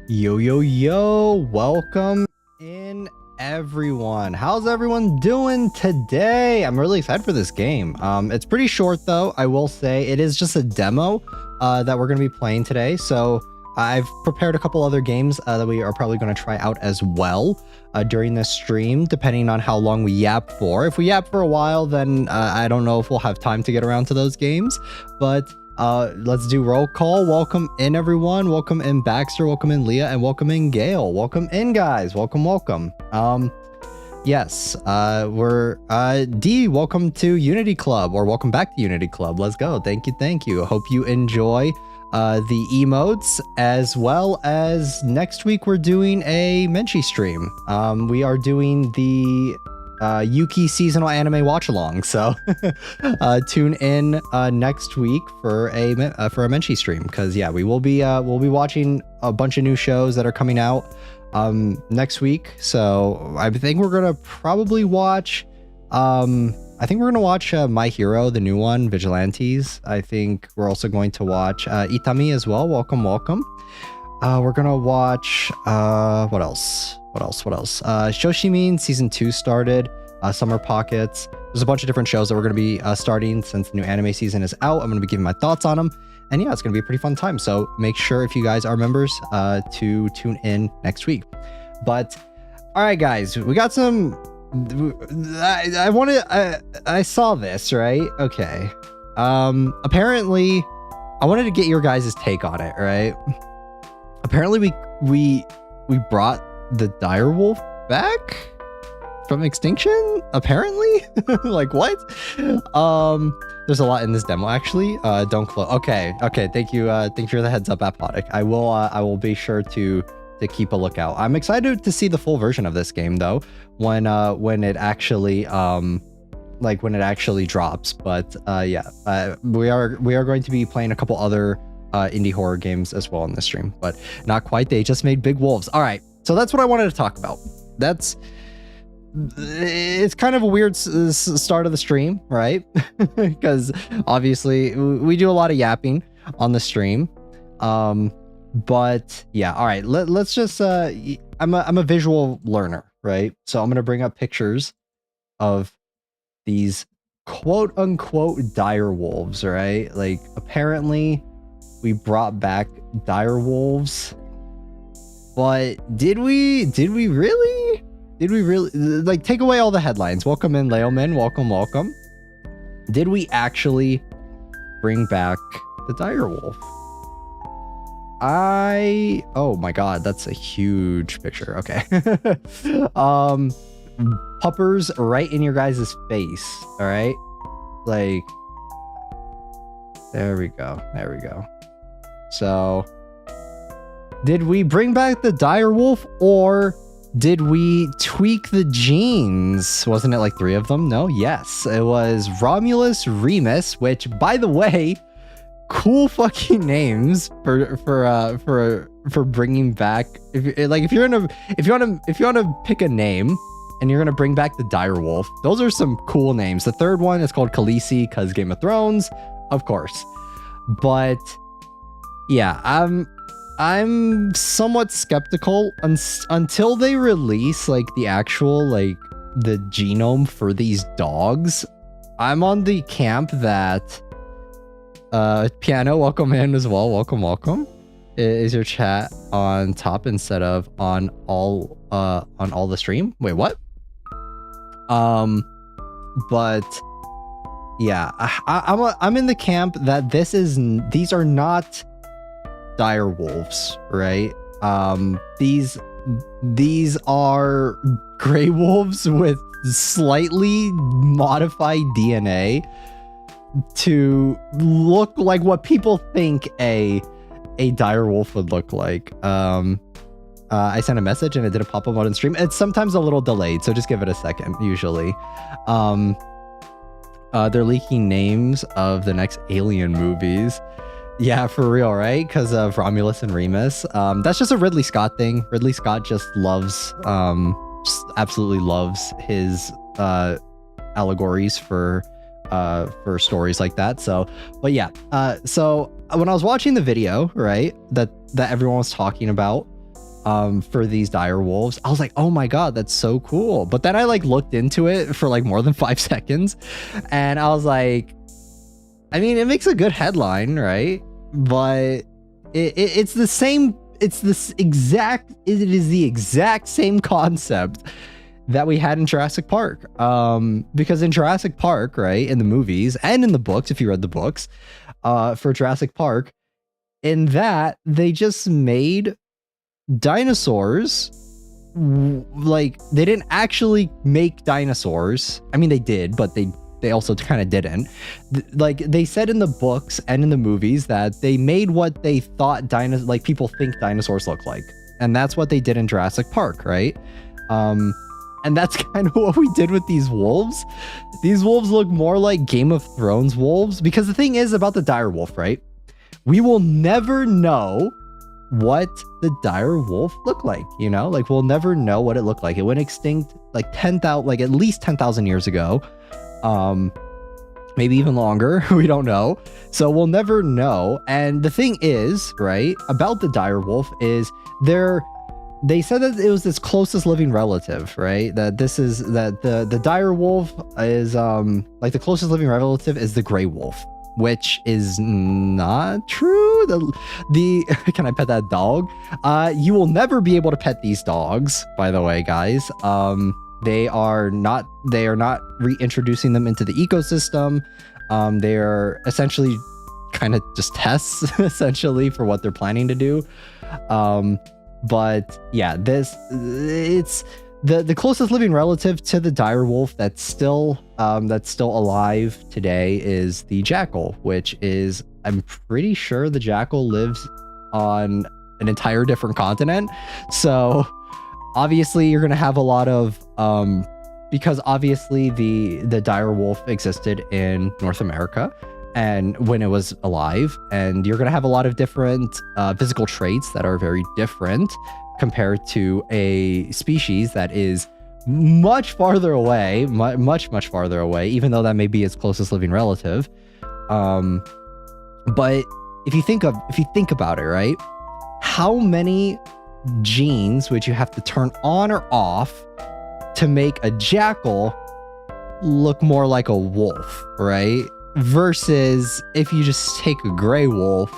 Yo, yo, yo, welcome in everyone. How's everyone doing today? I'm really excited for this game. It's pretty short though, I will say. It is just a demo that we're going to be playing today. So I've prepared a couple other games that we are probably going to try out as well during this stream, depending on how long we yap for. If we yap for a while, then I don't know if we'll have time to get around to those games, but let's do roll call. Welcome in everyone. Welcome in Baxter, welcome in Leah, and welcome in Gail. Welcome in guys. Welcome. Yes, we're D, welcome to Unity Club, or welcome back to Unity Club. Let's go. Thank you. Hope you enjoy the emotes, as well as next week we're doing a Menchie stream. We are doing the Yuki seasonal anime watch along, so tune in next week for a Menchie stream, because yeah, we'll be watching a bunch of new shows that are coming out next week. So I think we're gonna probably watch My Hero, the new one, Vigilantes. I think we're also going to watch Itami as well. Welcome. We're gonna watch what else? Shoshimin season 2 started. Summer Pockets. There's a bunch of different shows that we're going to be starting since the new anime season is out. I'm going to be giving my thoughts on them, and yeah, it's going to be a pretty fun time. So make sure, if you guys are members, to tune in next week. But all right, guys, we got some. I saw this, right? Okay. Apparently, I wanted to get your guys' take on it, right? Apparently, we brought the direwolf back from extinction, apparently. Like, what? There's a lot in this demo, actually. Don't close. Okay, thank you for the heads up, Apodic. I will be sure to keep a lookout. I'm excited to see the full version of this game though, when it actually drops. But yeah, we are going to be playing a couple other indie horror games as well in this stream, but not quite. They just made Big Wolves. All right, so that's what I wanted to talk about. It's kind of a weird start of the stream, right? Because obviously we do a lot of yapping on the stream. But yeah, all right, let's just I'm a visual learner, right? So I'm gonna bring up pictures of these quote unquote dire wolves, right? Like, apparently we brought back dire wolves, but did we really? Like, take away all the headlines. Welcome in, Leoman. Welcome. Did we actually bring back the direwolf? Oh my god, that's a huge picture. Okay. Puppers right in your guys' face. All right. Like, there we go. So, did we bring back the direwolf, or did we tweak the genes? Wasn't it like 3 of them? No, yes. It was Romulus, Remus, which, by the way, cool fucking names for bringing back. If you want to pick a name and you're gonna bring back the direwolf, those are some cool names. The third one is called Khaleesi because Game of Thrones, of course. But yeah, I'm somewhat skeptical until they release like the actual, like, the genome for these dogs. I'm on the camp that Piano, welcome in as well. Welcome. Is your chat on top instead of on all the stream? Wait, what? But yeah, I'm in the camp that these are not dire wolves, right? These are gray wolves with slightly modified DNA to look like what people think a dire wolf would look like. I sent a message and it didn't pop up on stream. It's sometimes a little delayed, so just give it a second. Usually, they're leaking names of the next Alien movies. Yeah, for real, right? Because of Romulus and Remus. That's just a Ridley Scott thing. Ridley Scott just absolutely loves his allegories for stories like that. So, but yeah, so when I was watching the video, right, that everyone was talking about, for these dire wolves. I was like, oh my god, that's so cool. But then I like looked into it for like more than 5 seconds, and I was like, I mean, it makes a good headline, right? But it's the same. It is the exact same concept that we had in Jurassic Park. Because in Jurassic Park, right, in the movies and in the books, if you read the books, for Jurassic Park, in that they just made dinosaurs. Like, they didn't actually make dinosaurs. I mean, they did, but they also kind of didn't. Like, they said in the books and in the movies that they made what they thought people think dinosaurs look like, and that's what they did in Jurassic Park, right? And that's kind of what we did with these wolves. These wolves look more like Game of Thrones wolves, because the thing is about the dire wolf, right? We will never know what the dire wolf looked like, you know? Like, we'll never know what it looked like. It went extinct like at least 10,000 years ago. Maybe even longer. We don't know. So we'll never know. And the thing is, right, about the dire wolf is they said that it was this closest living relative, right? That the dire wolf is like the closest living relative is the gray wolf, which is not true. The can I pet that dog? You will never be able to pet these dogs, by the way, guys. They are not reintroducing them into the ecosystem. They are essentially kind of just tests, essentially, for what they're planning to do. But yeah, it's the closest living relative to the dire wolf that's still alive today is the jackal, which is, I'm pretty sure the jackal lives on an entire different continent. So obviously you're going to have a lot of because obviously the dire wolf existed in North America and when it was alive, and you're going to have a lot of different physical traits that are very different compared to a species that is much farther away, much farther away, even though that may be its closest living relative. But if you think about it, right, how many genes would you have to turn on or off to make a jackal look more like a wolf, right? Versus if you just take a gray wolf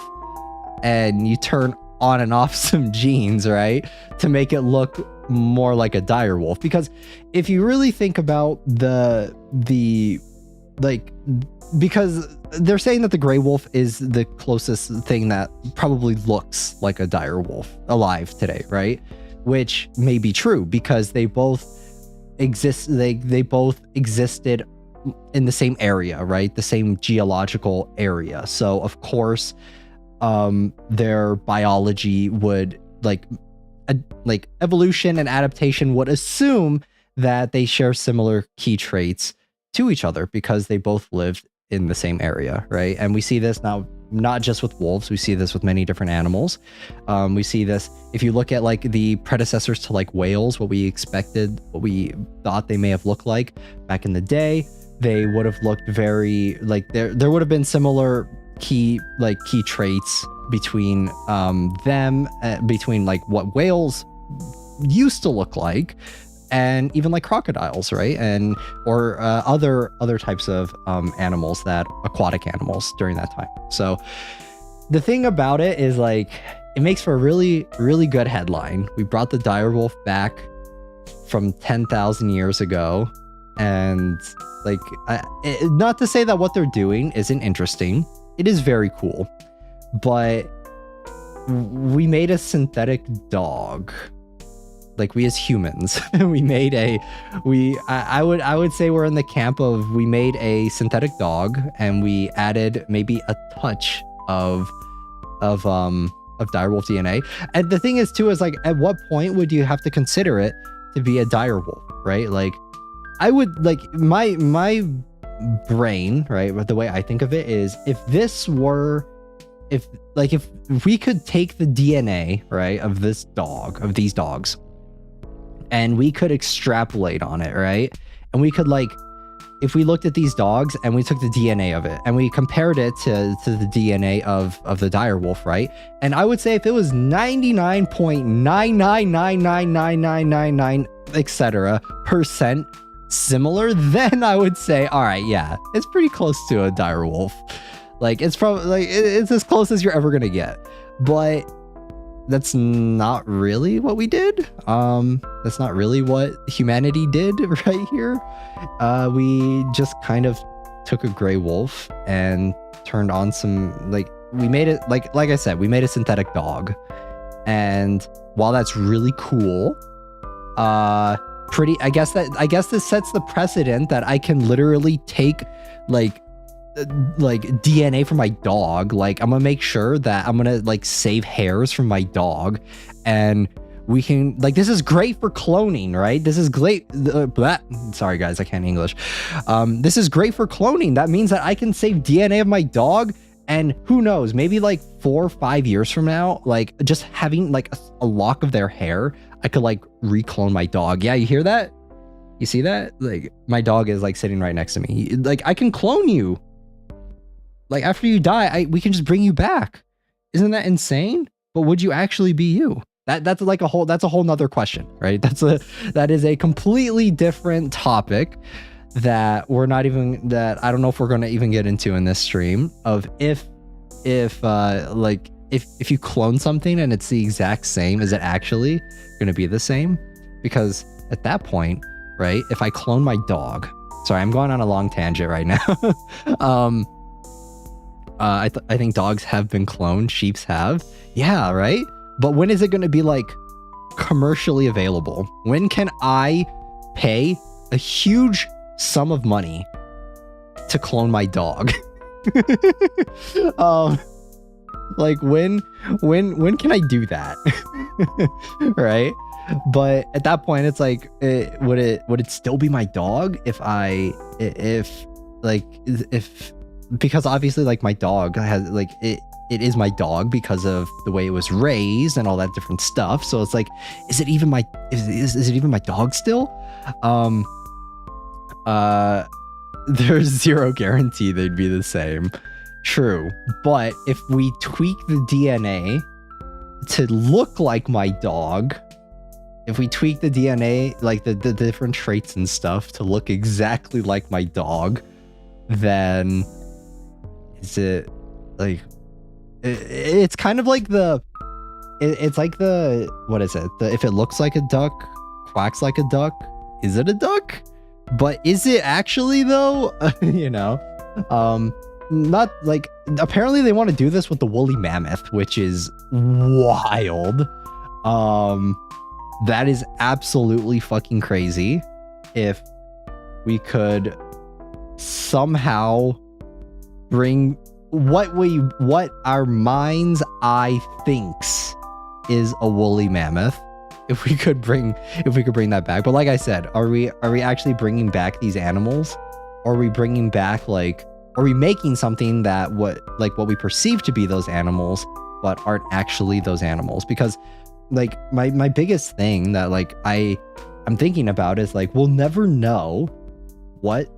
and you turn on and off some genes, right, to make it look more like a dire wolf. Because if you really think about because they're saying that the gray wolf is the closest thing that probably looks like a dire wolf alive today, right? Which may be true because they both they both existed in the same area, right? The same geological area. So of course, their biology would like evolution and adaptation would assume that they share similar key traits to each other because they both lived in the same area, right? And we see this now not just with wolves, we see this with many different animals. We see this if you look at like the predecessors to like whales, what we thought they may have looked like back in the day. They would have looked very like there would have been similar key traits between them, between like what whales used to look like and even like crocodiles, right? And or other types of animals, that aquatic animals during that time. So the thing about it is like it makes for a really good headline. We brought the dire wolf back from 10,000 years ago, and like not to say that what they're doing isn't interesting. It is very cool, but we made a synthetic dog. Like we as humans, we made I would say we're in the camp of we made a synthetic dog and we added maybe a touch of direwolf DNA. And the thing is too is like at what point would you have to consider it to be a direwolf, right? Like I would like my brain, right? But the way I think of it is if we could take the DNA, right, of these dogs, and we could extrapolate on it, right? And we could like if we looked at these dogs and we took the DNA of it and we compared it to the DNA of the dire wolf, right? And I would say if it was 99.9999999, etc. percent similar, then I would say, all right, yeah, it's pretty close to a dire wolf. Like, it's probably like it's as close as you're ever gonna get. But that's not really what we did. That's not really what humanity did right here. We just kind of took a gray wolf and turned on some, like, we made it, like I said, we made a synthetic dog. And while that's really cool, I guess this sets the precedent that I can literally take like DNA from my dog. Like, I'm gonna make sure that I'm gonna like save hairs from my dog, and we can, like, this is great for cloning, right? This is great. Sorry guys, I can't English. This is great for cloning. That means that I can save DNA of my dog, and who knows, maybe like 4 or 5 years from now, like just having like a lock of their hair, I could like reclone my dog. Yeah, you hear that? You see that? Like, my dog is like sitting right next to me. Like, I can clone you. Like, after you die, we can just bring you back. Isn't that insane? But would you actually be you? That's a whole nother question, right? That is a completely different topic that I don't know if we're gonna even get into in this stream, of if you clone something and it's the exact same, is it actually gonna be the same? Because at that point, right, if I clone my dog, sorry, I'm going on a long tangent right now. I think dogs have been cloned, sheeps have. Yeah, right? But when is it going to be like commercially available? When can I pay a huge sum of money to clone my dog? Like, when can I do that? Right? But at that point, it's like, would it still be my dog because obviously, like, my dog has, like, it is my dog because of the way it was raised and all that different stuff. So it's like, is it even my dog still? There's zero guarantee they'd be the same. True. But if we tweak the DNA to look like my dog, if we tweak the DNA, like the different traits and stuff to look exactly like my dog, then is it like, it's kind of like it's like what is it? If it looks like a duck, quacks like a duck, is it a duck? But is it actually though? You know, not like, apparently they want to do this with the woolly mammoth, which is wild. That is absolutely fucking crazy. If we could somehow bring what our mind's eye thinks is a woolly mammoth, if we could bring that back. But like I said, are we actually bringing back these animals? Or are we bringing back, like, are we making something that what we perceive to be those animals but aren't actually those animals? Because like my biggest thing that like I'm thinking about is, like, we'll never know what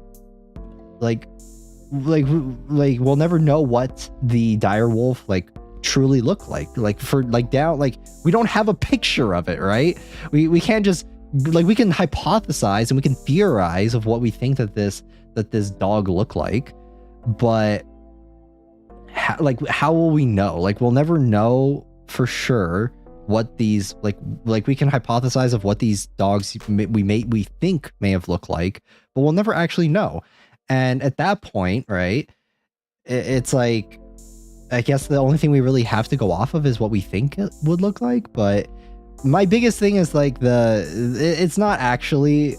we'll never know what the dire wolf like truly look like for like down, like, we don't have a picture of it, right? We can't just, like, we can hypothesize and we can theorize of what we think that this dog look like, but how will we know? Like, we'll never know for sure what these like we can hypothesize of what these dogs we think may have looked like, but we'll never actually know. And at that point, right, it's like, I guess the only thing we really have to go off of is what we think it would look like. But my biggest thing is like it's not actually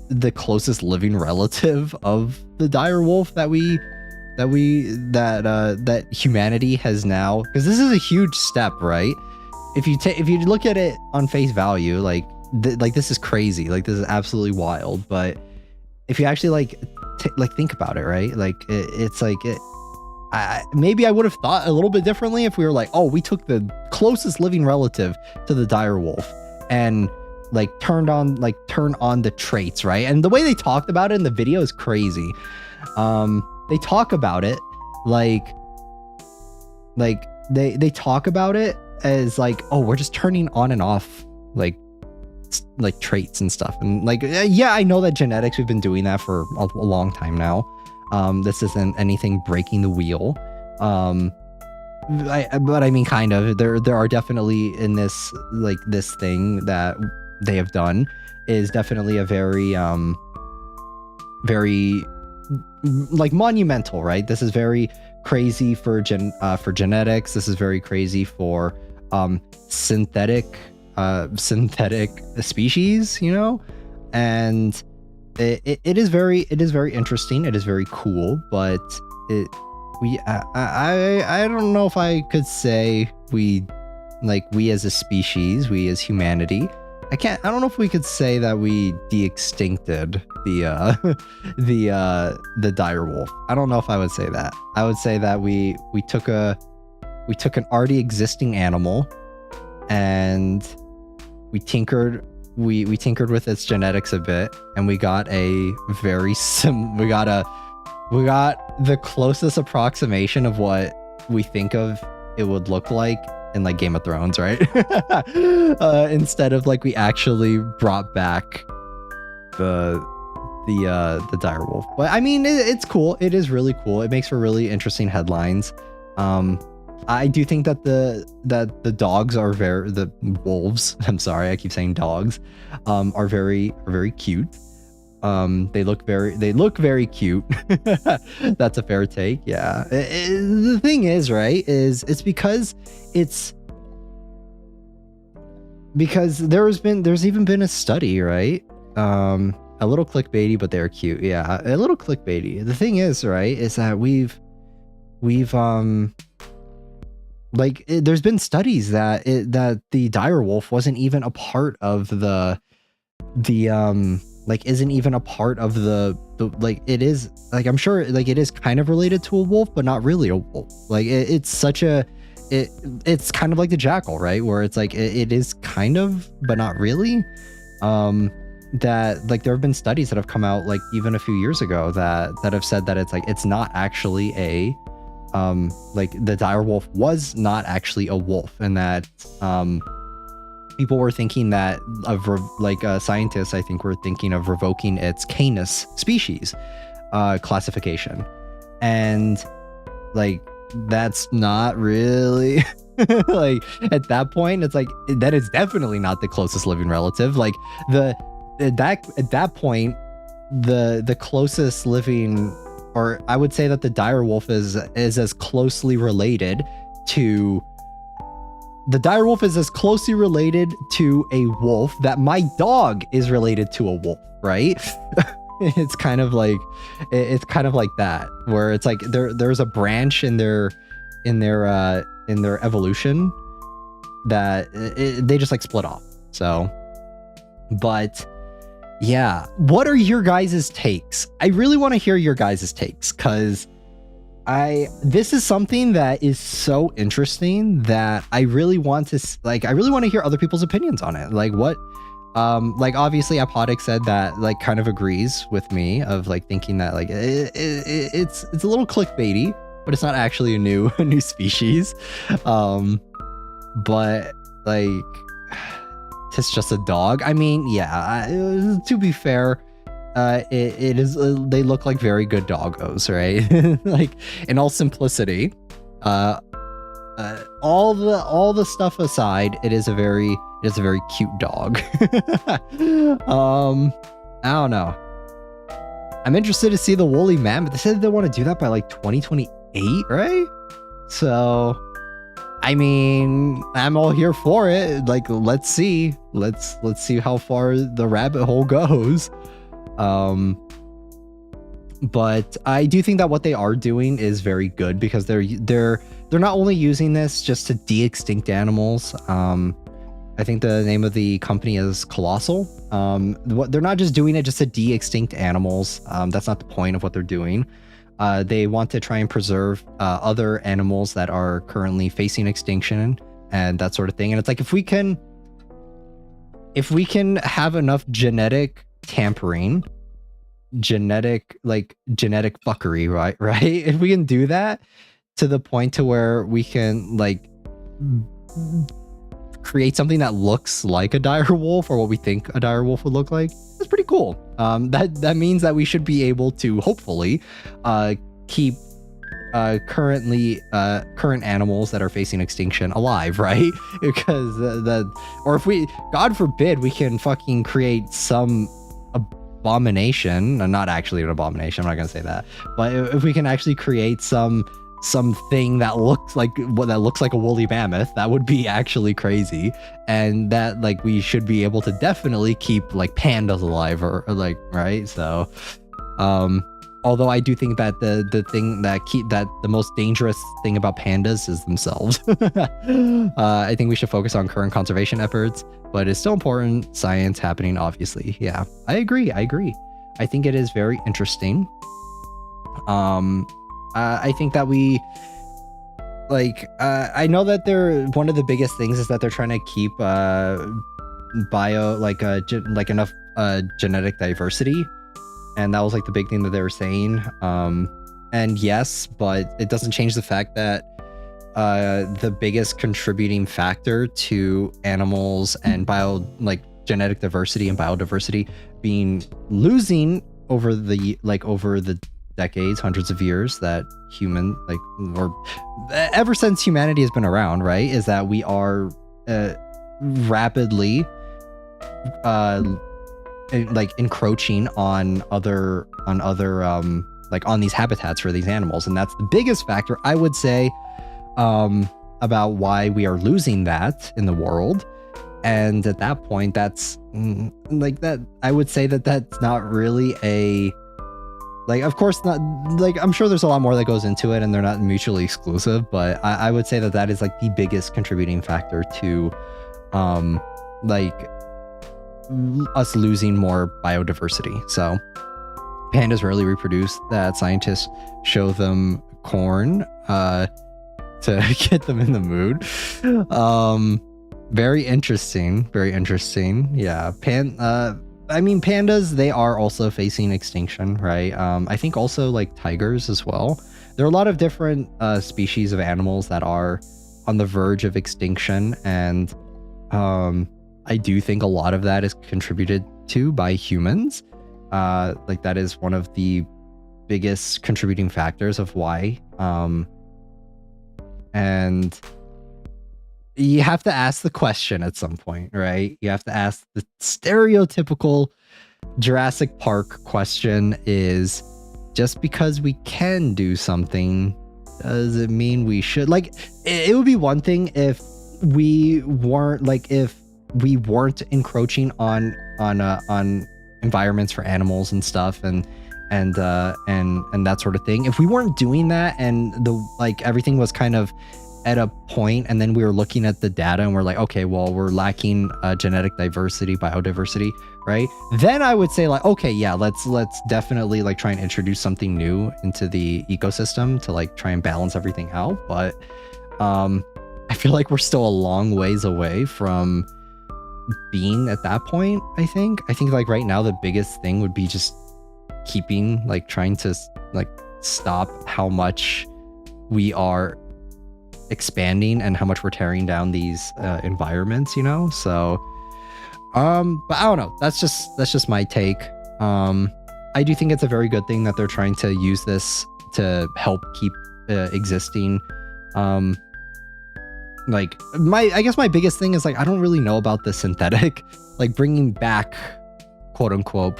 the closest living relative of the dire wolf that humanity has now, because this is a huge step, right? If you look at it on face value, like this is crazy, like this is absolutely wild. But if you actually think about it, right? Like it's like maybe I would have thought a little bit differently if we were like, oh, we took the closest living relative to the dire wolf and turn on the traits, right? And the way they talked about it in the video is crazy. They talk about it like they talk about it as like, oh, we're just turning on and off like traits and stuff. And like, yeah, I know that genetics, we've been doing that for a long time now. This isn't anything breaking the wheel. But I mean, kind of, there are definitely in this, like, this thing that they have done is definitely a very like monumental, right? This is very crazy for genetics. This is very crazy for synthetic species, you know. And it is very interesting. It is very cool, but I don't know if I could say we as a species, we as humanity, I don't know if we could say that we de-extincted the dire wolf. I don't know if I would say that. I would say that we took an already existing animal and we tinkered with its genetics a bit, and we got the closest approximation of what we think of it would look like in like Game of Thrones, right? Instead of like we actually brought back the dire wolf. But I mean, it's cool. It is really cool. It makes for really interesting headlines. I do think that the dogs are the wolves. I'm sorry, I keep saying dogs. Are very cute. They look very cute. That's a fair take. Yeah. The thing is, right, it's because there's even been a study, right? A little clickbaity, but they're cute. Yeah, a little clickbaity. The thing is, right, is that we've there's been studies that the dire wolf wasn't even a part of isn't even a part of the it is, like, I'm sure, like, it is kind of related to a wolf, but not really a wolf. Like it's kind of like the jackal, right? Where it's like it is kind of, but not really. That like there have been studies that have come out like even a few years ago that have said that it's like it's not actually a like the dire wolf was not actually a wolf, and that people were thinking that scientists, I think, were thinking of revoking its canis species classification, and like that's not really like at that point it's like that is definitely not the closest living relative. Like at that point the closest living, or I would say that the dire wolf is as closely related to a wolf that my dog is related to a wolf, right? It's kind of like that, where it's like there's a branch in their evolution that they just like split off. So, but yeah, what are your guys' takes? I really want to hear your guys' takes, because this is something that is so interesting that I really want to hear other people's opinions on it. Like what, like obviously Apodic said that like kind of agrees with me of like thinking that like it's a little clickbaity, but it's not actually a new species. But like it's just a dog. I mean, yeah, to be fair, it is they look like very good doggos, right? Like in all simplicity, all the stuff aside, it is a very cute dog. I don't know, I'm interested to see the woolly mammoth. They said they want to do that by like 2028, right? So I mean, I'm all here for it. Like, let's see how far the rabbit hole goes. But I do think that what they are doing is very good, because they're not only using this just to de-extinct animals. I think the name of the company is Colossal. They're not just doing it just to de-extinct animals. That's not the point of what they're doing. They want to try and preserve other animals that are currently facing extinction and that sort of thing. And it's like, if if we can have enough genetic tampering, genetic fuckery, right? If we can do that to the point to where we can like create something that looks like a dire wolf, or what we think a dire wolf would look like, that's pretty cool. That means that we should be able to hopefully keep current animals that are facing extinction alive, right? Because or if we, God forbid, we can fucking create some abomination, not actually an abomination, I'm not gonna say that, but if we can actually create something that looks like a woolly mammoth, that would be actually crazy. And that like we should be able to definitely keep like pandas alive, or like, right? So although I do think that the thing that the most dangerous thing about pandas is themselves. I think we should focus on current conservation efforts, but it's still important science happening, obviously. Yeah, I agree. I think it is very interesting. I think that we I know that one of the biggest things is that they're trying to keep enough genetic diversity, and that was like the big thing that they were saying. And yes, but it doesn't change the fact that the biggest contributing factor to animals and genetic diversity and biodiversity being losing over the decades, hundreds of years that or ever since humanity has been around, right, is that we are rapidly encroaching on these habitats for these animals. And that's the biggest factor, I would say, about why we are losing that in the world. And at that point, that's that I would say that that's not really a of course not, I'm sure there's a lot more that goes into it and they're not mutually exclusive, but I would say that is like the biggest contributing factor to us losing more biodiversity. So pandas rarely reproduce, that scientists show them corn to get them in the mood. Very interesting. Yeah. Pandas, they are also facing extinction, right? I think also like tigers as well. There are a lot of different species of animals that are on the verge of extinction, and I do think a lot of that is contributed to by humans. That is one of the biggest contributing factors of why. And you have to ask the question at some point, right? You have to ask the stereotypical Jurassic Park question: is just because we can do something, does it mean we should? It would be one thing if we weren't encroaching on environments for animals and stuff, and that sort of thing. If we weren't doing that, and everything was kind of at a point, and then we were looking at the data and we're like, okay, well, we're lacking genetic diversity, biodiversity, right? Then I would say okay, yeah, let's definitely try and introduce something new into the ecosystem to try and balance everything out. But I feel like we're still a long ways away from being at that point. I think right now the biggest thing would be just keeping trying to stop how much we are expanding and how much we're tearing down these environments, so but I don't know, that's just my take. I do think it's a very good thing that they're trying to use this to help keep existing. I guess my biggest thing is I don't really know about the synthetic bringing back, quote unquote,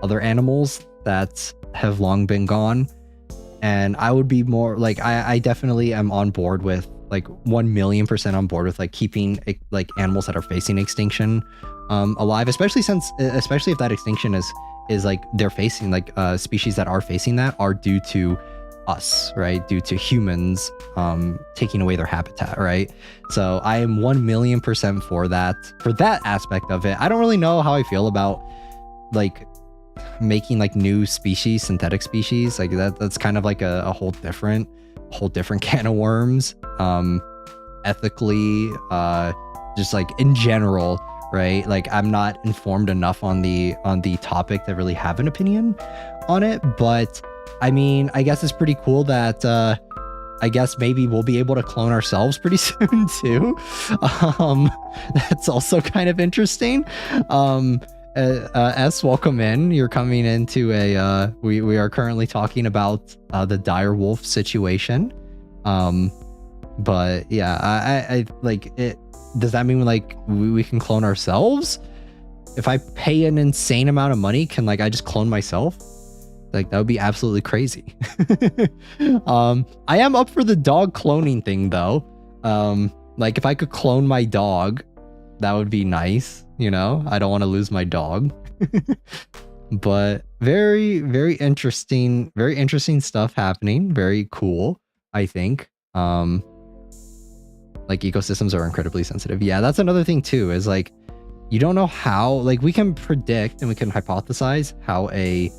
other animals that have long been gone. And I would be more I definitely am on board with 1,000,000% on board with keeping animals that are facing extinction alive, especially if that extinction is they're facing species that are facing that are due to us, right? Due to humans taking away their habitat, right? So I am 1,000,000% for that aspect of it. I don't really know how I feel about making new species, synthetic species, that's kind of a whole different can of worms, ethically, just in general, right? Like I'm not informed enough on the topic to really have an opinion on it. But I mean, I guess it's pretty cool that I guess maybe we'll be able to clone ourselves pretty soon too. That's also kind of interesting. S, welcome in. You're coming into a we are currently talking about the dire wolf situation. But yeah, I like it. Does that mean like we can clone ourselves? If I pay an insane amount of money, can like I just clone myself? Like that would be absolutely crazy. I am up for the dog cloning thing though. Like if I could clone my dog, that would be nice. You know, I don't want to lose my dog. But very, very interesting stuff happening. Very cool, I think. Like ecosystems are incredibly sensitive. Yeah, that's another thing too, is like you don't know how, like we can predict and we can hypothesize how a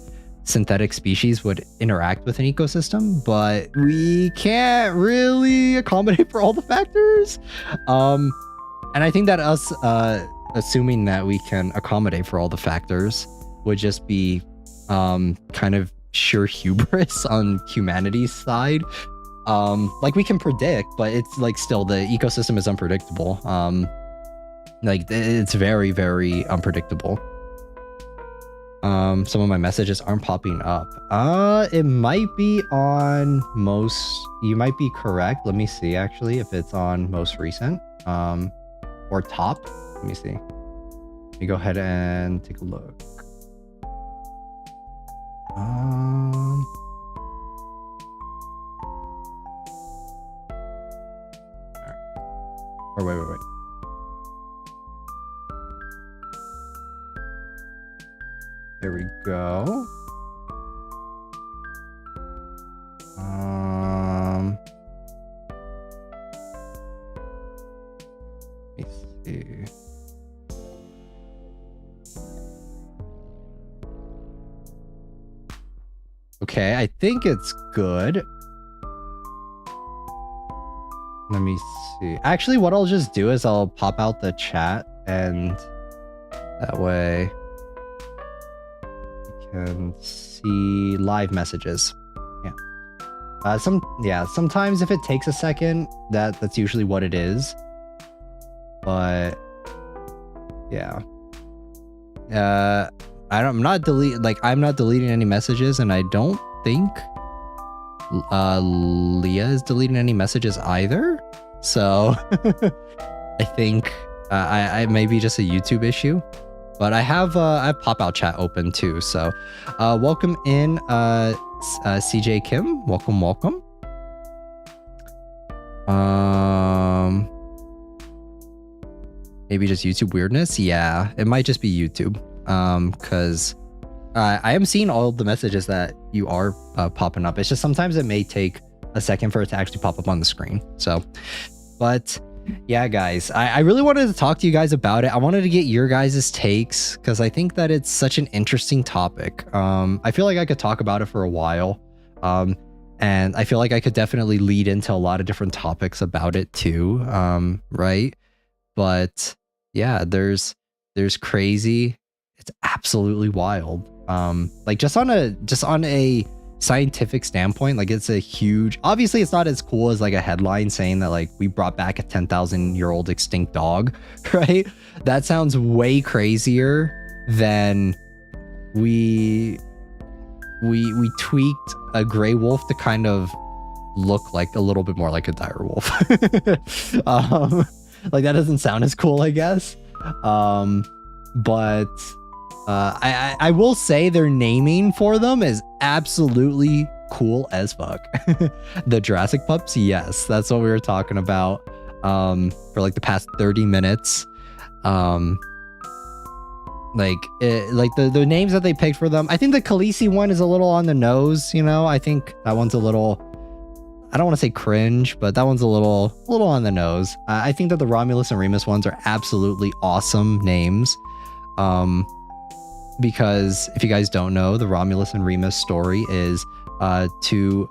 synthetic species would interact with an ecosystem, but we can't really accommodate for all the factors. And I think that us assuming that we can accommodate for all the factors would just be kind of sheer hubris on humanity's side. Like we can predict, but it's like still the ecosystem is unpredictable. Like it's very, very unpredictable. Some of my messages aren't popping up. It might be on most, you might be correct. Let me see actually if it's on most recent, or top. Let me see. Let me go ahead and take a look. Or wait. There we go. Let me see. Okay, I think it's good. Let me see. Actually, what I'll just do is I'll pop out the chat, and that way you can see live messages. Yeah. Sometimes if it takes a second, that's usually what it is. But yeah. I'm not deleting any messages, and I don't think Leah is deleting any messages either. So I think I may be just a YouTube issue, but I have pop-out chat open too. So welcome in CJ Kim. Welcome. Maybe just YouTube weirdness. Yeah, it might just be YouTube. Because I am seeing all the messages that you are popping up. It's just sometimes it may take a second for it to actually pop up on the screen. So, but yeah, guys, I really wanted to talk to you guys about it. I wanted to get your guys' takes because I think that it's such an interesting topic. I feel like I could talk about it for a while. And I feel like I could definitely lead into a lot of different topics about it too. Right. But yeah, there's crazy. It's absolutely wild. Like just on a scientific standpoint, like it's a huge, obviously it's not as cool as like a headline saying that like we brought back a 10,000-year-old extinct dog, right? That sounds way crazier than we tweaked a gray wolf to kind of look like a little bit more like a dire wolf. Like that doesn't sound as cool, I guess. But I will say their naming for them is absolutely cool as fuck. The Jurassic pups, yes, that's what we were talking about for like the past 30 minutes. Like the names that they picked for them. I think the Khaleesi one is a little on the nose, you know. I think that one's a little, I don't want to say cringe, but that one's a little on the nose. I think that the Romulus and Remus ones are absolutely awesome names. Because if you guys don't know, the Romulus and Remus story is two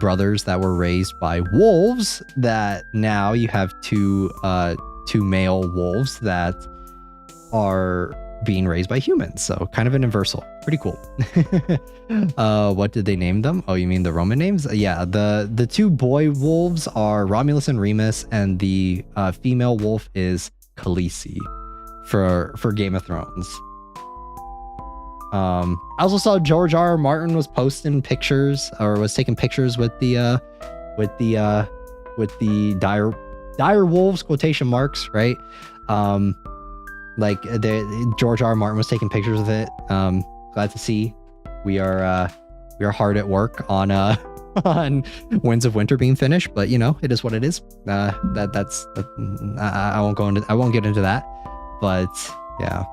brothers that were raised by wolves, that now you have two male wolves that are being raised by humans. So kind of an inversal. Pretty cool. What did they name them? Oh, you mean the Roman names? Yeah, the two boy wolves are Romulus and Remus, and the female wolf is Khaleesi for Game of Thrones. I also saw George R. R. Martin was posting pictures, or was taking pictures with the dire wolves, quotation marks, right? Like George R. R. Martin was taking pictures of it. Glad to see we are hard at work on on Winds of Winter being finished, but you know, it is what it is. I won't get into that, but yeah.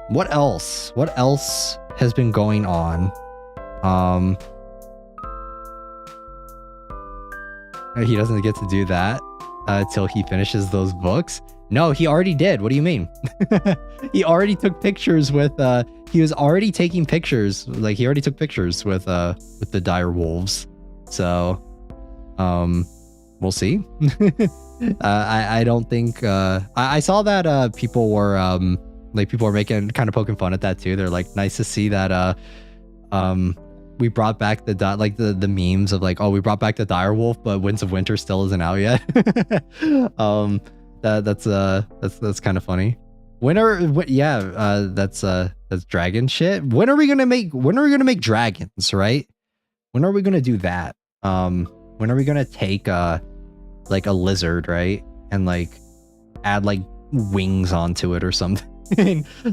What else has been going on? He doesn't get to do that till he finishes those books. No, he already did. What do you mean? He already took pictures with he was already taking pictures. Like, he already took pictures with the dire wolves. So we'll see. I don't think I saw that people were making, kind of poking fun at that too. They're like, nice to see that we brought back the memes of like, oh, we brought back the dire wolf, but Winds of Winter still isn't out yet. That's kind of funny. That's dragon shit. When are we gonna make dragons, right? When are we gonna do that? When are we gonna take like a lizard, right, and like add like wings onto it or something?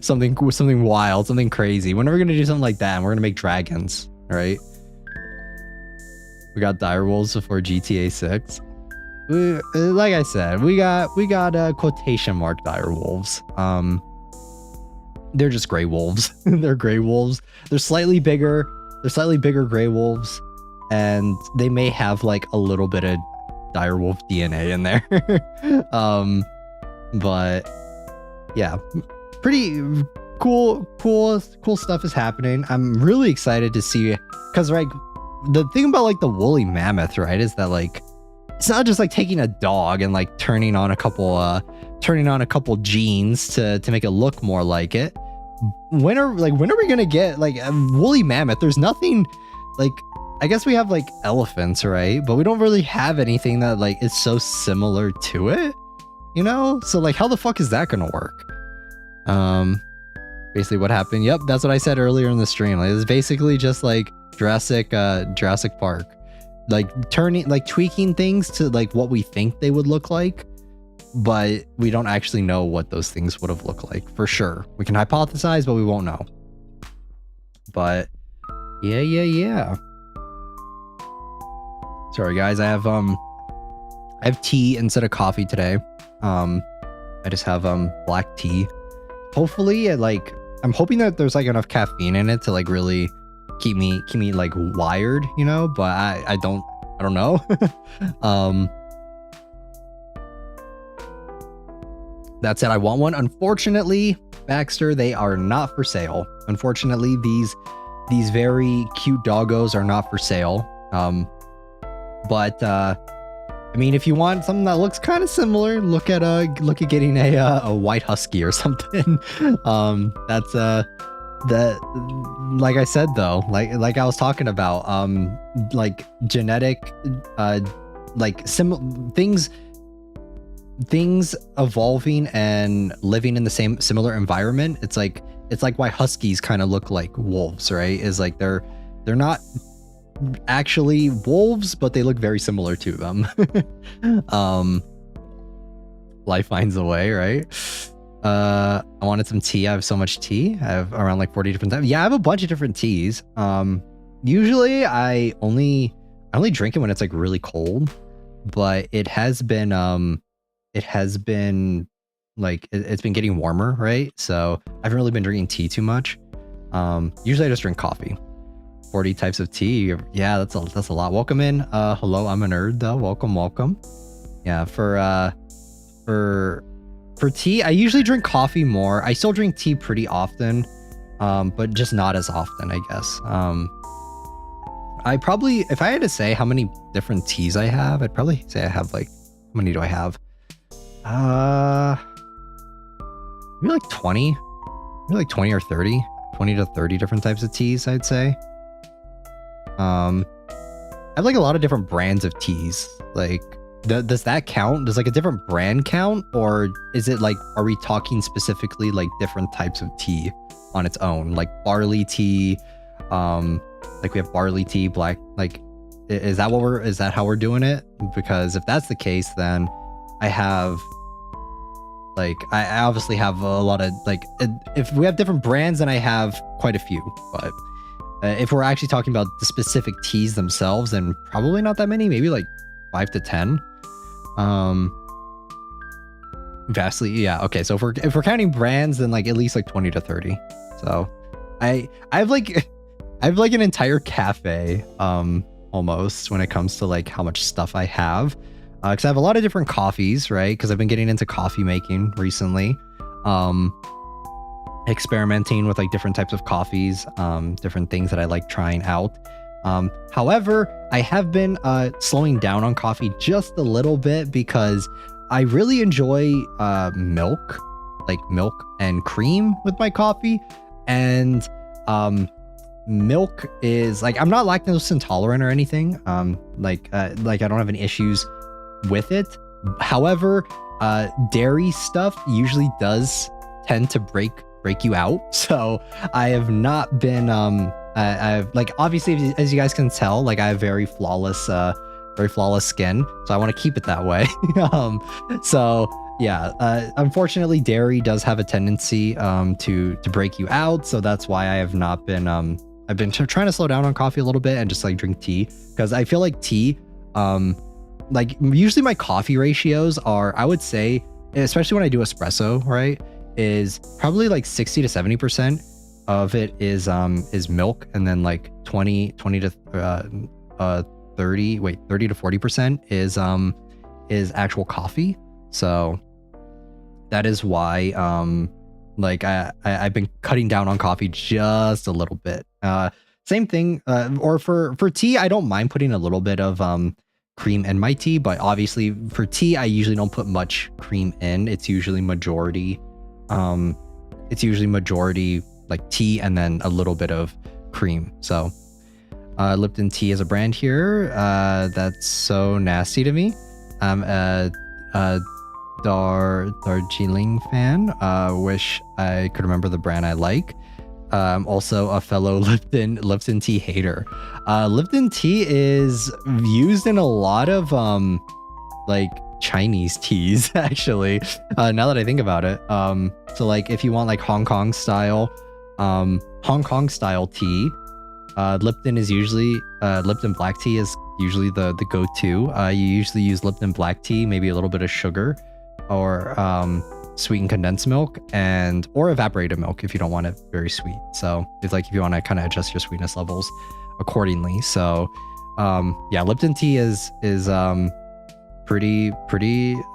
something wild, something crazy. When are we gonna do something like that? And we're gonna make dragons, right? We got dire wolves before GTA 6. Like I said, we got quotation mark dire wolves. They're just gray wolves. They're gray wolves. They're slightly bigger gray wolves, and they may have like a little bit of dire wolf DNA in there. But yeah, pretty cool stuff is happening. I'm really excited to see, because like the thing about like the woolly mammoth, right, is that like it's not just like taking a dog and like turning on a couple genes to make it look more like it. When are we gonna get like a woolly mammoth? There's nothing like, I guess we have like elephants, right? But we don't really have anything that like is so similar to it, you know? So like, how the fuck is that gonna work? Basically what happened. Yep, that's what I said earlier in the stream. Like, it's basically just like Jurassic Park, like tweaking things to like what we think they would look like, but we don't actually know what those things would have looked like for sure. We can hypothesize, but we won't know. But yeah. Sorry guys, I have tea instead of coffee today. I just have black tea. Hopefully, I'm hoping that there's like enough caffeine in it to like really keep me like wired, you know, but I don't know. That said, I want one. Unfortunately, Baxter, they are not for sale. Unfortunately, these very cute doggos are not for sale. But I mean, if you want something that looks kind of similar, look at getting a white husky or something. That's that, like I said though, like I was talking about, like genetic, like things evolving and living in the similar environment. It's like why huskies kind of look like wolves, right? Is like they're not actually wolves, but they look very similar to them. Life finds a way, right? I wanted some tea. I have so much tea. I have around like 40 different types. Yeah, I have a bunch of different teas. Usually I only drink it when it's like really cold, but it has been like it's been getting warmer, right? So I haven't really been drinking tea too much. Usually I just drink coffee. 40 types of tea. Yeah, that's a lot. Welcome in. Hello, I'm a nerd though. Welcome. Yeah, for tea, I usually drink coffee more. I still drink tea pretty often, but just not as often, I guess. I probably, if I had to say how many different teas I have, I'd probably say I have like, how many do I have? Maybe like 20. Maybe like 20 or 30. 20 to 30 different types of teas, I'd say. I have like a lot of different brands of teas. Like, does that count? Does like a different brand count? Or is it like, are we talking specifically like different types of tea on its own? Like barley tea, like we have barley tea, black, like, is that how we're doing it? Because if that's the case, then I have, like, I obviously have a lot of, like, if we have different brands, then I have quite a few. But if we're actually talking about the specific teas themselves, then probably not that many, maybe like 5 to 10. Vastly, yeah. Okay, so if we're counting brands, then like at least like 20 to 30. So I have like an entire cafe almost when it comes to like how much stuff I have. Because I have a lot of different coffees, right? Because I've been getting into coffee making recently. Experimenting with like different types of coffees, different things that I like trying out. However, I have been slowing down on coffee just a little bit because I really enjoy milk, like milk and cream with my coffee. And milk is like, I'm not lactose intolerant or anything. Like I don't have any issues with it. However, dairy stuff usually does tend to break you out. So I have not been I've like, obviously, as you guys can tell, like I have very flawless skin, so I want to keep it that way. So yeah, unfortunately dairy does have a tendency to break you out, so that's why I have not been I've been trying to slow down on coffee a little bit and just like drink tea, because I feel like tea, like usually my coffee ratios are, I would say, especially when I do espresso, right, is probably like 60 to 70% of it is milk, and then like 20 to 30 to 40% is actual coffee. So that is why like I've been cutting down on coffee just a little bit. Same thing, or for tea, I don't mind putting a little bit of cream in my tea, but obviously for tea I usually don't put much cream in. It's usually majority like tea and then a little bit of cream. So Lipton tea is a brand here. That's so nasty to me. I'm a Darjeeling fan. Wish I could remember the brand I like. I'm also a fellow Lipton tea hater. Lipton tea is used in a lot of like Chinese teas, actually, now that I think about it. So like if you want like Hong Kong style tea, Lipton is usually Lipton black tea is usually the go-to. You usually use Lipton black tea, maybe a little bit of sugar, or sweetened condensed milk, or evaporated milk if you don't want it very sweet. So if you want to kind of adjust your sweetness levels accordingly. So yeah, Lipton tea is pretty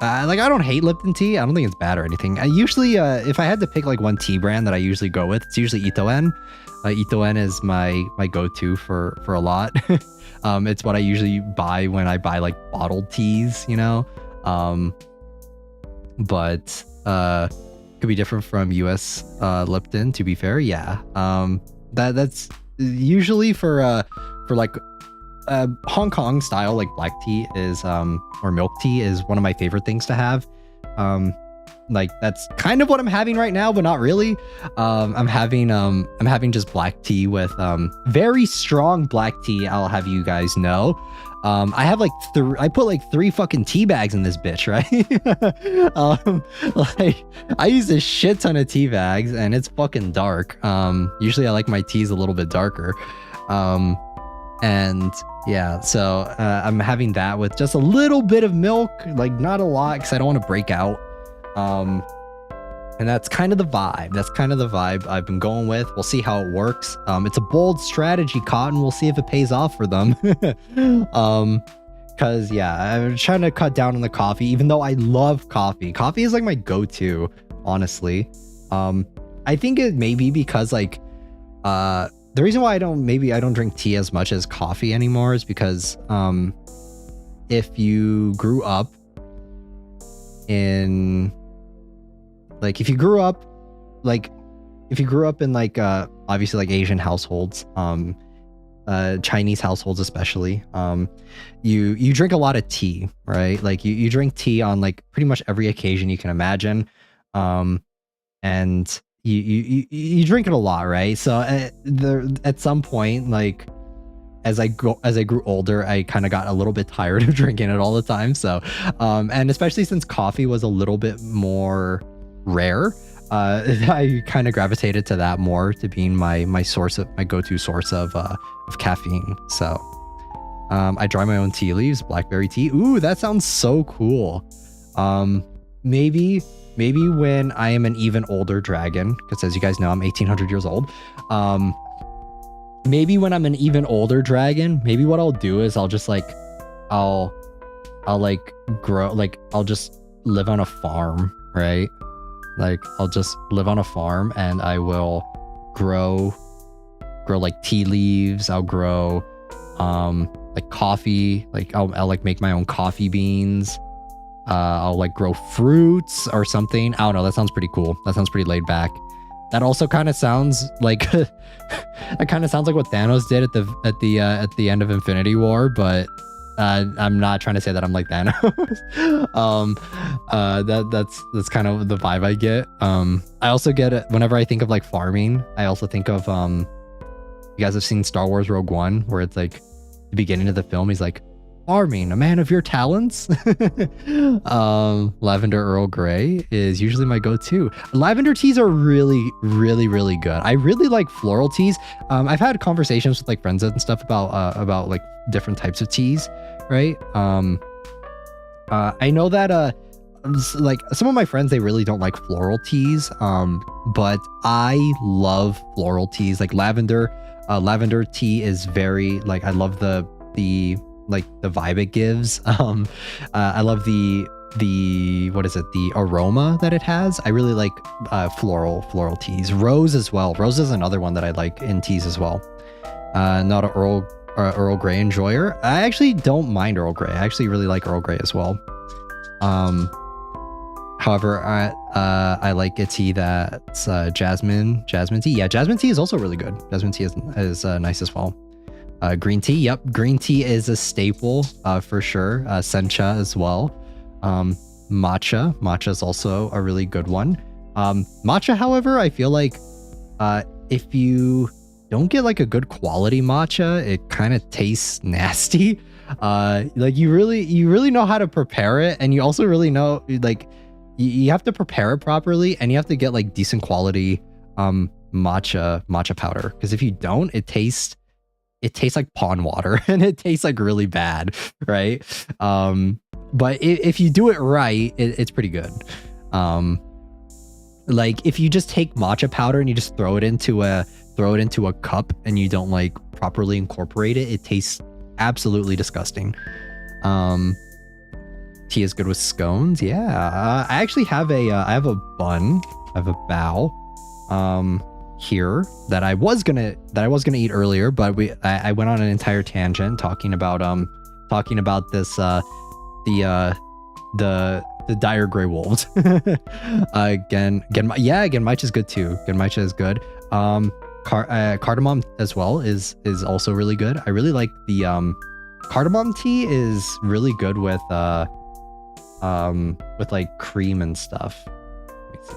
like, I don't hate Lipton tea. I don't think it's bad or anything. I usually if I had to pick like one tea brand that I usually go with, it's usually Itoen. Itoen is my go-to for a lot. It's what I usually buy when I buy like bottled teas, you know. But could be different from US Lipton, to be fair. Yeah. That's usually for like Hong Kong style, like black tea is or milk tea is one of my favorite things to have. Like that's kind of what I'm having right now, but not really. I'm having just black tea with very strong black tea, I'll have you guys know. I have like I put like 3 fucking tea bags in this bitch, right? Like I use a shit ton of tea bags, and it's fucking dark. Usually I like my teas a little bit darker. And yeah, so I'm having that with just a little bit of milk, like not a lot, because I don't want to break out. And that's kind of the vibe. I've been going with. We'll see how it works. It's a bold strategy, Cotton. We'll see if it pays off for them. Because yeah, I'm trying to cut down on the coffee, even though I love coffee. Coffee is like my go-to, honestly. I think it may be because like the reason why I don't drink tea as much as coffee anymore is because if you grew up in like if you grew up in like obviously like Asian households, Chinese households especially, you drink a lot of tea, right? Like you drink tea on like pretty much every occasion you can imagine, and you drink it a lot, right? So at some point, like as I grew older, I kind of got a little bit tired of drinking it all the time. So and especially since coffee was a little bit more rare, I kind of gravitated to that more, to being my go-to source of caffeine. So I dry my own tea leaves, blackberry tea. Ooh, that sounds so cool. Maybe when I am an even older dragon, because as you guys know, I'm 1800 years old. Maybe when I'm an even older dragon, maybe what I'll do is I'll just like I'll like grow, like I'll just live on a farm, right? Like I'll just live on a farm and I will grow like tea leaves. I'll grow like coffee, like I'll like make my own coffee beans. I'll like grow fruits or something. I don't know, that sounds pretty cool. That sounds pretty laid back. That also kind of sounds like that kind of sounds like what Thanos did at the end of Infinity War, but I'm not trying to say that I'm like Thanos. That's kind of the vibe I get. I also get it whenever I think of like farming. I also think of you guys have seen Star Wars Rogue One, where it's like the beginning of the film, he's like, farming, a man of your talents. Lavender Earl Grey is usually my go-to. Lavender teas are really good. I really like floral teas. I've had conversations with like friends and stuff about like different types of teas, right? I know that like some of my friends, they really don't like floral teas, but I love floral teas. Like lavender tea is very, like, I love the like the vibe it gives. I love the what is it, the aroma that it has. I really like floral teas. Rose as well. Rose is another one that I like in teas as well. Not an Earl Grey enjoyer. I actually don't mind Earl Grey. I actually really like Earl Grey as well. However, I like a tea that's jasmine tea. Yeah, jasmine tea is also really good. Jasmine tea is nice as well. Green tea. Yep. Green tea is a staple for sure. Sencha as well. Matcha is also a really good one. Matcha, however, I feel like if you don't get like a good quality matcha, it kind of tastes nasty. Like you really know how to prepare it, and you also really know, like, you have to prepare it properly, and you have to get like decent quality matcha powder, because if you don't, it tastes like pond water and it tastes like really bad, right? But if you do it right, it's pretty good. Like if you just take matcha powder and you just throw it into a cup and you don't like properly incorporate it, it tastes absolutely disgusting. Tea is good with scones. Yeah, I actually have I have a bun, I have a bao here that I was gonna eat earlier, but I went on an entire tangent talking about this the dire gray wolves. Genmaicha is good too. Genmaicha is good. Cardamom as well is also really good. I really like the cardamom tea is really good with like cream and stuff. Let me see.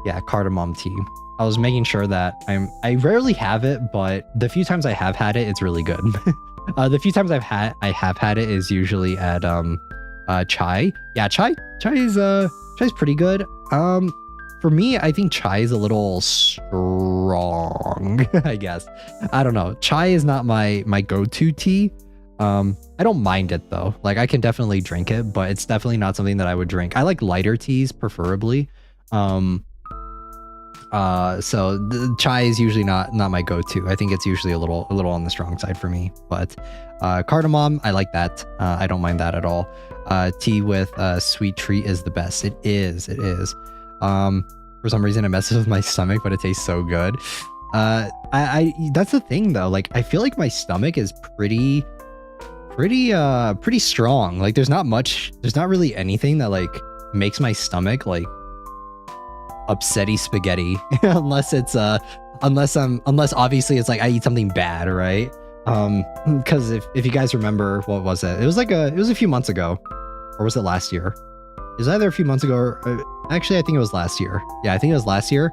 Yeah, cardamom tea. I was making sure that I rarely have it, but the few times I have had it, it's really good. The few times I have had it is usually at chai. Yeah, chai is pretty good. For me, I think chai is a little strong, I guess. I don't know. Chai is not my go-to tea. I don't mind it though. Like I can definitely drink it, but it's definitely not something that I would drink. I like lighter teas preferably. So the chai is usually not my go-to. I think it's usually a little on the strong side for me, but cardamom, I like that. I don't mind that at all. Tea with sweet treat is the best. It is. For some reason it messes with my stomach, but it tastes so good. I that's the thing though. Like, I feel like my stomach is pretty strong. Like, there's not really anything that like makes my stomach like upsetty spaghetti unless it's unless obviously it's like I eat something bad, right? Because if you guys remember, what was it? It was a few months ago, or was it last year? It was either a few months ago or actually I think it was last year. Yeah, I think it was last year.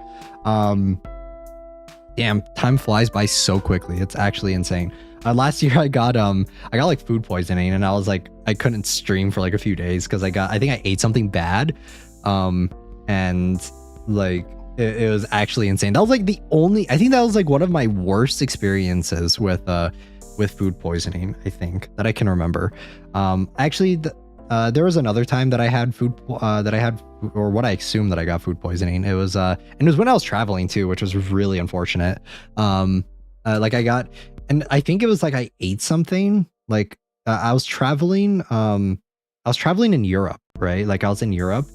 Damn, time flies by so quickly. It's actually insane. Last year I got like food poisoning, and I was like, I couldn't stream for like a few days because I think I ate something bad. And like it was actually insane. That was like I think that was like one of my worst experiences with food poisoning, I think, that I can remember. Actually, there was another time that I had or what I assumed that I got food poisoning. It was and it was when I was traveling too, which was really unfortunate. Like and I think it was like I ate something, like I was traveling in Europe, right? Like I was in Europe,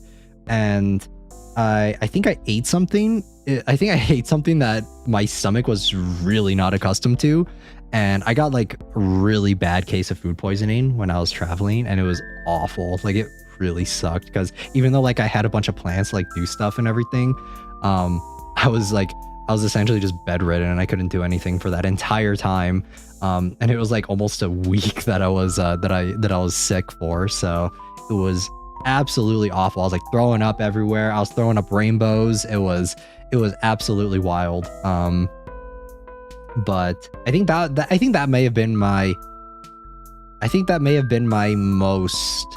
and I think I ate something. I think I ate something that my stomach was really not accustomed to, and I got like a really bad case of food poisoning when I was traveling, and it was awful. Like, it really sucked because even though like I had a bunch of plans to like do stuff and everything, I was essentially just bedridden, and I couldn't do anything for that entire time. And it was like almost a week that I was sick for. So it was absolutely awful. I was like throwing up everywhere. I was throwing up rainbows. It was absolutely wild. But I think that may have been my most,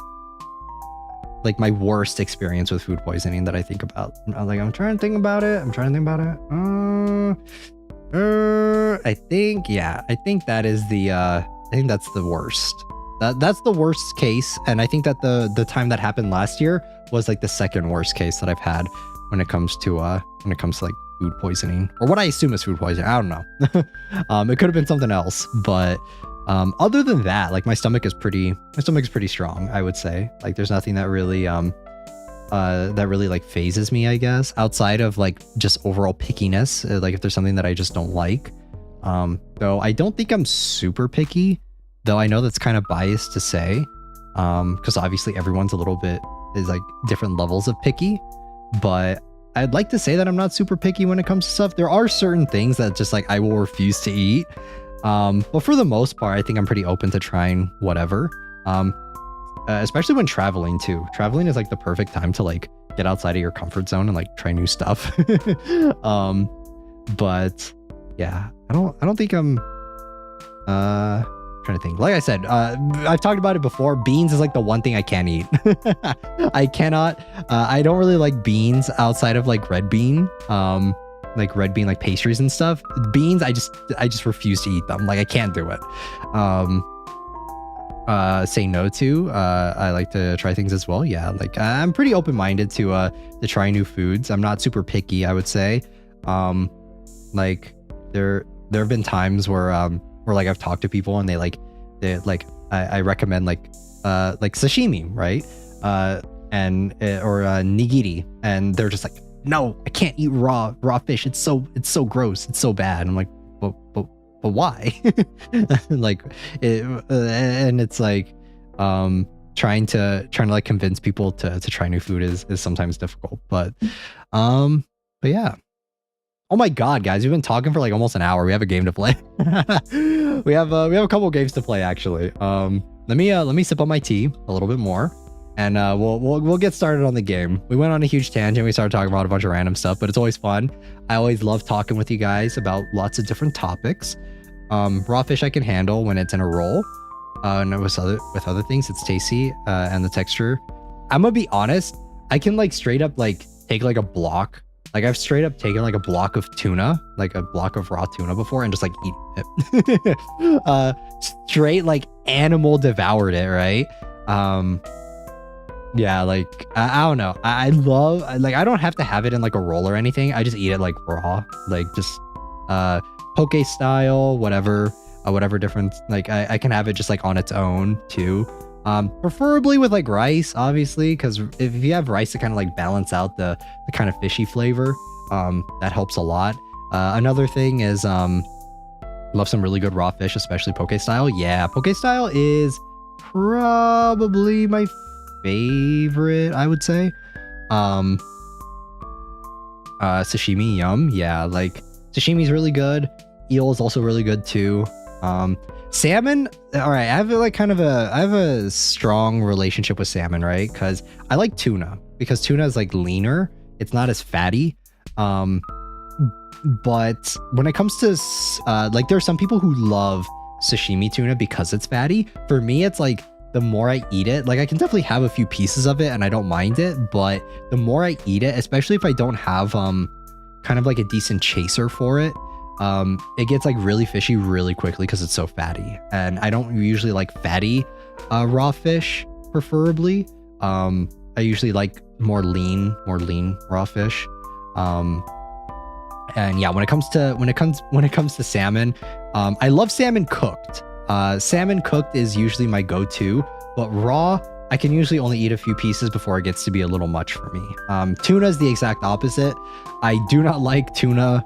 like, my worst experience with food poisoning that I think about. I'm trying to think about it. I think that is I think that's the worst. That's the worst case, and I think that the time that happened last year was like the second worst case that I've had when it comes to like food poisoning, or what I assume is food poisoning. I don't know. It could have been something else, but other than that, like my stomach is pretty strong, I would say. Like, there's nothing that really like phases me, I guess, outside of like just overall pickiness. Like, if there's something that I just don't like, though I don't think I'm super picky, though I know that's kind of biased to say, because obviously everyone's is like different levels of picky, but I'd like to say that I'm not super picky when it comes to stuff. There are certain things that just like I will refuse to eat. But for the most part, I think I'm pretty open to trying whatever. Especially when traveling too. Traveling is like the perfect time to like get outside of your comfort zone and like try new stuff. But yeah, I don't think I'm trying to think. Like I said, I've talked about it before. Beans is like the one thing I can't eat. I cannot. I don't really like beans outside of like red bean. Like pastries and stuff. Beans, I just refuse to eat them. Like, I can't do it. Say no to. I like to try things as well. Yeah, like I'm pretty open-minded to try new foods. I'm not super picky, I would say. Like there have been times where like I've talked to people and I recommend like sashimi, right? Or nigiri, and they're just like, no, I can't eat raw fish. It's so gross. It's so bad. And I'm like, but why? Like, and it's like, trying to like convince people to try new food is sometimes difficult, but yeah. Oh my God, guys, we've been talking for like almost an hour. We have a game to play. we have a couple games to play, actually. Let me sip on my tea a little bit more, and we'll get started on the game. We went on a huge tangent. We started talking about a bunch of random stuff, but it's always fun. I always love talking with you guys about lots of different topics. Raw fish I can handle when it's in a roll. And with other things, it's tasty, and the texture. I'm gonna be honest. I can like straight up like take like a block. Like, I've straight up taken like a block of tuna, like a block of raw tuna before, and just like eat it. Straight like animal devoured it, right? Yeah, like I don't know. I love, like, I don't have to have it in like a roll or anything. I just eat it like raw, like just poke style, whatever different. Like I can have it just like on its own too. Preferably with like rice, obviously, because if you have rice to kind of like balance out the kind of fishy flavor, that helps a lot. Another thing is love some really good raw fish, especially poke style. Yeah, poke style is probably my favorite, I would say. Sashimi, yum. Yeah, like sashimi's really good. Eel is also really good too. Salmon, all right, I have a strong relationship with salmon, right? Because I like tuna, because tuna is like leaner, it's not as fatty. But when it comes to like, there are some people who love sashimi tuna because it's fatty. For me, it's like, the more I eat it, like I can definitely have a few pieces of it and I don't mind it, but the more I eat it, especially if I don't have kind of like a decent chaser for it, it gets like really fishy really quickly because it's so fatty. And I don't usually like fatty raw fish, preferably. I usually like more lean raw fish. And yeah, when it comes to salmon, I love salmon cooked. Salmon cooked is usually my go-to, but raw, I can usually only eat a few pieces before it gets to be a little much for me. Tuna is the exact opposite. I do not like tuna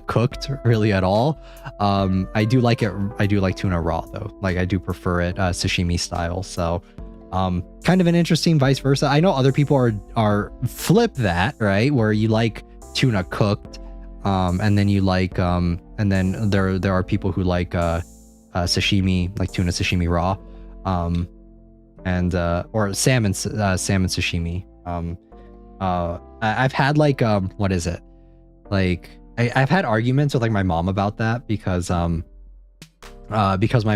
cooked really at all. I do like tuna raw though. Like I do prefer it sashimi style. So kind of an interesting vice versa. I know other people are flip that, right? Where you like tuna cooked, and then you like and then there are people who like sashimi, like tuna sashimi raw, and or salmon sashimi. I've had like what is it, like I've had arguments with like my mom about that because my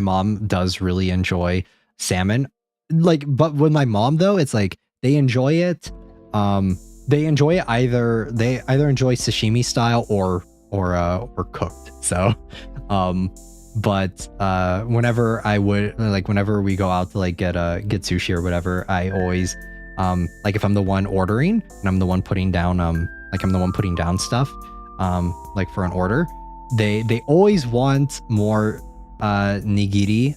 mom does really enjoy salmon, like, but with my mom though, it's like they enjoy it either enjoy sashimi style or cooked. So but whenever we go out to like get sushi or whatever, I always like, if I'm the one ordering and I'm the one putting down stuff like for an order, they always want more nigiri,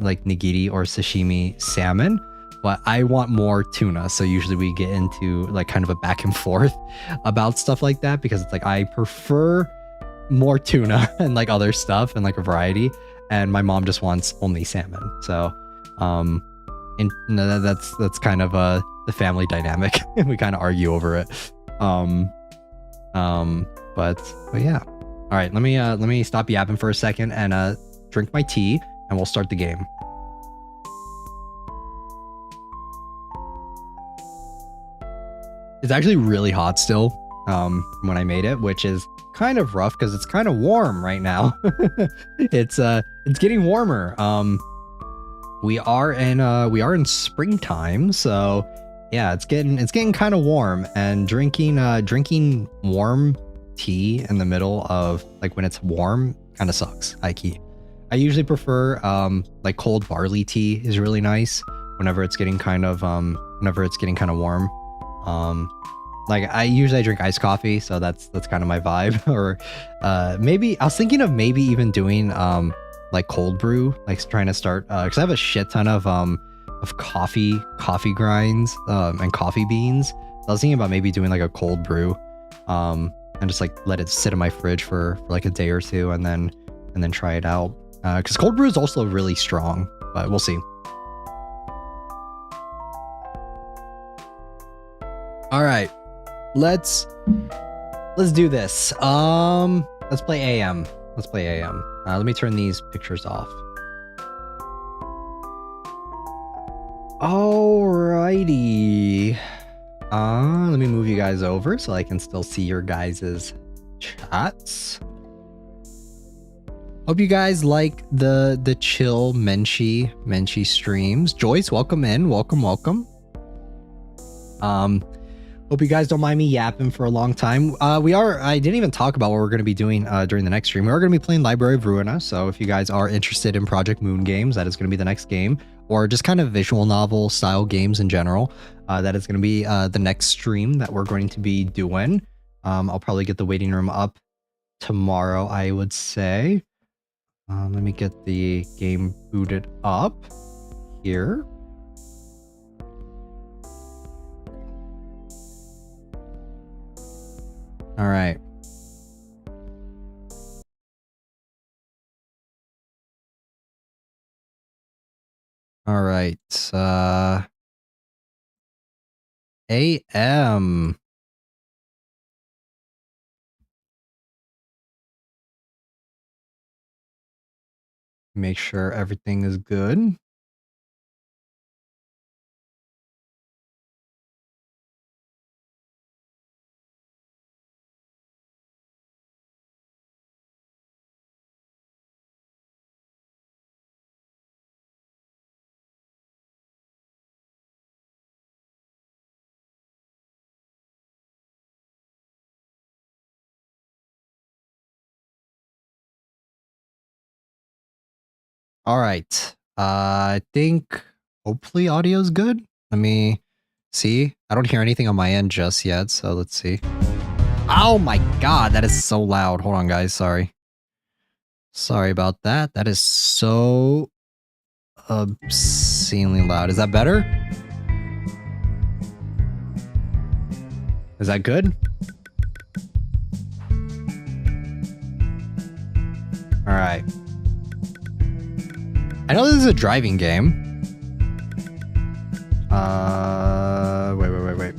like nigiri or sashimi salmon, but I want more tuna. So usually we get into like kind of a back and forth about stuff like that, because it's like I prefer more tuna and like other stuff and like a variety, and my mom just wants only salmon. So and that's kind of the family dynamic. We kind of argue over it. But yeah. All right, let me stop yapping for a second and drink my tea, and we'll start the game. It's actually really hot still when I made it, which is kind of rough because it's kind of warm right now. It's getting warmer. We are in springtime, so yeah, it's getting kind of warm, and drinking warm tea in the middle of like when it's warm kind of sucks. I usually prefer like cold barley tea is really nice whenever it's getting kind of warm. Like I usually drink iced coffee, so that's kind of my vibe. Or maybe I was thinking of maybe even doing like cold brew, like trying to start because I have a shit ton of coffee grinds and coffee beans. So I was thinking about maybe doing like a cold brew and just like let it sit in my fridge for like a day or two, and then try it out, because cold brew is also really strong, but we'll see. All right, let's do this. Let's play AM. Let me turn these pictures off. Alrighty. Let me move you guys over so I can still see your guys's chats. Hope you guys like the chill Menchie streams. Joyce, welcome in. Welcome. Hope you guys don't mind me yapping for a long time. I didn't even talk about what we're going to be doing during the next stream. We are going to be playing Library of Ruina, so if you guys are interested in Project Moon games, that is going to be the next game, or just kind of visual novel style games in general. That is going to be the next stream that we're going to be doing. I'll probably get the waiting room up tomorrow, I would say. Let me get the game booted up here. All right. All right. AM. Make sure everything is good. All right. I think hopefully audio's good. Let me see. I don't hear anything on my end just yet, so let's see. Oh my god, that is so loud. Hold on, guys. Sorry. Sorry about that. That is so obscenely loud. Is that better? Is that good? All right. I know this is a driving game. Wait.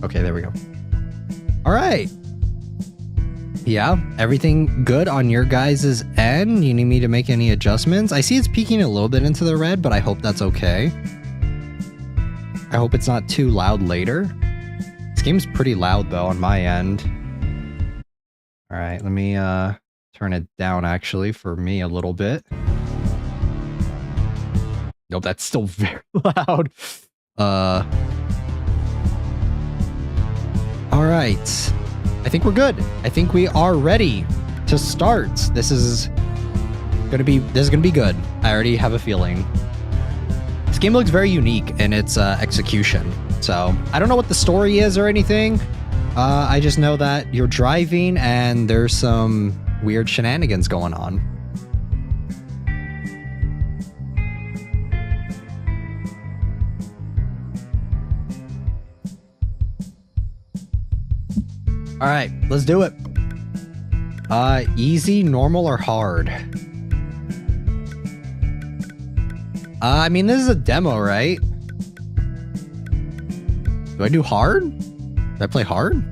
Okay, there we go. All right. Yeah, everything good on your guys' end? You need me to make any adjustments? I see it's peeking a little bit into the red, but I hope that's okay. I hope it's not too loud later. This game's pretty loud though on my end. All right, let me turn it down actually for me a little bit. Nope, that's still very loud. All right. I think we're good. I think we are ready to start. This is gonna be good. I already have a feeling. This game looks very unique in its execution. So I don't know what the story is or anything. I just know that you're driving and there's some weird shenanigans going on. All right, let's do it. Easy, normal, or hard? I mean, this is a demo, right? Do I do hard? Do I play hard?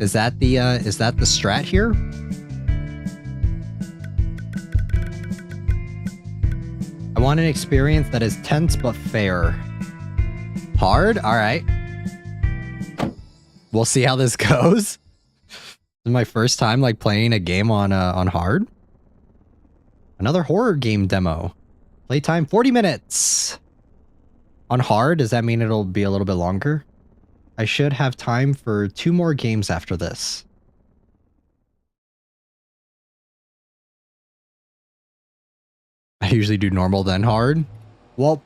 Is that the strat here? I want an experience that is tense but fair. Hard? All right. We'll see how this goes. This is my first time like playing a game on hard. Another horror game demo. Playtime 40 minutes. On hard, does that mean it'll be a little bit longer? I should have time for 2 more games after this. I usually do normal then hard. Well,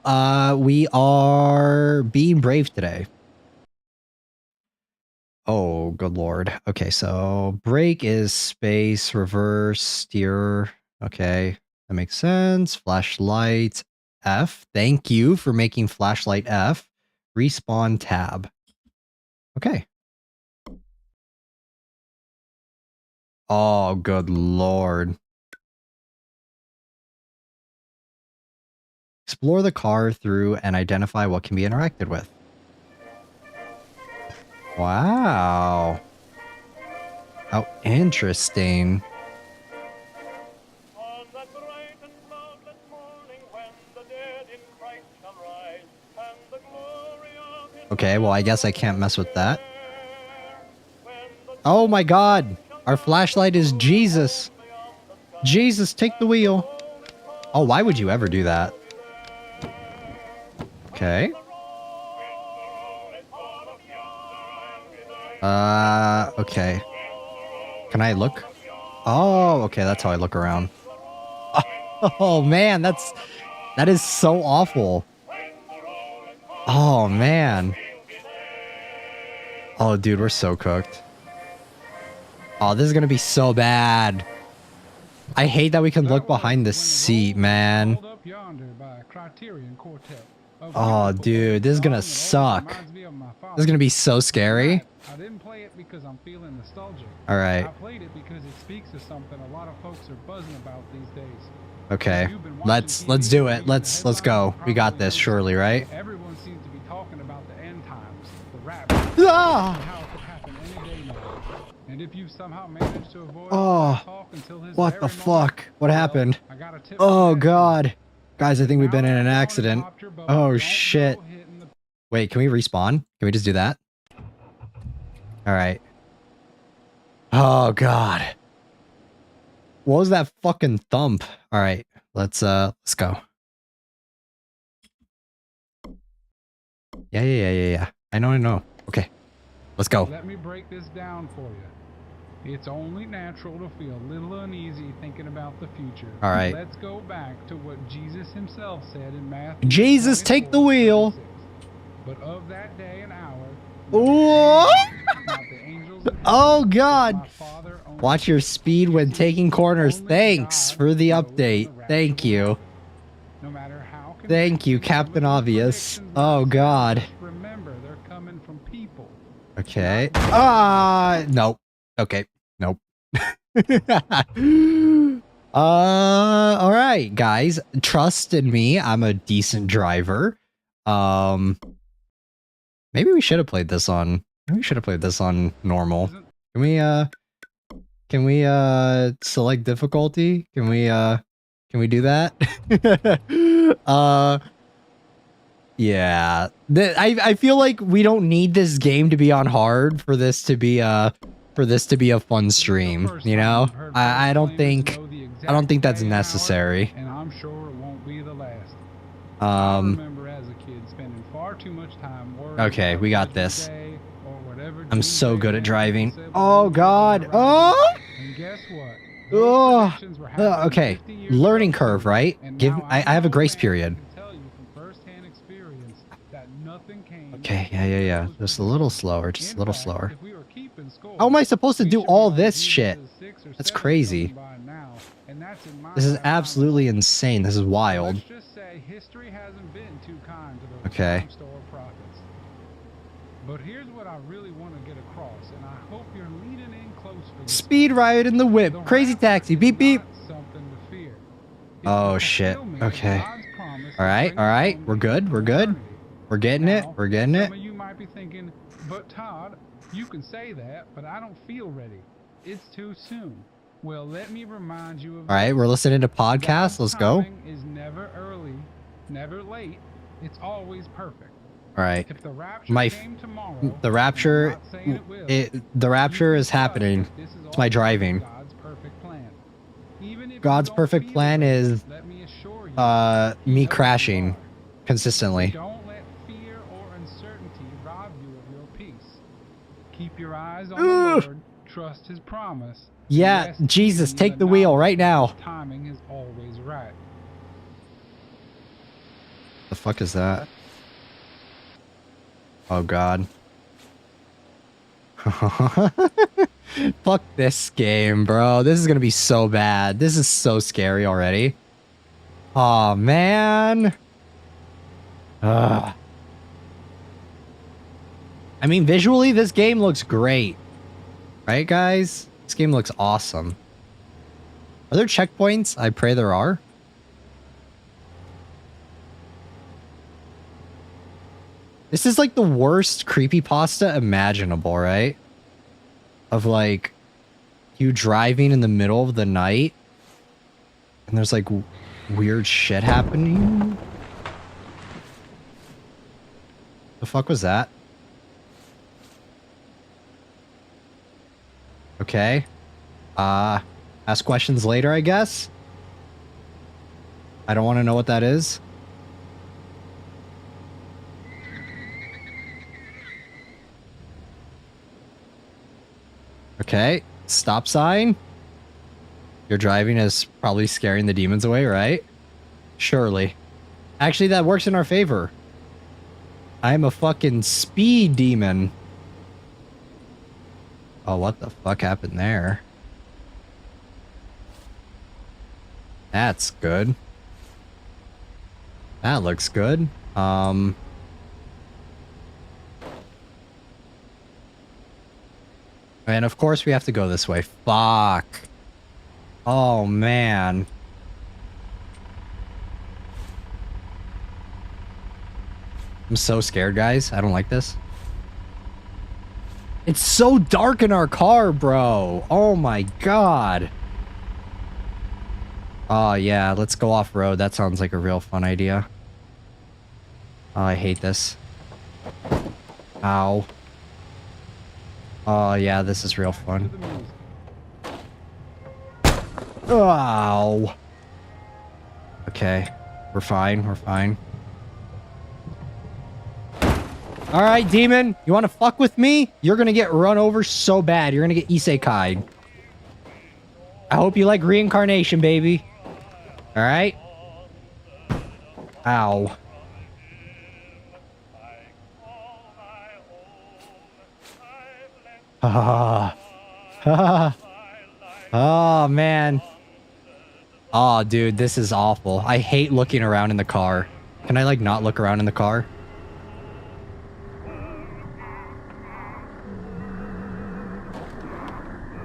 we are being brave today. Oh, good lord. Okay, so brake is space, reverse, steer. Okay, that makes sense. Flashlight F. Thank you for making flashlight F. Respawn tab. Okay. Oh, good lord. Explore the car through and identify what can be interacted with. Wow. How interesting. Okay, well, I guess I can't mess with that. Oh my god! Our flashlight is Jesus! Jesus, take the wheel! Oh, why would you ever do that? Okay. Okay. Can I look? Oh, okay, that's how I look around. Oh man, that is so awful. Oh man. Oh dude, we're so cooked. Oh, this is gonna be so bad. I hate that we can look behind the seat, man. Oh, dude, this is gonna suck. This is gonna be so scary. I didn't play it because I'm feeling nostalgic. All right. I played it because it speaks to something a lot of folks are buzzing about these days. Okay. Let's do it. Let's go. We got this, surely, right? Everyone seems to be talking about the end times, the rap, Ah! how it could happen any day now. And if you somehow managed to avoid talk until his what the fuck? What happened? Oh god. Guys, I think we've been in an accident. Oh shit. Wait, can we respawn? Can we just do that? Alright. Oh god. What was that fucking thump? Alright, let's go. Yeah. I know. Okay. Let's go. Let me break this down for you. It's only natural to feel a little uneasy thinking about the future. All right. Let's go back to what Jesus himself said in Matthew. Jesus, take the wheel. 36. But of that day and hour. Oh god. Watch your speed when taking corners. Thanks for the update. Thank you. Thank you, Captain Obvious. Oh god. Remember, they're coming from people. Okay. Nope. Okay. Nope. All right, guys. Trust in me. I'm a decent driver. Maybe we should have played this on. Maybe we should have played this on normal. Can we select difficulty? Can we do that? Yeah. I feel like we don't need this game to be on hard for this to be a fun stream, you know? I don't think that's necessary. And I'm sure it won't be the last. Okay, we got this. I'm so good at driving. Oh god. Oh! And guess what? Oh. Okay. Learning curve, right? I have a grace period. Okay, yeah. Just a little slower, just a little slower. How am I supposed to do all this shit? That's crazy. This is absolutely insane. This is wild. Okay. But here's what I really want to get across, and I hope you're leaning in close for this. Speed riot in the whip. Crazy taxi. Beep beep. Oh shit. Okay. All right. We're good. We're getting it. Some of you might be thinking, but Todd, you can say that, but I don't feel ready. It's too soon. Well, let me remind you of all right, we're listening to podcasts. Let's go. Is never early, never late. It's always perfect. All right. If the rapture came tomorrow, the rapture is happening. It's my driving. God's perfect plan. Even if God's perfect plan is me crashing consistently. Don't let fear or uncertainty rob you of your peace. Keep your eyes on the Lord, trust his promise. Yeah, Jesus, take the wheel right now. Timing is always right. The fuck is that? Oh god. Fuck this game, bro. This is gonna be so bad. This is so scary already. Oh man. I mean, visually, this game looks great. Right, guys? This game looks awesome. Are there checkpoints? I pray there are. This is like the worst creepypasta imaginable, right? Of like you driving in the middle of the night and there's like weird shit happening. The fuck was that? Okay. Ask questions later, I guess. I don't want to know what that is. Okay, stop sign. Your driving is probably scaring the demons away, right? Surely. Actually, that works in our favor. I'm a fucking speed demon. Oh, what the fuck happened there? That's good. That looks good. And of course we have to go this way. Fuck. Oh, man. I'm so scared, guys. I don't like this. It's so dark in our car, bro. Oh, my God. Oh, yeah. Let's go off-road. That sounds like a real fun idea. Oh, I hate this. Ow. Oh, yeah. This is real fun. Ow. Okay. We're fine. We're fine. All right, demon. You want to fuck with me? You're going to get run over so bad. You're going to get isekai'd. I hope you like reincarnation, baby. All right? Ow. Ah. Oh, man. Oh, dude, this is awful. I hate looking around in the car. Can I, like, not look around in the car?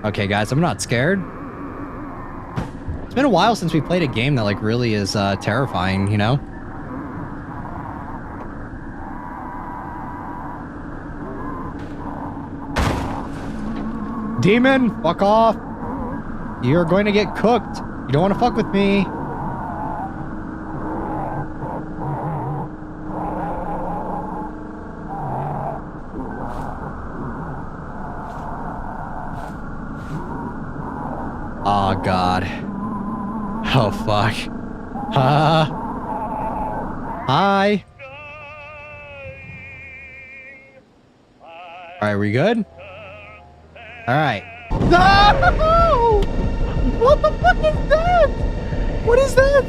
Okay, guys, I'm not scared. It's been a while since we played a game that, like, really is terrifying, you know? Demon, fuck off. You're going to get cooked. You don't want to fuck with me. Oh, God. Oh, fuck. Hi. Alright, we good? Alright. No! What the fuck is that? What is that?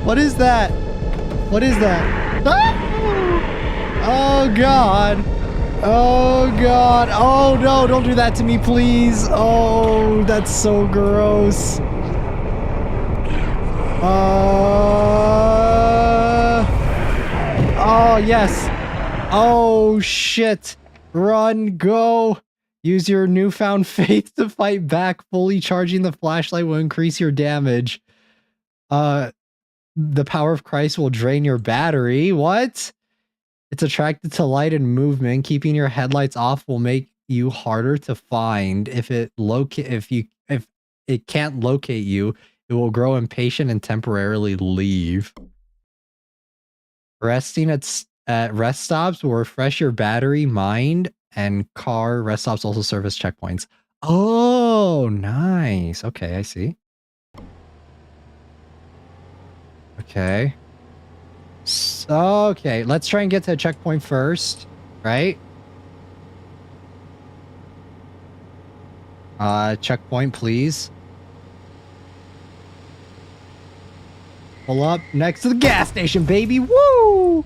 What is that? What is that? Ah! Oh, God. Oh, God. Oh, no. Don't do that to me, please. Oh, that's so gross. Oh, yes. Oh, shit. Run, go. Use your newfound faith to fight back. Fully charging the flashlight will increase your damage. The power of Christ will drain your battery. What? It's attracted to light and movement. Keeping your headlights off will make you harder to find. If it can't locate you, it will grow impatient and temporarily leave. Resting at rest stops will refresh your battery, mind, and car. Rest stops also serve as checkpoints. Oh, nice. Okay, I see. Okay. So, okay, let's try and get to a checkpoint first, right? Checkpoint, please. Pull up next to the gas station, baby. Woo!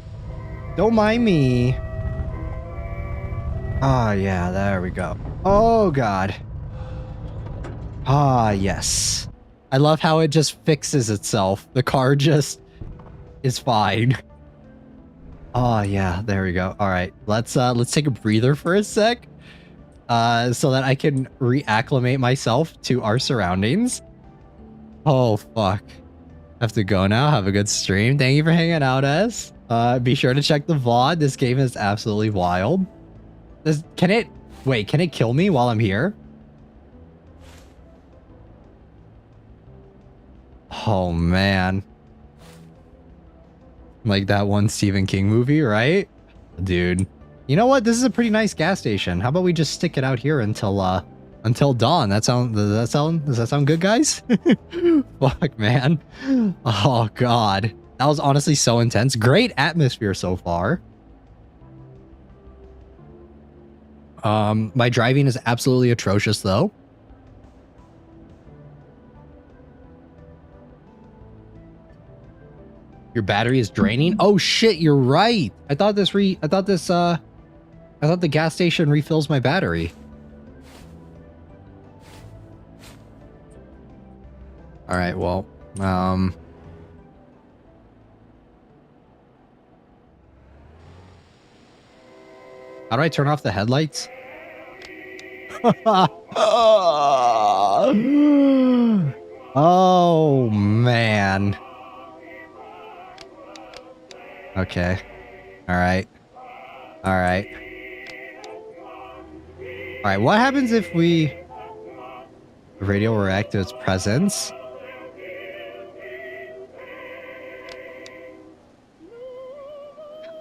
Don't mind me. Ah, yeah, there we go. Oh, God. Ah, yes. I love how it just fixes itself. The car just is fine. Oh, yeah, there we go. All right, let's take a breather for a sec. So that I can reacclimate myself to our surroundings. Oh, fuck. I have to go now. Have a good stream. Thank you for hanging out, S. Be sure to check the VOD. This game is absolutely wild. Can it kill me while I'm here? Oh, man. Like that one Stephen King movie, right? Dude. You know what? This is a pretty nice gas station. How about we just stick it out here until dawn? Does that sound good, guys? Fuck, man. Oh, God. That was honestly so intense. Great atmosphere so far. My driving is absolutely atrocious, though. Your battery is draining? Oh, shit, you're right. I thought the gas station refills my battery. All right, well, How do I turn off the headlights? Oh, man. Okay. All right. All right. All right. What happens if we radio react to its presence?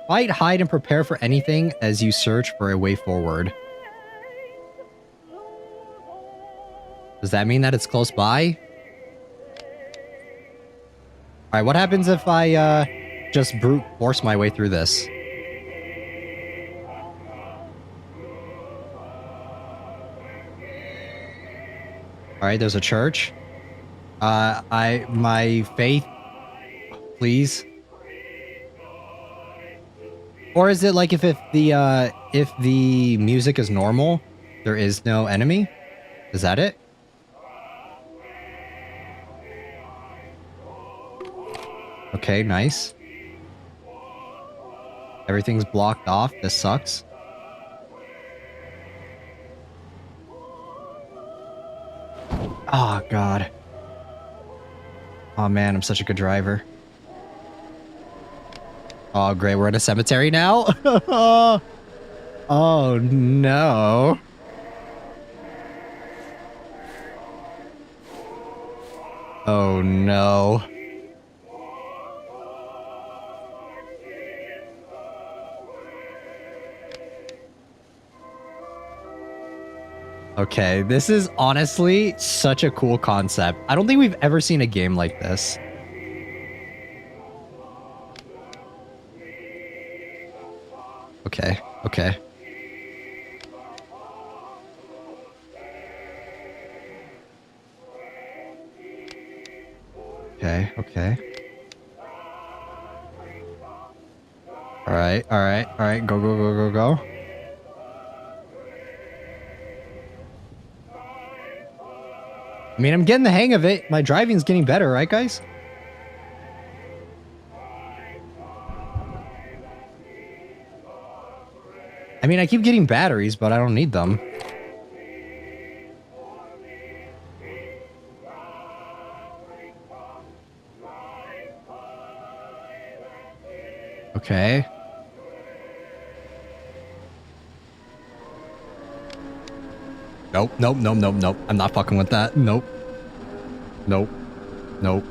Fight, hide, and prepare for anything as you search for a way forward. Does that mean that it's close by? All right, what happens if I just brute force my way through this? All right, there's a church. My faith, please. Or is it like if the music is normal, there is no enemy? Is that it? Okay, nice. Everything's blocked off. This sucks. Oh, God. Oh, man, I'm such a good driver. Oh, great. We're in a cemetery now? Oh, no. Oh, no. Okay, this is honestly such a cool concept. I don't think we've ever seen a game like this. Okay, okay. Okay, okay. Alright, alright, alright. Go, go, go, go, go. I mean, I'm getting the hang of it. My driving's getting better, right, guys? I mean, I keep getting batteries, but I don't need them. Okay. Nope, nope, nope, nope, nope. I'm not fucking with that. Nope. Nope. Nope.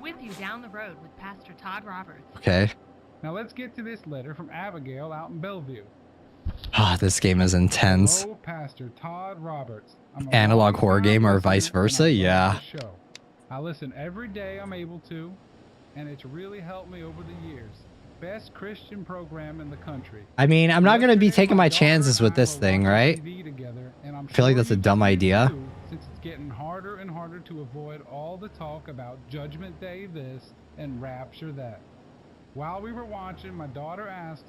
With you down the road with Pastor Todd Roberts. Okay. Now let's get to this letter from Abigail out in Bellevue. Ah, this game is intense. Hello, Pastor Todd Roberts. I'm a Analog horror longtime game or listener, vice and I versa? love Yeah. the show. I listen every day I'm able to, and it's really helped me over the years. Best Christian program in the country. I mean, I'm not going to be Yesterday, taking my daughter chances and with I this were thing, watching right? TV together, and I'm I feel like sure that's a you dumb can idea. too, since it's getting harder and harder to avoid all the talk about Judgment Day this and Rapture that. While we were watching, my daughter asks,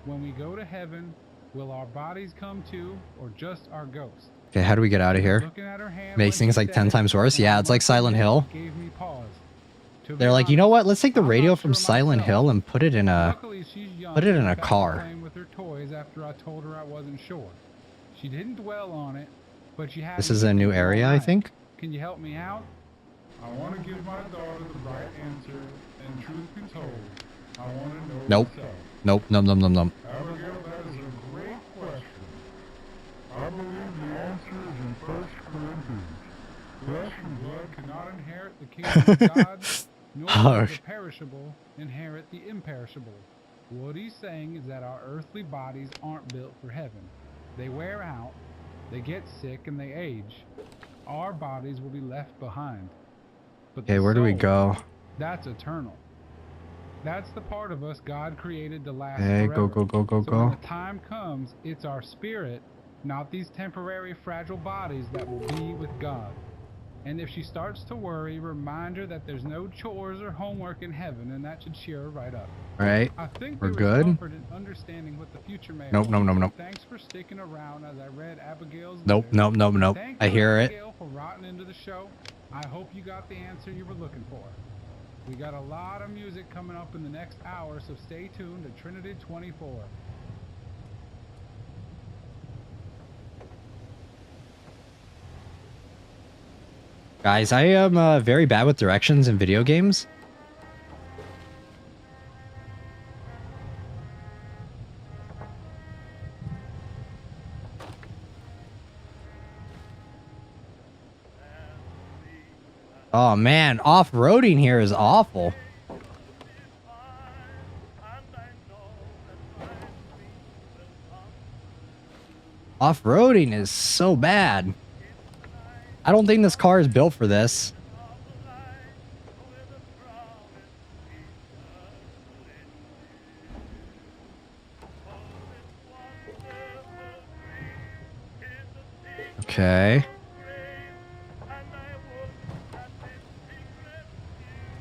when we go to heaven, will our bodies come too, or just our ghosts? Okay, how do we get out of here? Looking at her hand Makes when things she like said 10 it, times worse. and Yeah, I it's like must Silent admit, Hill. it gave me pause. To be They're like, you know honest, what? Let's take the I'm radio not from sure Silent myself. Hill and put it in a... Luckily, she's young put it in and a back to car. playing with her toys after I told her I wasn't sure. She didn't dwell on it, but she had This me is a new thinking all area, I night. think. Can you help me out? I want to give my daughter the right answer, and truth be told, I want to know Nope. myself. Nope, nope, nope, nope, nope. Abigail, that is a great question. I believe the answer is in 1 Corinthians. Flesh and blood cannot inherit the kingdom of God, nor does the perishable inherit the imperishable. What he's saying is that our earthly bodies aren't built for heaven. They wear out, they get sick, and they age. Our bodies will be left behind. But Okay, the where do we soul, go? that's eternal. That's the part of us God created to last Okay, forever. go, go, go, go, So when go. the time comes, it's our spirit, not these temporary fragile bodies, that will be with God. And if she starts to worry, remind her that there's no chores or homework in heaven, and that should cheer her right up. Right. I think We're there good. was comfort in understanding what the future may Nope, hold. nope, nope, nope. Thanks for sticking around as I read Abigail's Nope, letter. nope, nope, nope. Thank I you, hear it. Abigail, for rotting into the show. I hope you got the answer you were looking for. We got a lot of music coming up in the next hour, so stay tuned to Trinity 24. Guys, I am very bad with directions in video games. Oh man, off-roading here is awful. Off-roading is so bad. I don't think this car is built for this. Okay.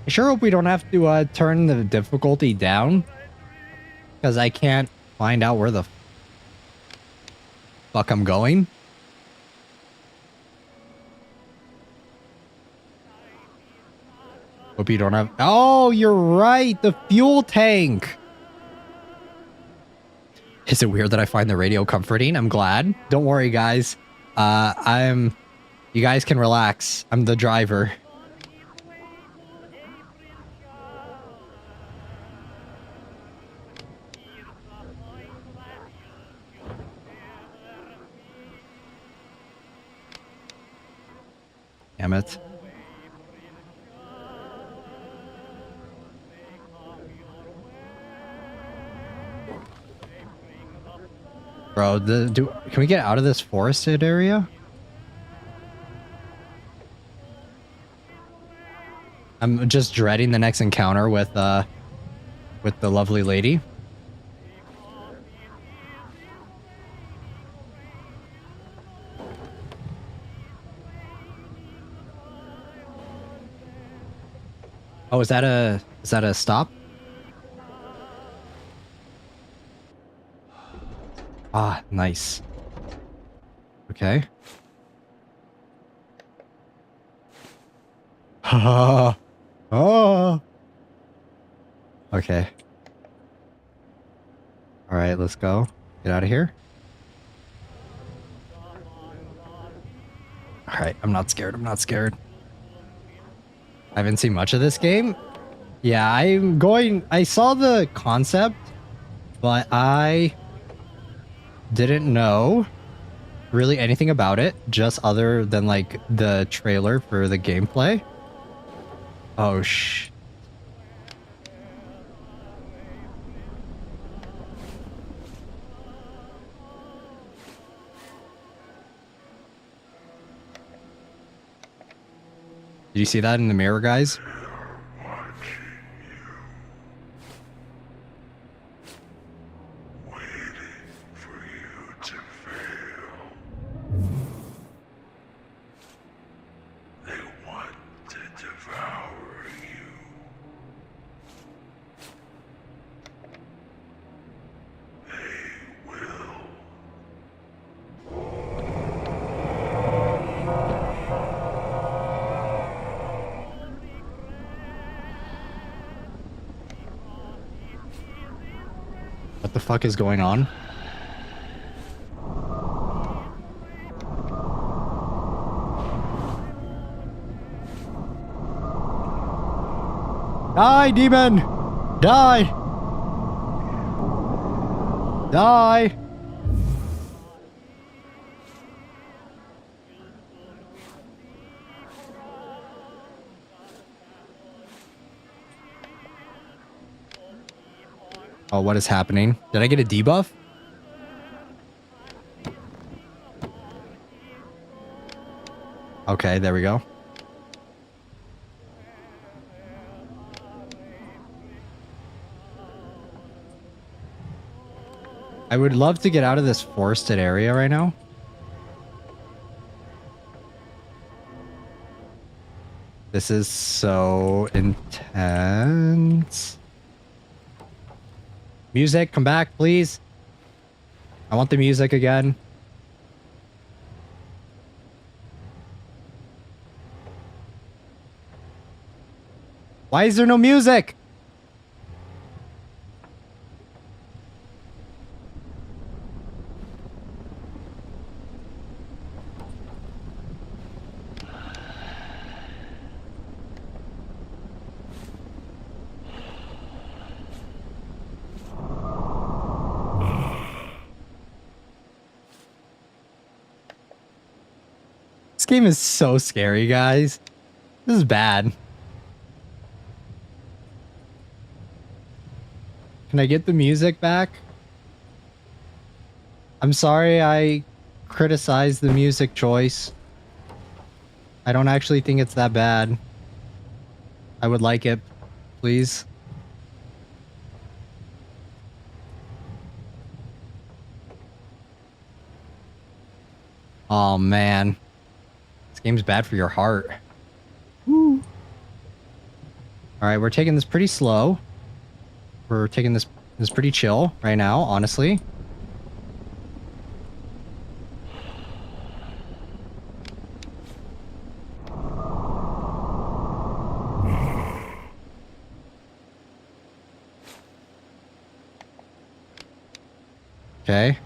I sure hope we don't have to turn the difficulty down, because I can't find out where the fuck I'm going. Hope you don't have... Oh, you're right! The fuel tank! Is it weird that I find the radio comforting? I'm glad. Don't worry, guys. You guys can relax. I'm the driver. Damn it. Bro, can we get out of this forested area? I'm just dreading the next encounter with the lovely lady. Oh, is that a stop? Ah, nice. Okay. Oh. Okay. All right, let's go. Get out of here. All right, I'm not scared. I'm not scared. I haven't seen much of this game. Yeah, I saw the concept, but I didn't know really anything about it, just other than like the trailer for the gameplay. Oh shh. Did you see that in the mirror, guys? What the fuck is going on? Die, demon! Die! Die! Oh, what is happening? Did I get a debuff? Okay, there we go. I would love to get out of this forested area right now. This is so intense. Music, come back, please. I want the music again. Why is there no music? This game is so scary, guys. This is bad. Can I get the music back? I'm sorry I criticized the music choice. I don't actually think it's that bad. I would like it, please. Oh man. This game's bad for your heart. Woo. Alright, we're taking this pretty slow. We're taking this pretty chill right now, honestly. Okay.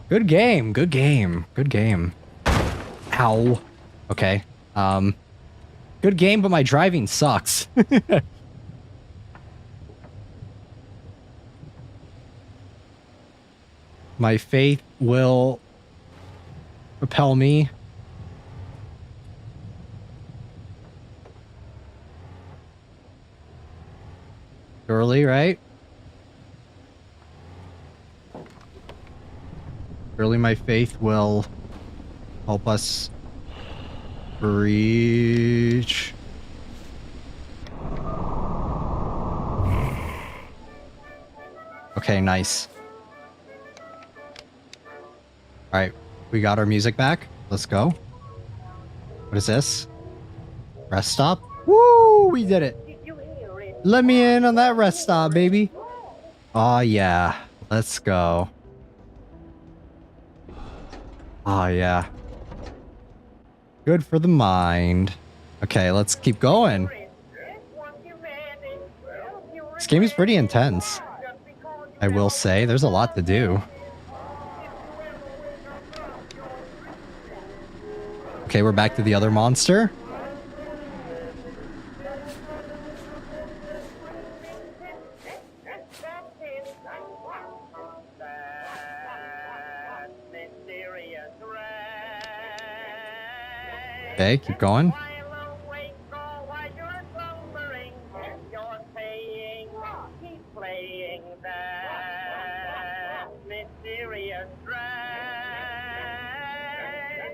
Good game, good game, good game. Ow. Okay. Good game, but my driving sucks. My faith will repel me. Surely, right? Surely my faith will help us reach. Okay, nice. Alright, we got our music back. Let's go. What is this? Rest stop? Woo! We did it! Let me in on that rest stop, baby! Oh yeah. Let's go. Oh yeah. Good for the mind. Okay, let's keep going. This game is pretty intense. I will say, there's a lot to do. Okay, we're back to the other monster. Okay, keep going.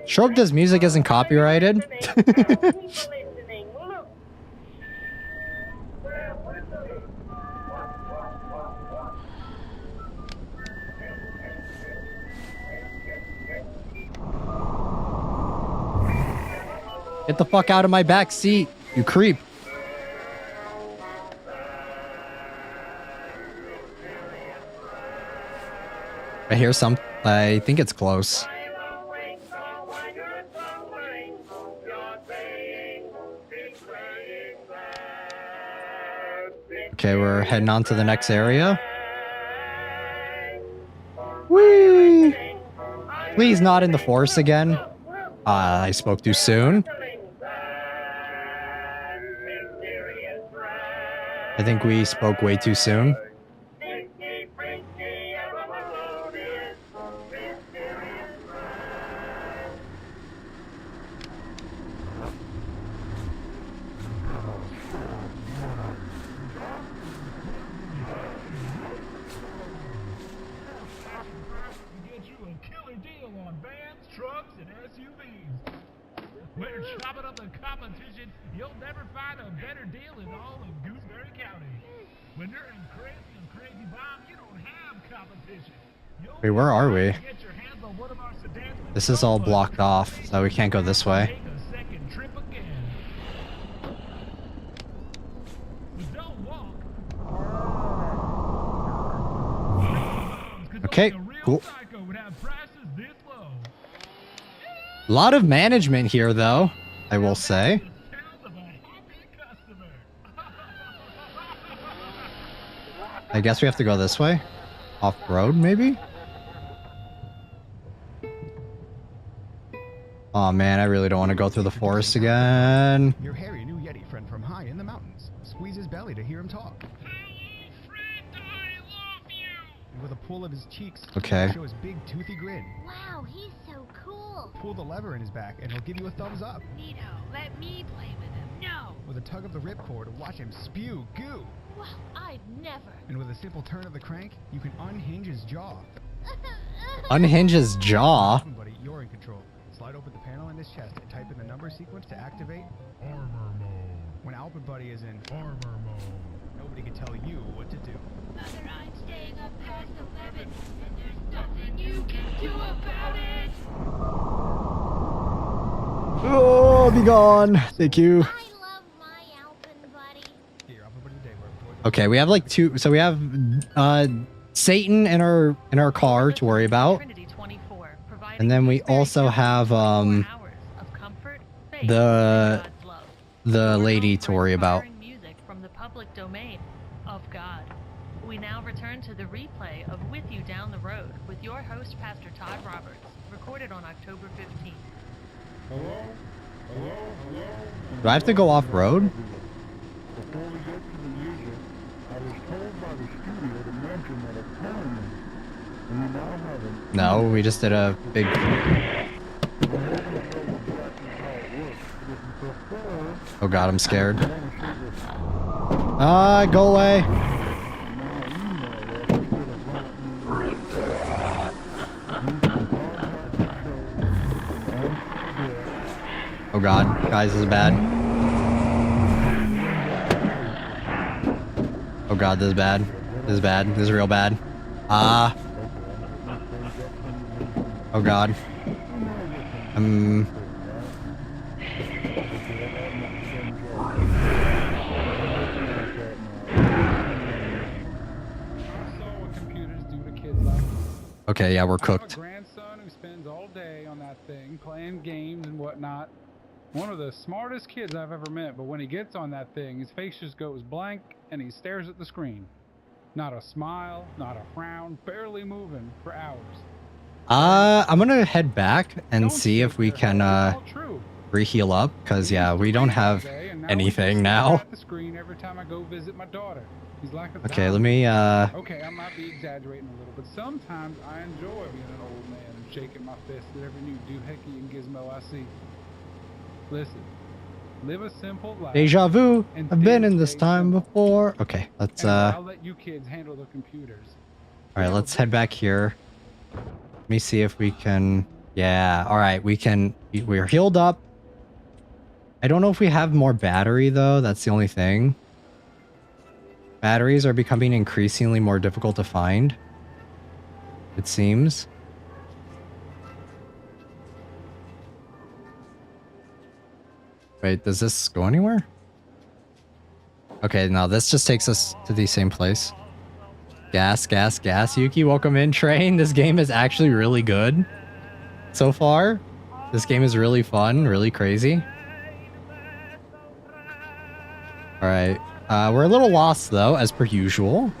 Sure hope this music isn't copyrighted. Get the fuck out of my back seat, you creep. I hear some. I think it's close. Okay, we're heading on to the next area. Whee! Please not in the forest again. I spoke too soon. I think we spoke way too soon. Wait, where are we? This is all blocked off, so we can't go this way. Okay, cool. A lot of management here, though, I will say. I guess we have to go this way. Off-road, maybe? Oh man, I really don't want to go through the forest again. Your hairy new Yeti friend from high in the mountains. Squeeze his belly to hear him talk. Hello, friend, I love you. And with a pull of his cheeks, Okay. show his big toothy grin. Wow, he's so cool. Pull the lever in his back and he'll give you a thumbs up. Nito, let me play with him. No. With a tug of the ripcord, watch him spew goo. Wow, I'd never. And with a simple turn of the crank, you can unhinge his jaw. Unhinge his jaw. Buddy, you're in control. Slide open the panel in his chest and type in the number sequence to activate Armor mode. when Alpha Buddy is in. Armor mode. Nobody can tell you what to do. Mother, I'm staying up past 11, and there's nothing you can do about it. Oh, be gone. Thank you. I love my Alpin buddy. Here, Alpha Buddy today. Okay, we have like two. So we have Satan in our car to worry about. Trinity 24, providing And then we gooseberry also chili have, 24 hours of comfort, faith, the- and God's love. The We're lady known to for worry about. inspiring music from the public domain of God. We now return to the replay of With You Down the Road with your host, Pastor Todd Roberts, recorded on October 15th. Hello? Hello? Hello? Do I have to go off-road? Before we get to the music, I was told by the studio to mention that apparently we now have an No, we just did a big... Oh god, I'm scared. Go away. Oh god, guys, this is bad. Oh god, this is bad. This is bad. This is real bad. Oh god. I saw what computers do to kids like me. Okay, yeah, we're I have cooked. a grandson who spends all day on that thing, playing games and whatnot. One of the smartest kids I've ever met, but when he gets on that thing, his face just goes blank and he stares at the screen. Not a smile, not a frown, barely moving for hours. I'm gonna head back and Don't see you, if we it's can, all true. re-heal up, because, yeah, we don't have anything now. At the screen every time I go visit my daughter. He's like a Okay, let zombie. me, Okay, I might be exaggerating a little, but sometimes I enjoy being an old man and shaking my fist at every new doohickey and gizmo I see. Listen, live a simple life. deja vu. and I've been in things this stay time simple. before. Okay, let's, And I'll let you kids handle the computers. alright, let's head back here. Let me see if we can, yeah, alright, we're healed up. I don't know if we have more battery, though. That's the only thing. Batteries are becoming increasingly more difficult to find, it seems. Wait, does this go anywhere? Okay, no, this just takes us to the same place. Gas, gas, gas. Yuki, welcome in, Train. This game is actually really good so far. This game is really fun, really crazy. Alright. We're a little lost, though, as per usual.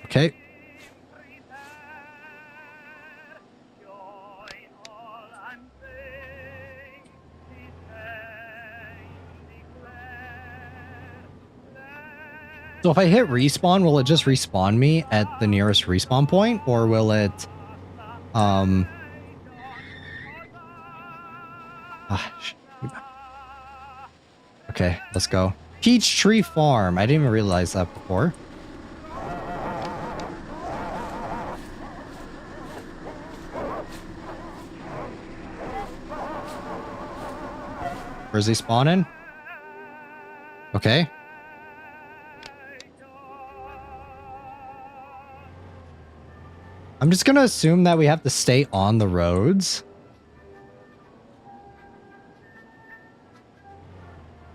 Okay. So if I hit respawn, will it just respawn me at the nearest respawn point? Or will it... Okay, let's go. Peach Tree Farm. I didn't even realize that before. Where's he spawning? Okay. I'm just gonna assume that we have to stay on the roads.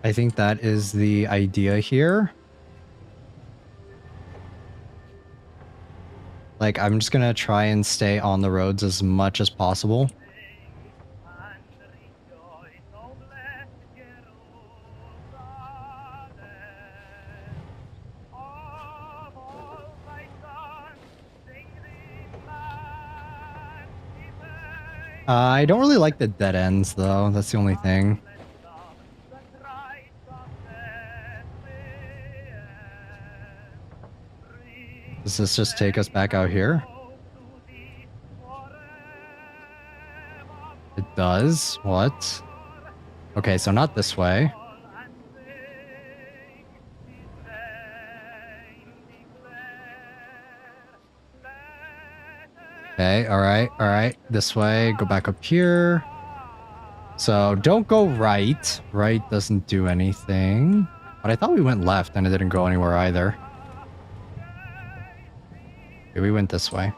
I think that is the idea here. Like, I'm just gonna try and stay on the roads as much as possible. I don't really like the dead ends, though. That's the only thing. Does this just take us back out here? It does? What? Okay, so not this way. Okay, alright. This way, go back up here. So don't go right. Right doesn't do anything. But I thought we went left and it didn't go anywhere either. Okay, we went this way.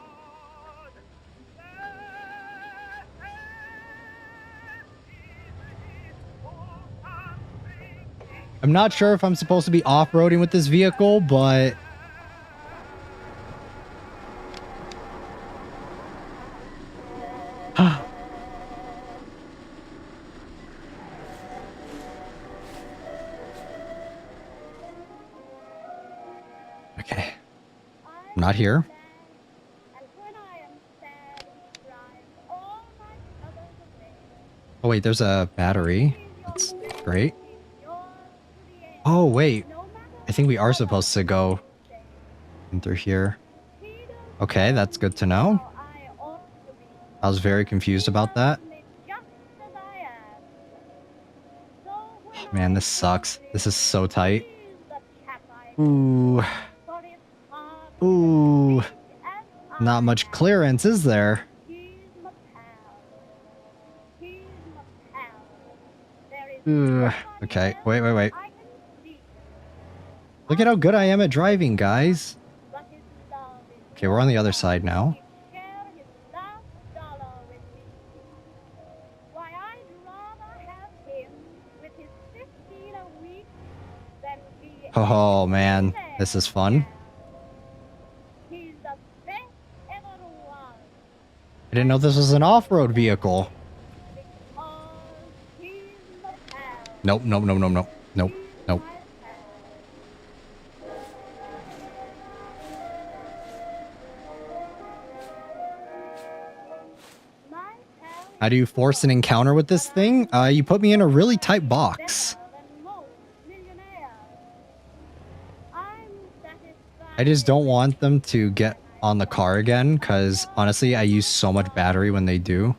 I'm not sure if I'm supposed to be off-roading with this vehicle, but... Okay. I'm not here. Oh wait, there's a battery. That's great. Oh wait, I think we are supposed to go in through here. Okay, that's good to know. I was very confused about that. Man, this sucks. This is so tight. Ooh. Ooh. Not much clearance, is there? Ooh. Okay, wait. Look at how good I am at driving, guys. Okay, we're on the other side now. Oh man, this is fun. I didn't know this was an off-road vehicle. Nope. How do you force an encounter with this thing? You put me in a really tight box. I just don't want them to get on the car again, because honestly, I use so much battery when they do.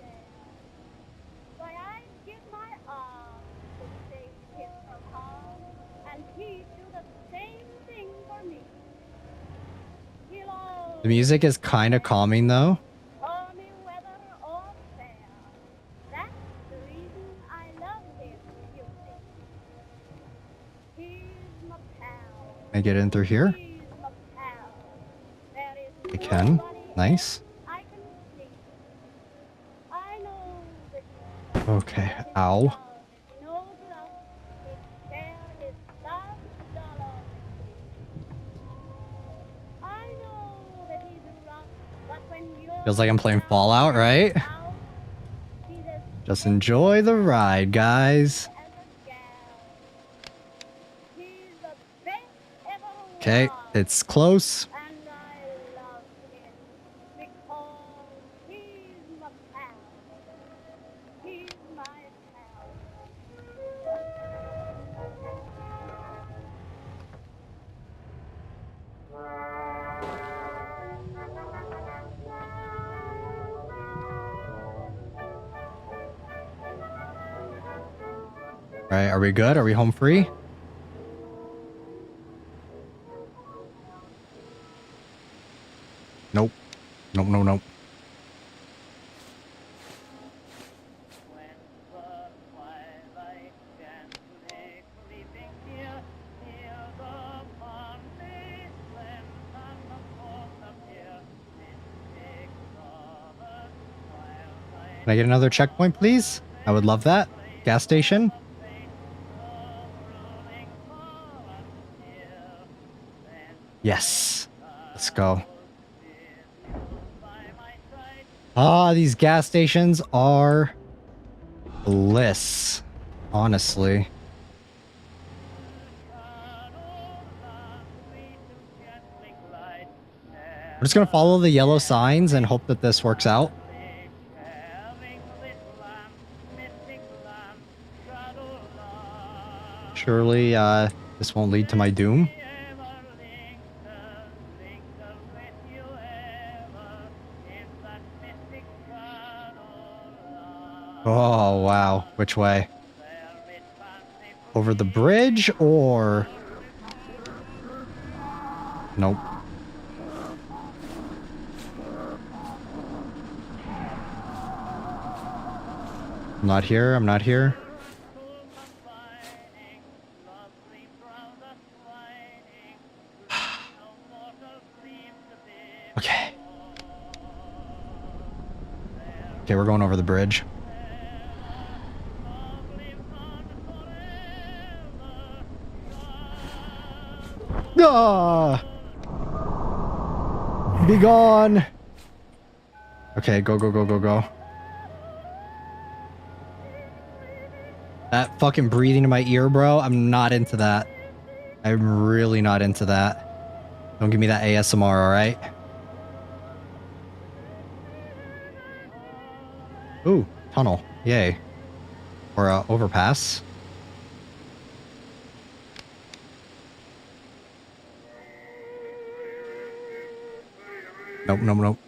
The music is kind of calming though. Can I get in through here? I can. Nice. Okay. Ow. Feels like I'm playing Fallout, right? Just enjoy the ride, guys. Okay, it's close. Right, are we good? Are we home free? Nope. Nope. Can I get another checkpoint, please? I would love that. Gas station. Yes. Let's go. Ah, these gas stations are bliss, honestly. I'm just gonna follow the yellow signs and hope that this works out. Surely, this won't lead to my doom. Oh, wow. Which way? Over the bridge or... Nope. I'm not here. I'm not here. Okay. Okay, we're going over the bridge. Ah! Be gone! Okay, go, go, go, go, go. That fucking breathing in my ear, bro. I'm not into that. I'm really not into that. Don't give me that ASMR, alright? Ooh, tunnel. Yay. Or overpass. Nope, nope, nope.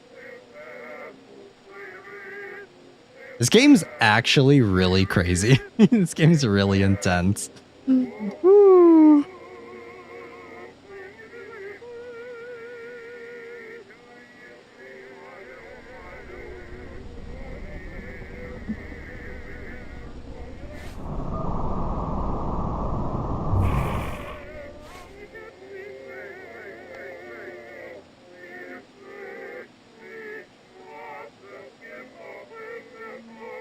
This game's actually really crazy. This game's really intense. Woo.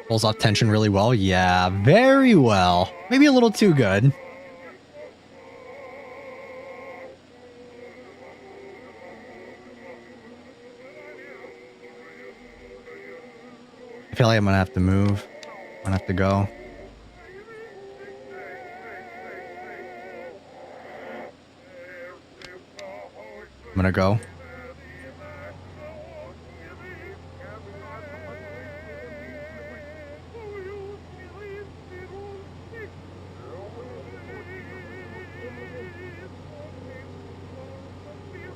Pulls off tension really well. Yeah, very well. Maybe a little too good. I feel like I'm gonna have to move. I'm gonna have to go. I'm gonna go.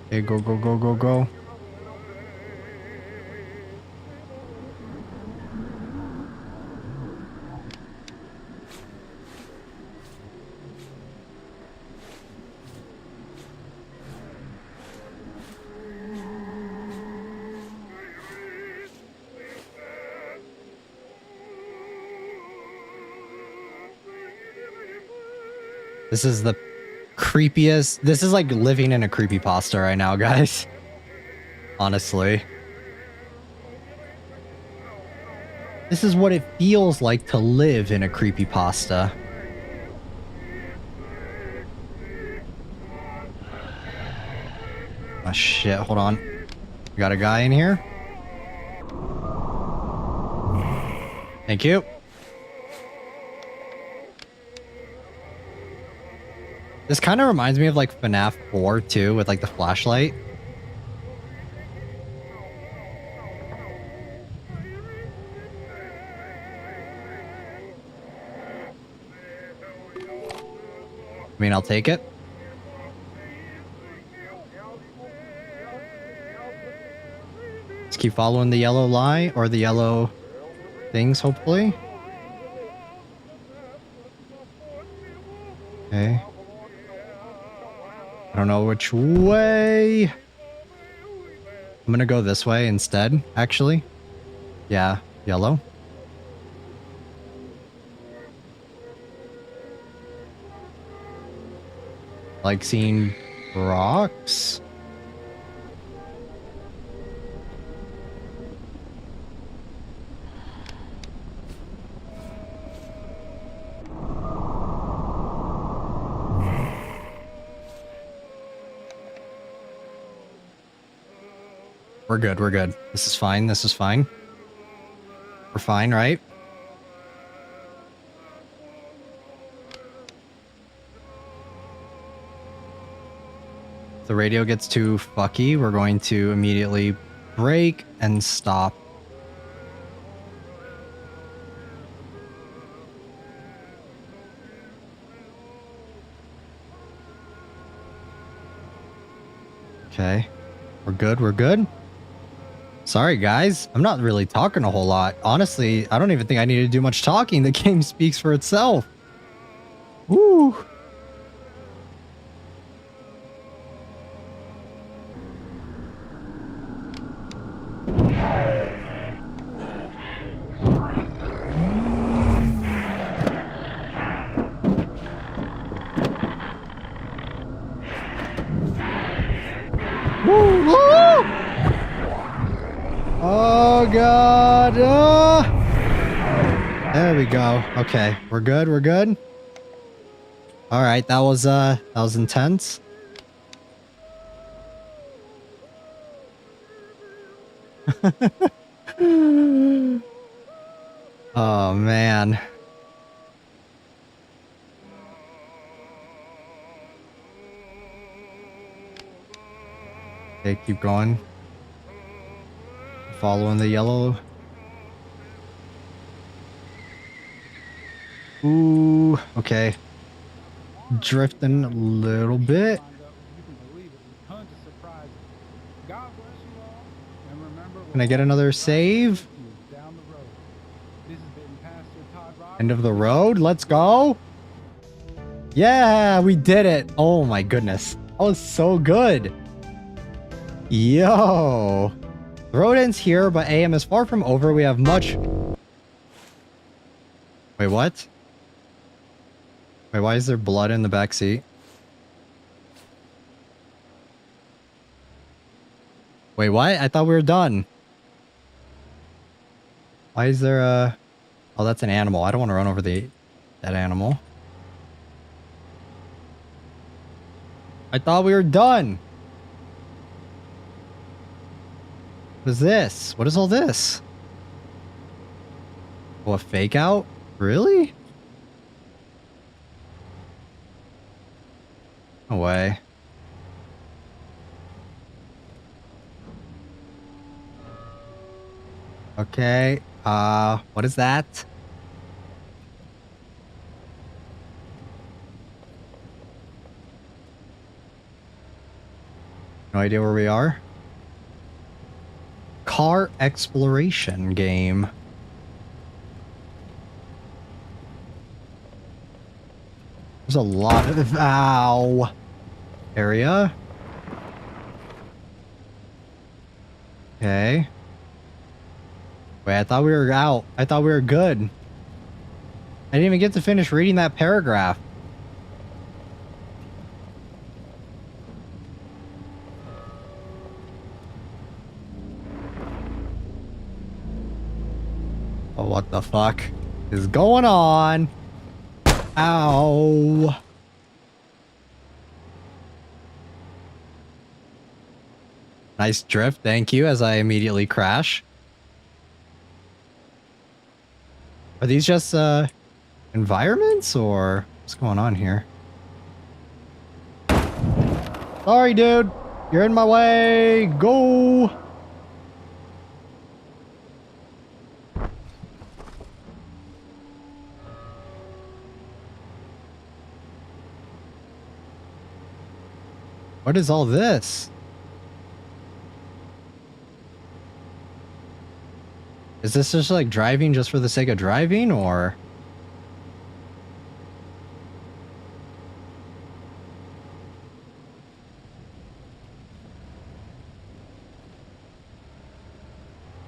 Okay, go, go, go, go, go. This is the creepiest. This is like living in a creepypasta right now, guys. Honestly. This is what it feels like to live in a creepypasta. Oh shit, hold on. We got a guy in here. Thank you. This kind of reminds me of like FNAF 4 too, with like the flashlight. I mean, I'll take it. Just keep following the yellow line or the yellow things, hopefully. Okay. I don't know which way. I'm gonna go this way instead, actually. Yeah, yellow. Like seeing rocks. We're good, we're good. This is fine, this is fine. We're fine, right? If the radio gets too fucky, we're going to immediately brake and stop. Okay. We're good, we're good. Sorry, guys. I'm not really talking a whole lot. Honestly, I don't even think I need to do much talking. The game speaks for itself. Woo! Woo! Woo! Oh god! There we go. Okay, we're good. We're good. All right, that was intense. Oh man. Okay, keep going. Following the yellow. Ooh, okay. Drifting a little bit. Can I get another save? End of the road. Let's go. Yeah, we did it. Oh my goodness. That was so good. Yo. The road ends here, but AM is far from over. We have much... Wait, what? Wait, why is there blood in the back seat? Wait, what? I thought we were done. Why is there a... Oh, that's an animal. I don't want to run over that animal. I thought we were done. What is this? What is all this? Oh, a fake out? Really? No way. Okay. What is that? No idea where we are. Car exploration game. There's a lot of ow area. Okay. Wait, I thought we were out. I thought we were good. I didn't even get to finish reading that paragraph. Oh, what the fuck is going on? Ow. Nice drift, thank you, as I immediately crash. Are these just environments or what's going on here? Sorry, dude. You're in my way. Go. What is all this? Is this just like driving just for the sake of driving, or?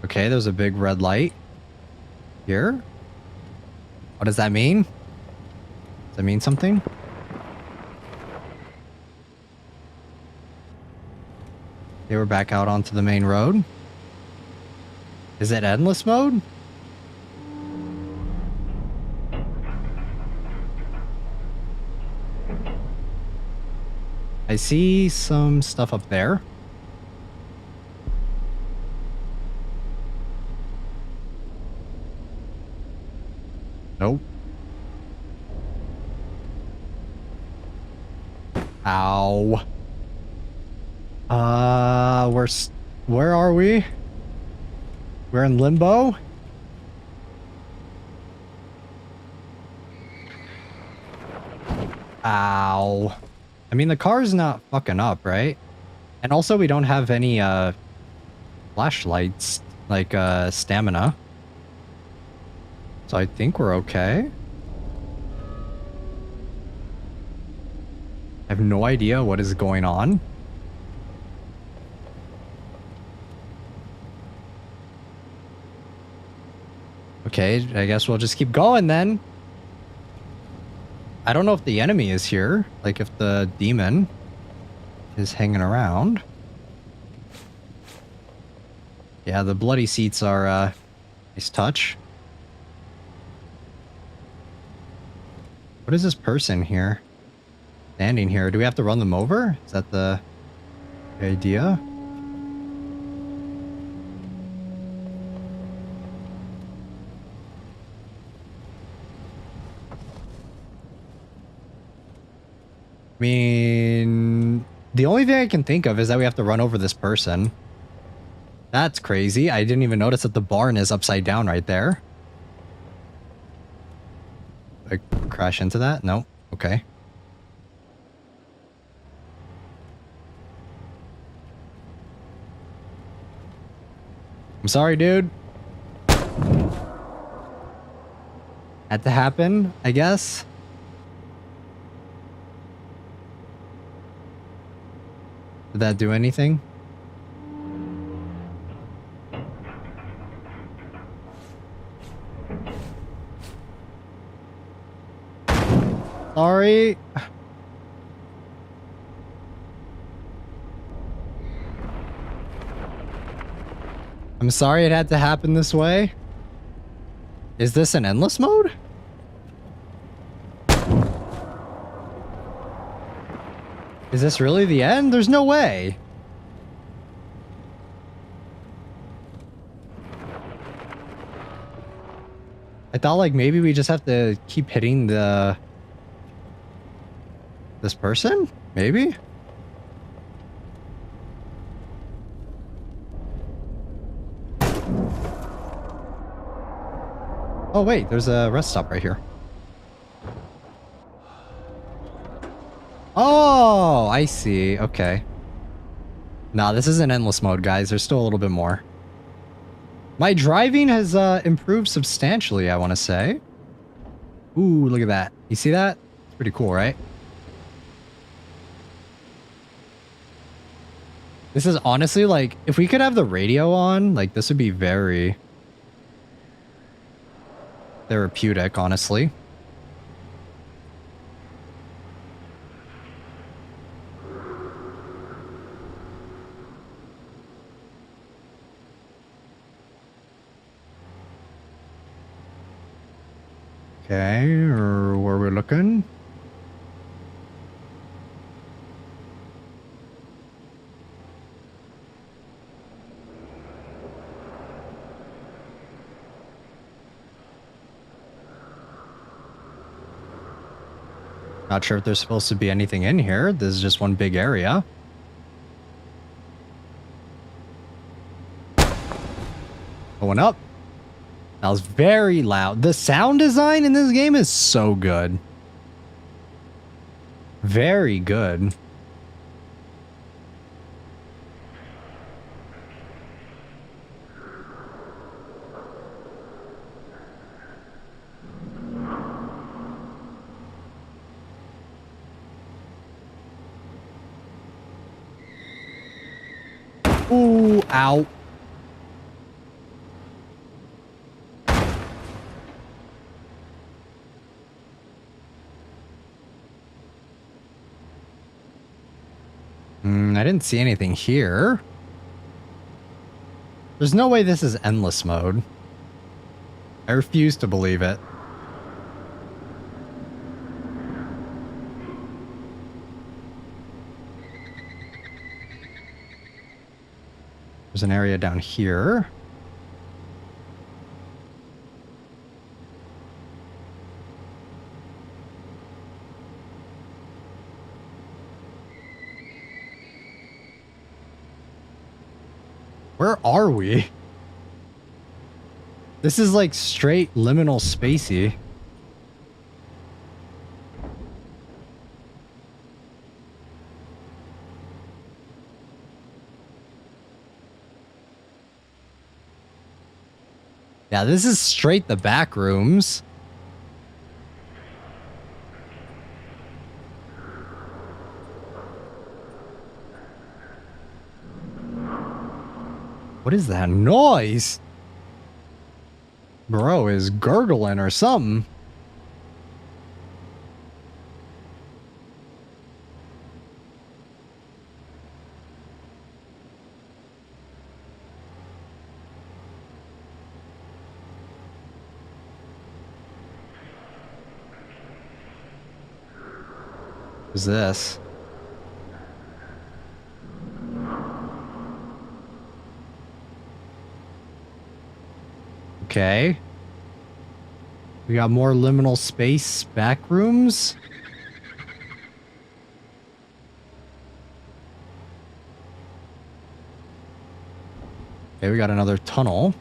Okay, there's a big red light here. What does that mean? Does that mean something? They were back out onto the main road. Is it endless mode? I see some stuff up there. Nope. Ow. Where are we? We're in limbo? Ow. I mean, the car's not fucking up, right? And also, we don't have any, flashlights, like, stamina. So I think we're okay. I have no idea what is going on. Okay, I guess we'll just keep going then. I don't know if the enemy is here. Like if the demon is hanging around. Yeah, the bloody seats are nice touch. What is this person here? Standing here. Do we have to run them over? Is that the idea? I mean, the only thing I can think of is that we have to run over this person. That's crazy. I didn't even notice that the barn is upside down right there. I crash into that? No. Okay. I'm sorry, dude. Had to happen, I guess. Did that do anything? Sorry. I'm sorry it had to happen this way. Is this an endless mode? Is this really the end? There's no way. I thought like maybe we just have to keep hitting this person? Maybe? Oh wait, there's a rest stop right here. Oh, I see. Okay. Nah, this isn't endless mode, guys. There's still a little bit more. My driving has improved substantially, I want to say. Ooh, look at that. You see that? It's pretty cool, right? This is honestly like, if we could have the radio on, like this would be very therapeutic, honestly. Okay, or where we're looking? Not sure if there's supposed to be anything in here. This is just one big area. Going up. That was very loud. The sound design in this game is so good. Very good. Ooh, ow. I didn't see anything here. There's no way this is endless mode. I refuse to believe it. There's an area down here. Where are we? This is like straight liminal spacey. Yeah, this is straight the back rooms. What is that noise? Bro is gurgling or something. What's this? Okay. We got more liminal space back rooms. Okay, we got another tunnel.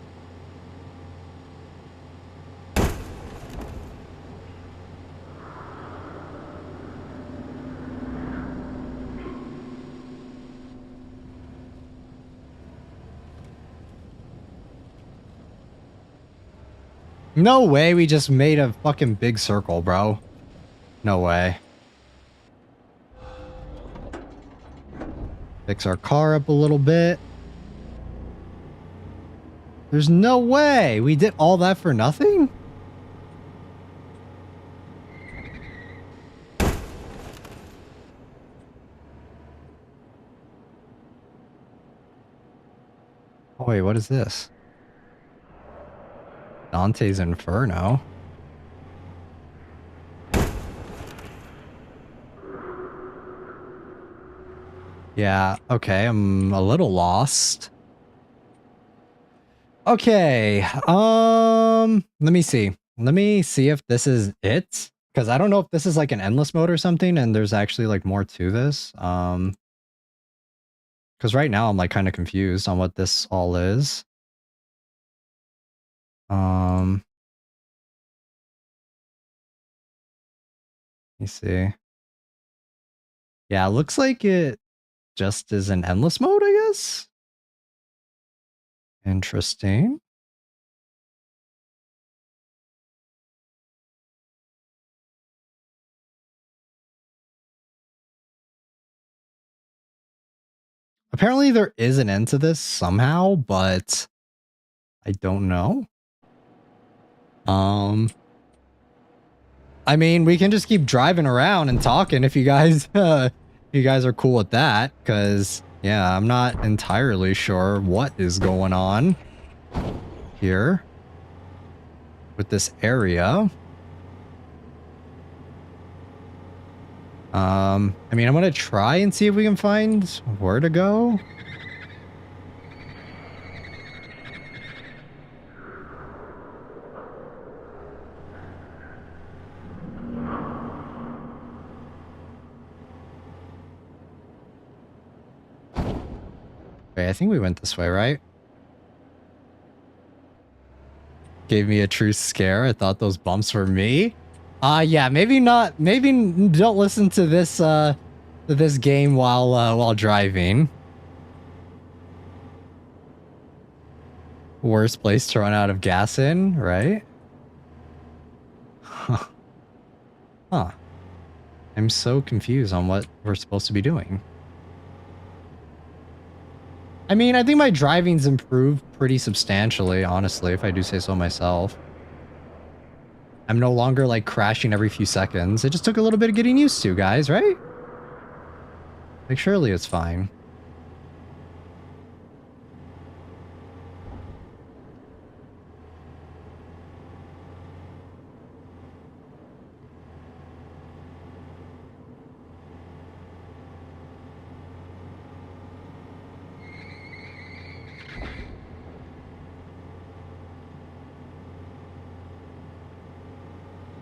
No way we just made a fucking big circle, bro. No way. Fix our car up a little bit. There's no way we did all that for nothing? Oh wait, what is this? Dante's Inferno. Yeah, okay, I'm a little lost. Okay, let me see. Let me see if this is it. Because I don't know if this is like an endless mode or something, and there's actually like more to this. Because right now I'm like kind of confused on what this all is. Let me see. Yeah, it looks like it just is an endless mode, I guess. Interesting. Apparently there is an end to this somehow, but I don't know. I mean, we can just keep driving around and talking if you guys if you guys are cool with that, because yeah, I'm not entirely sure what is going on here with this area. I mean, I'm gonna try and see if we can find where to go. Okay, I think we went this way, right? Gave me a true scare. I thought those bumps were me. Yeah, maybe not. Maybe don't listen to this game while driving. Worst place to run out of gas in, right? Huh. Huh. I'm so confused on what we're supposed to be doing. I mean, I think my driving's improved pretty substantially, honestly, if I do say so myself. I'm no longer, like, crashing every few seconds. It just took a little bit of getting used to, guys, right? Like, surely it's fine.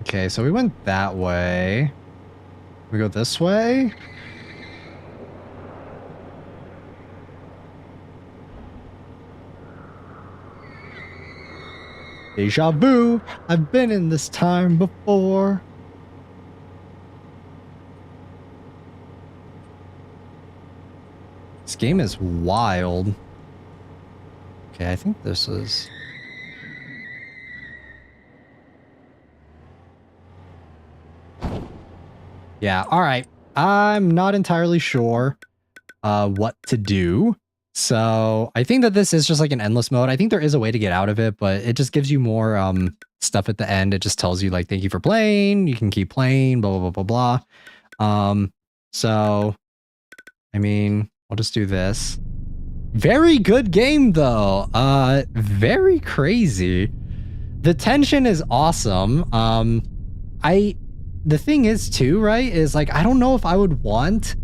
Okay, so we went that way. We go this way? Deja vu. I've been in this time before. This game is wild. Okay, I think this is... Yeah, all right. I'm not entirely sure what to do. So I think that this is just like an endless mode. I think there is a way to get out of it, but it just gives you more stuff at the end. It just tells you like, thank you for playing. You can keep playing, blah, blah, blah, blah, blah. So, I mean, we'll just do this. Very good game though. Very crazy. The tension is awesome. The thing is too, right, is like, I don't know if I'd want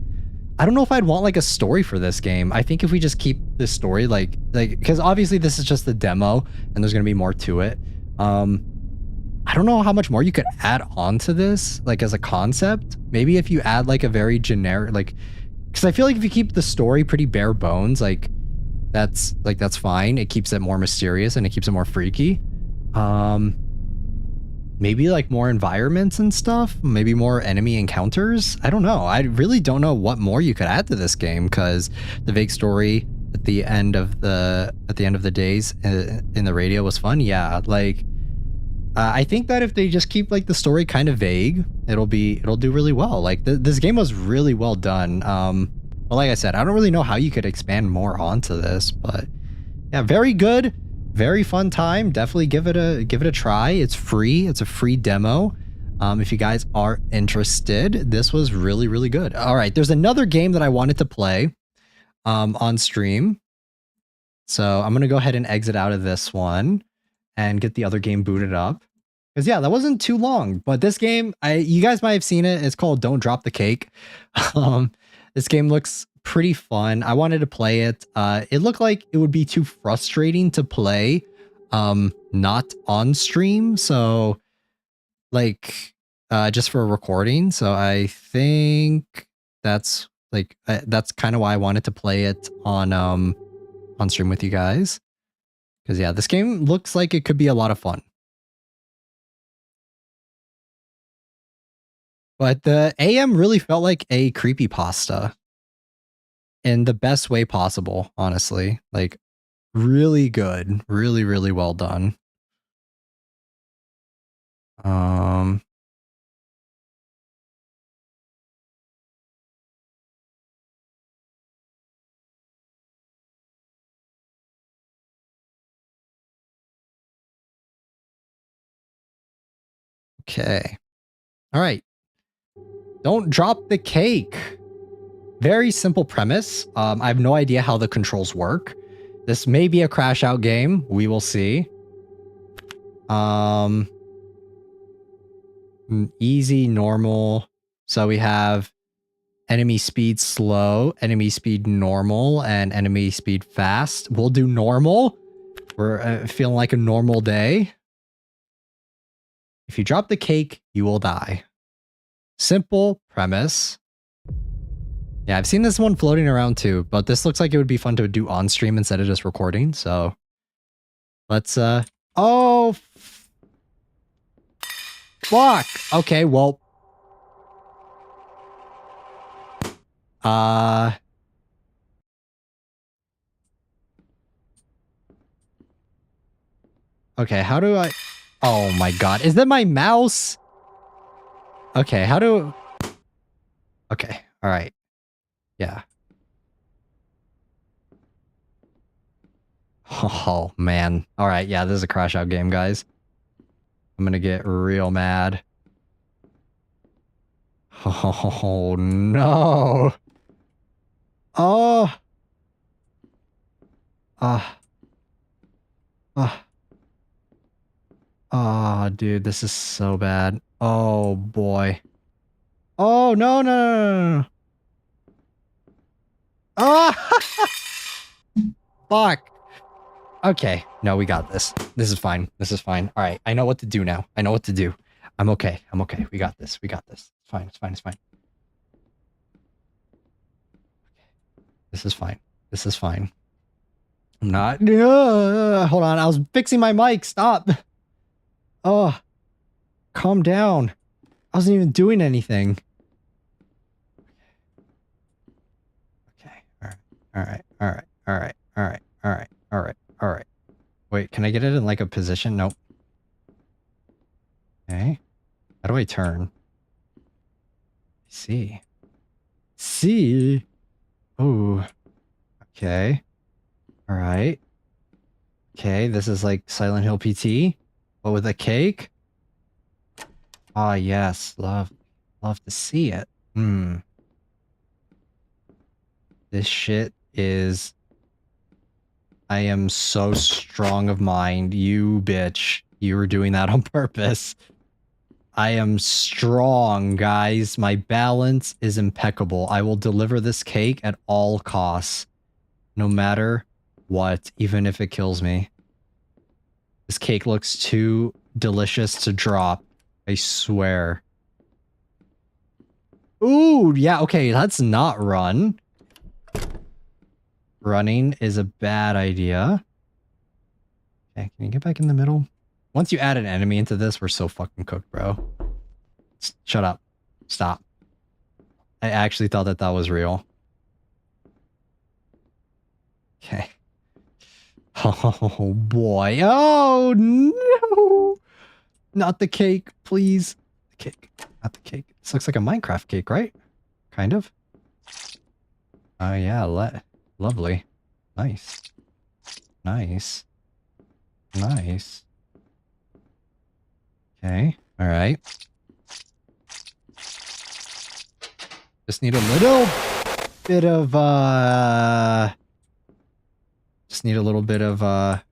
like a story for this game. I think if we just keep this story like, because obviously this is just the demo and there's going to be more to it. I don't know how much more you could add on to this, like as a concept. Maybe if you add like a very generic, like, because I feel like if you keep the story pretty bare bones, that's fine. It keeps it more mysterious and it keeps it more freaky. Maybe like more environments and stuff, maybe more enemy encounters. I don't know. I really don't know what more you could add to this game, because the vague story at the end of the days in the radio was fun. Yeah, like I think that if they just keep like the story kind of vague, it'll do really well. Like this game was really well done. But like I said, I don't really know how you could expand more onto this, but yeah, very good. Very fun time. Definitely give it a try. It's free. It's a free demo. If you guys are interested, this was really, really good. All right. There's another game that I wanted to play on stream. So I'm going to go ahead and exit out of this one and get the other game booted up. Because yeah, that wasn't too long. But this game, you guys might have seen it. It's called Don't Drop the Cake. This game looks pretty fun. I wanted to play it. It looked like it would be too frustrating to play not on stream, so like just for a recording. So I think that's kind of why I wanted to play it on stream with you guys, because yeah, this game looks like it could be a lot of fun. But the AM really felt like a creepypasta in the best way possible, honestly. Like, really good. Really, really well done. Okay. All right. Don't drop the cake. Very simple premise. I have no idea how the controls work. This may be a crash out game. We will see. Easy, normal. So we have enemy speed slow, enemy speed normal, and enemy speed fast. We'll do normal. We're feeling like a normal day. If you drop the cake, you will die. Simple premise. Yeah, I've seen this one floating around too, but this looks like it would be fun to do on stream instead of just recording. So let's, oh, fuck. Okay, well, okay, how do I, oh my God, is that my mouse? Okay, how do, okay, all right. Yeah. Oh, man. All right. Yeah, this is a crash out game, guys. I'm going to get real mad. Oh, no. Oh. Oh, dude, this is so bad. Oh, boy. Oh, no, no, no, no. Oh! Fuck. Okay. No, we got this. This is fine. This is fine. All right. I know what to do now. I know what to do. I'm okay. I'm okay. We got this. We got this. It's fine. It's fine. It's fine. This is fine. This is fine. I'm not. Hold on. I was fixing my mic. Stop. Oh, calm down. I wasn't even doing anything. Okay. All right. All right. All right. All right. All right. All right. All right. Wait, can I get it in like a position? Nope. Okay. How do I turn? See. See. Oh. Okay. All right. Okay, this is like Silent Hill PT, but with a cake. Ah, yes. Love to see it. Hmm. This shit is... I am so strong of mind. You bitch. You were doing that on purpose. I am strong, guys. My balance is impeccable. I will deliver this cake at all costs. No matter what, even if it kills me. This cake looks too delicious to drop. I swear. Ooh, yeah, okay, let's not run. Running is a bad idea. Okay, can you get back in the middle? Once you add an enemy into this, we're so fucking cooked, bro. Shut up. Stop. I actually thought that was real. Okay. Oh boy. Oh no! Not the cake, please. The cake. Not the cake. This looks like a Minecraft cake, right? Kind of. Oh yeah, lovely. Nice. Nice. Nice. Okay. Alright. Just need a little bit of, just need a little bit of,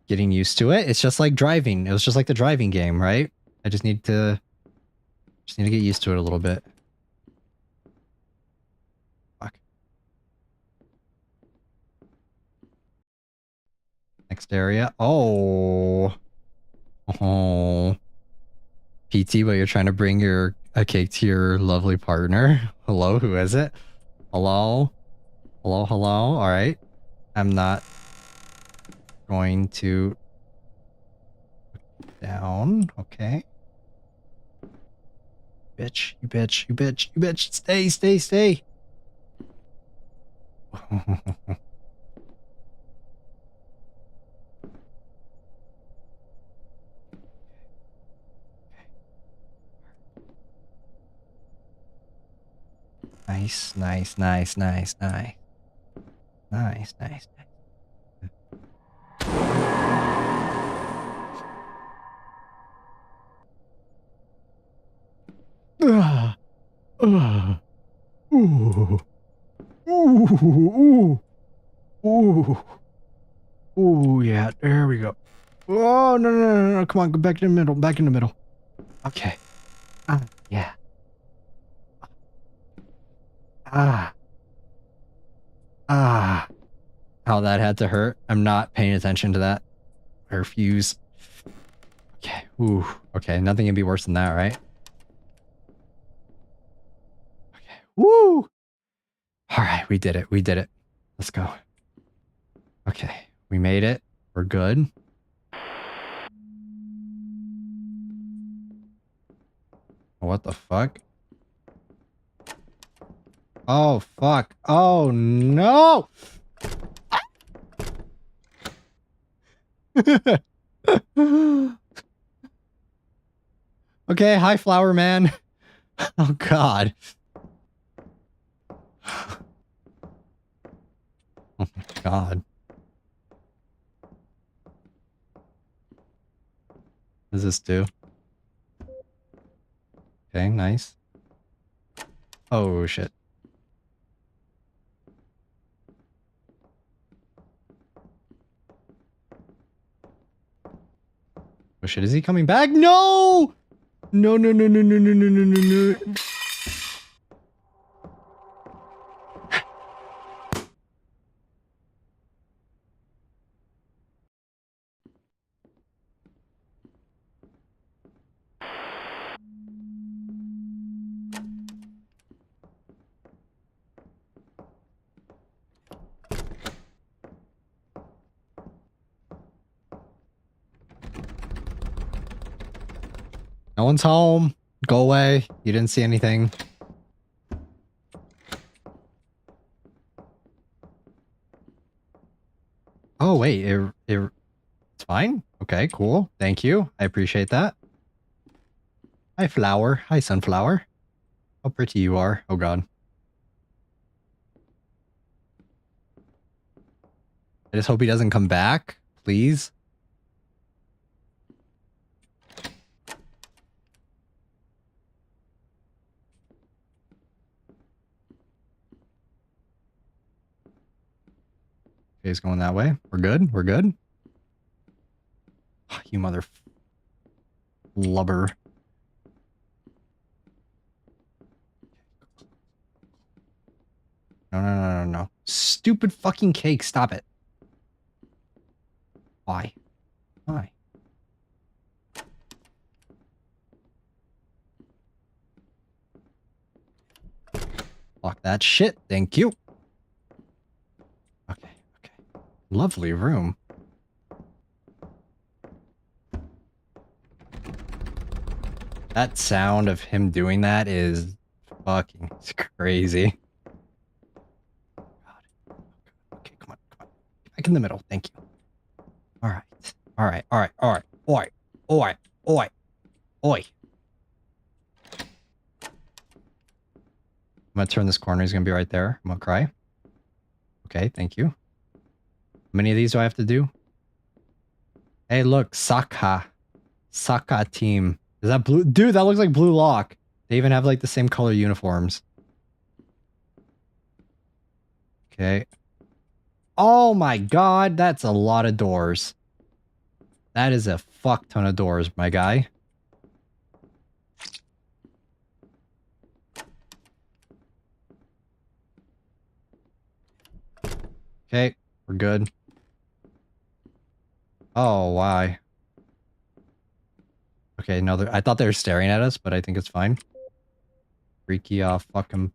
getting used to it. It's just like driving. It was just like the driving game, right? I just need to get used to it a little bit. Fuck. Next area. Oh. Oh. PT, but you're trying to bring a cake to your lovely partner. Hello, who is it? Hello? Hello, hello? Alright. I'm not going to... down. Okay. Bitch, you bitch, you bitch, you bitch. Stay, stay, stay. Nice, nice, nice, nice, nice. Nice, nice, nice. Ooh. Ooh. Ooh. Ooh, yeah, there we go. Oh, no, no, no, no, come on, go back in the middle, back in the middle. Okay. Yeah. Ah. Ah. How that had to hurt. I'm not paying attention to that. I refuse. Okay. Ooh. Okay, nothing can be worse than that, right? Okay. Woo! Alright, we did it. We did it. Let's go. Okay. We made it. We're good. What the fuck? Oh, fuck. Oh, no! Okay, hi, flower man. Oh, God. Oh, my God. What does this do? Okay, nice. Oh, shit. Oh, shit. Is he coming back? No! No, no, no, no, no, no, no, no, no, no. No one's home. Go away. You didn't see anything. Oh, wait. It's fine? Okay, cool. Thank you. I appreciate that. Hi, flower. Hi, sunflower. How pretty you are. Oh, God. I just hope he doesn't come back. Please. Okay, he's going that way. We're good. We're good. You mother blubber. No, no, no, no, no. Stupid fucking cake. Stop it. Why? Why? Lock that shit. Thank you. Okay, okay. Lovely room. That sound of him doing that is fucking crazy. God. Okay, come on, come on. Get back in the middle. Thank you. All right. All right. All right. All right. Oi. Oi. Oi. Oi. I'm gonna turn this corner. He's gonna be right there. I'm gonna cry. Okay, thank you. How many of these do I have to do? Hey, look, Saka. Saka team. Is that blue? Dude, that looks like Blue Lock. They even have like the same color uniforms. Okay. Oh my god, that's a lot of doors. That is a fuck ton of doors, my guy. Okay, we're good. Oh, why? Okay, no, I thought they were staring at us, but I think it's fine. Freaky fucking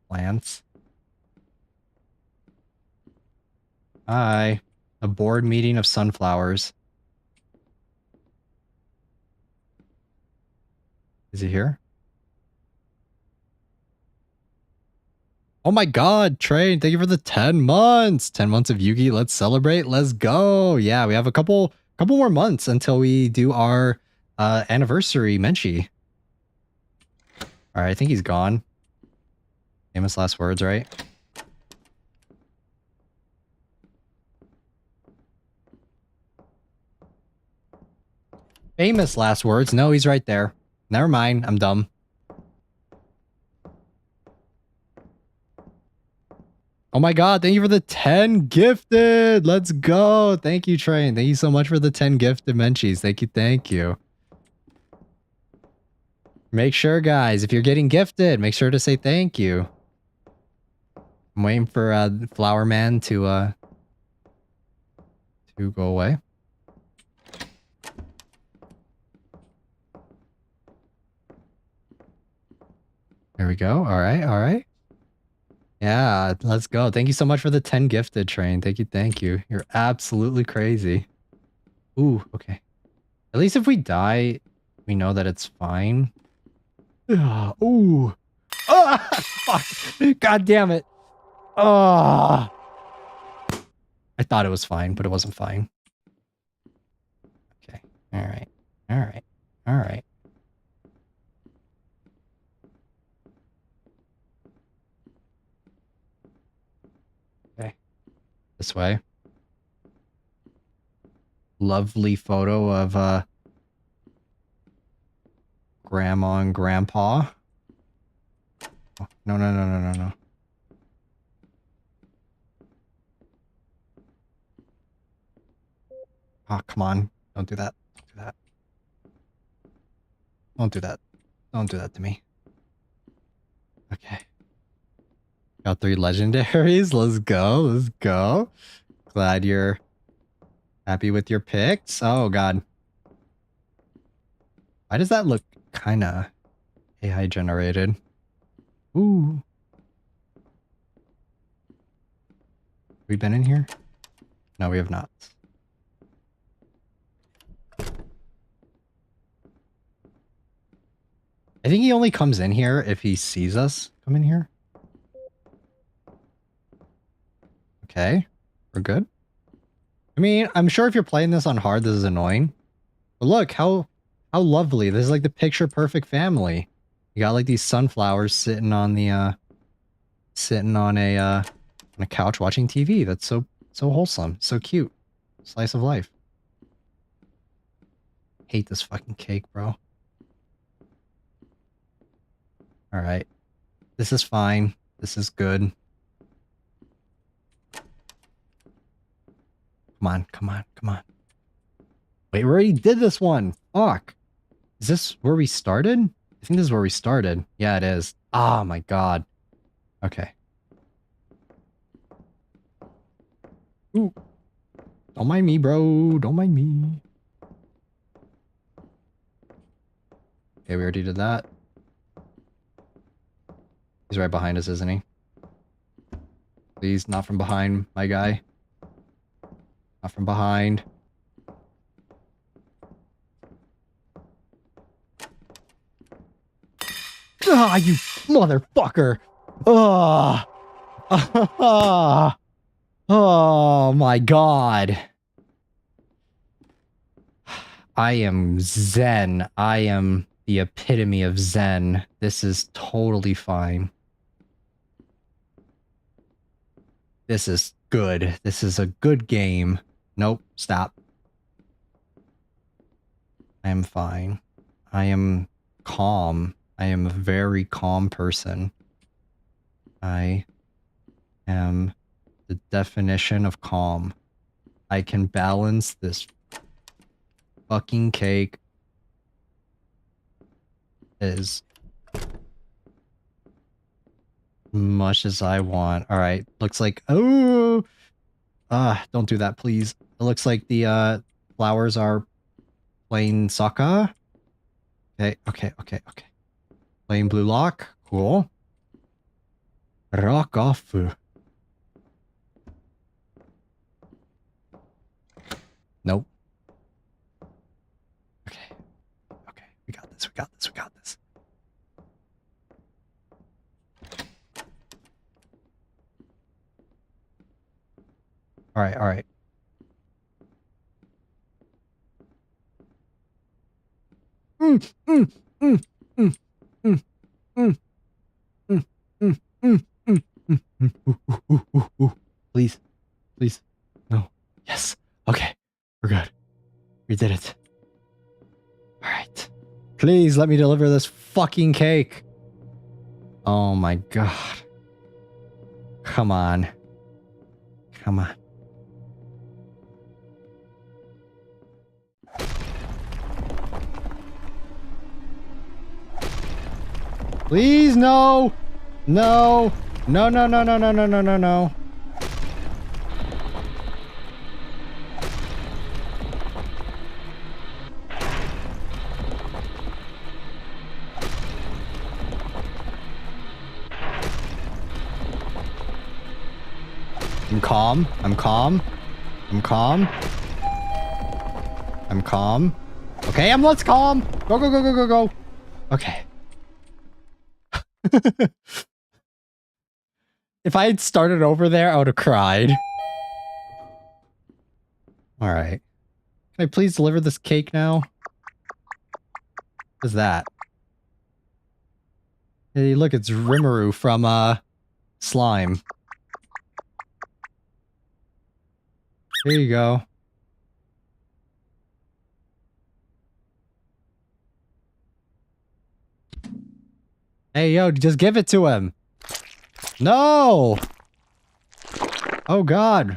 plants. Hi. A board meeting of sunflowers. Is he here? Oh my god, Train, thank you for the 10 months. 10 months of Yugi. Let's celebrate. Let's go. Yeah, we have a couple more months until we do our anniversary Menchie. All right, I think he's gone. Famous last words, right? Famous last words. No, he's right there. Never mind. I'm dumb. Oh my god, thank you for the 10 gifted. Let's go. Thank you, Train. Thank you so much for the 10 gifted Menchies. Thank you, thank you. Make sure, guys, if you're getting gifted, make sure to say thank you. I'm waiting for Flower Man to go away. There we go. All right, all right. Yeah, let's go. Thank you so much for the 10 gifted, Train. Thank you, thank you. You're absolutely crazy. Ooh, okay. At least if we die, we know that it's fine. Ooh. Ah, fuck. God damn it. Ah. I thought it was fine, but it wasn't fine. Okay. All right. All right. All right. Okay. This way. Lovely photo of Grandma and Grandpa. Oh, no, no, no, no, no, no. Oh, come on. Don't do that. Don't do that. Don't do that. Don't do that to me. Okay. Got 3 legendaries. Let's go. Let's go. Glad you're happy with your picks. Oh, God. Why does that look kind of AI generated? Ooh. We been in here? No, we have not. I think he only comes in here if he sees us come in here. Okay, we're good. I mean, I'm sure if you're playing this on hard, this is annoying. But look, how lovely. This is like the picture perfect family. You got like these sunflowers sitting on the sitting on a couch watching TV. That's so wholesome, so cute. Slice of life. Hate this fucking cake, bro. All right. This is fine. This is good. Come on, come on, come on. Wait, we already did this one. Fuck. Is this where we started? I think this is where we started. Yeah, it is. Oh my god. Okay. Ooh. Don't mind me, bro. Don't mind me. Okay, we already did that. He's right behind us, isn't he? Please, not from behind, my guy. Not from behind. Ah, you motherfucker! Ah! Oh my god. I am zen. I am the epitome of zen. This is totally fine. This is good. This is a good game. Nope, stop. I am fine. I am calm. I am a very calm person. I am the definition of calm. I can balance this fucking cake as much as I want. All right, looks like don't do that, please. It looks like the flowers are playing soccer. Okay. Playing blue lock, cool. Rock off. Nope. Okay. We got this. All right. Please. No. Yes. Okay. We're good. We did it. All right. Please let me deliver this fucking cake. Oh my god. Come on. Please, no. No. I'm calm. Okay, let's calm. Go. Okay. If I had started over there, I would have cried. All right. Can I please deliver this cake now? What is that? Hey, look, it's Rimuru from, Slime. Here you go. Hey, yo, just give it to him. No! Oh, God.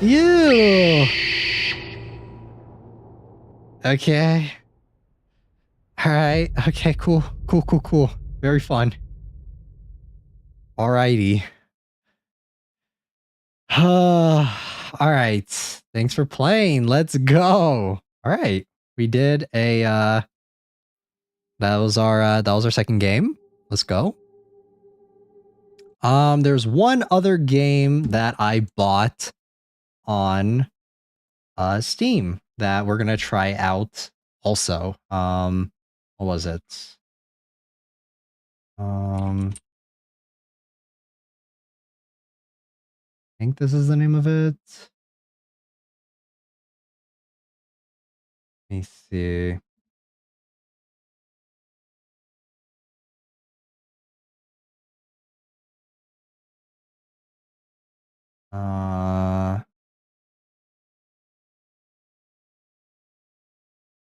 Ew! Okay. Alright. Okay, cool. Very fun. Alrighty. Alright. Thanks for playing. Let's go. Alright. We did a, that was our second game. Let's go. There's one other game that I bought on Steam that we're gonna try out also. What was it? I think this is the name of it. Let me see.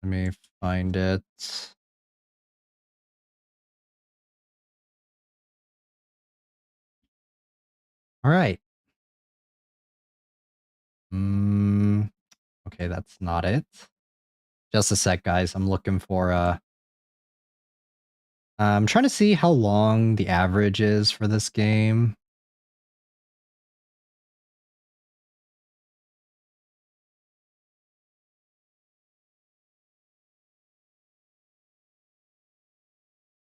Let me find it. All right. Okay, that's not it. Just a sec, guys. I'm looking for I'm trying to see how long the average is for this game.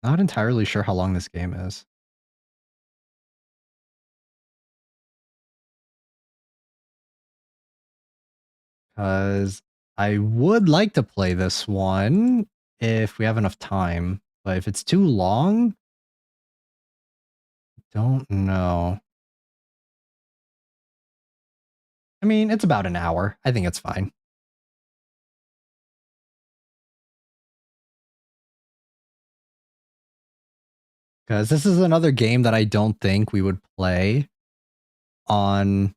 Not entirely sure how long this game is. Because I would like to play this one if we have enough time. But if it's too long, don't know. I mean, it's about an hour. I think it's fine. Because this is another game that I don't think we would play on,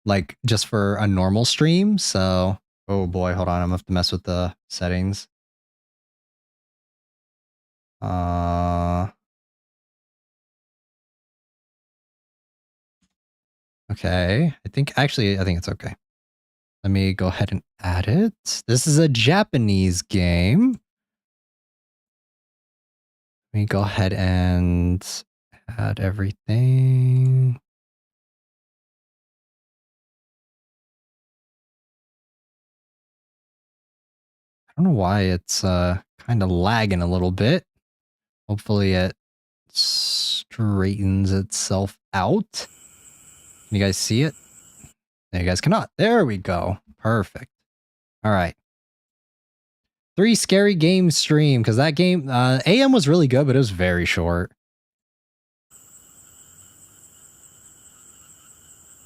like, just for a normal stream. So, oh boy, hold on. I'm going to have to mess with the settings. Okay. I think it's okay. Let me go ahead and add it. This is a Japanese game. Let me go ahead and add everything. I don't know why it's kind of lagging a little bit. Hopefully it straightens itself out. Can you guys see it? No, you guys cannot. There we go. Perfect. All right. 3 scary games stream, because that game, AM was really good, but it was very short.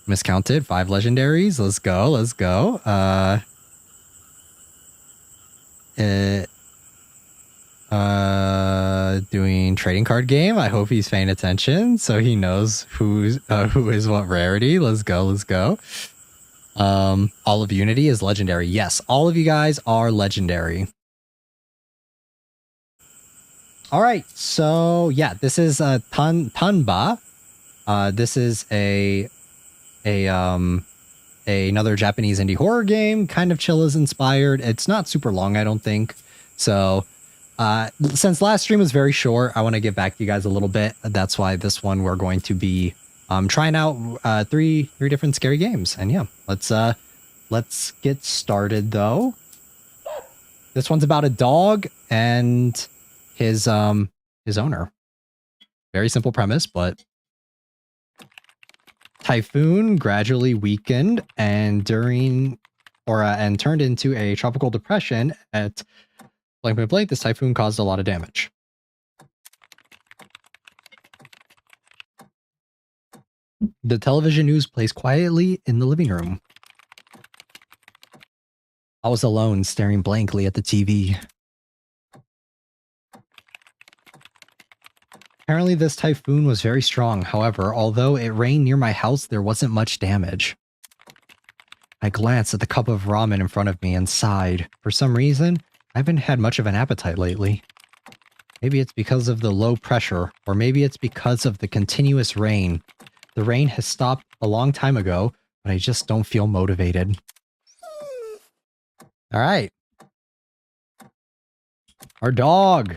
Miscounted, 5 legendaries. Let's go, let's go. Doing trading card game. I hope he's paying attention so he knows who is what rarity. Let's go, let's go. All of Unity is legendary. Yes, all of you guys are legendary. All right, so yeah, this is Tanba. This is another Japanese indie horror game, kind of Chillaz inspired. It's not super long, I don't think. So, since last stream was very short, I want to give back to you guys a little bit. That's why this one we're going to be trying out three different scary games. And yeah, let's get started though. This one's about a dog and his owner. Very simple premise, but typhoon gradually weakened and turned into a tropical depression at blank blank blank. This typhoon caused a lot of damage. The television news plays quietly in the living room. I was alone, staring blankly at the TV. Apparently this typhoon was very strong. However, although it rained near my house, there wasn't much damage. I glanced at the cup of ramen in front of me and sighed. For some reason, I haven't had much of an appetite lately. Maybe it's because of the low pressure, or maybe it's because of the continuous rain. The rain has stopped a long time ago, but I just don't feel motivated. All right. Our dog.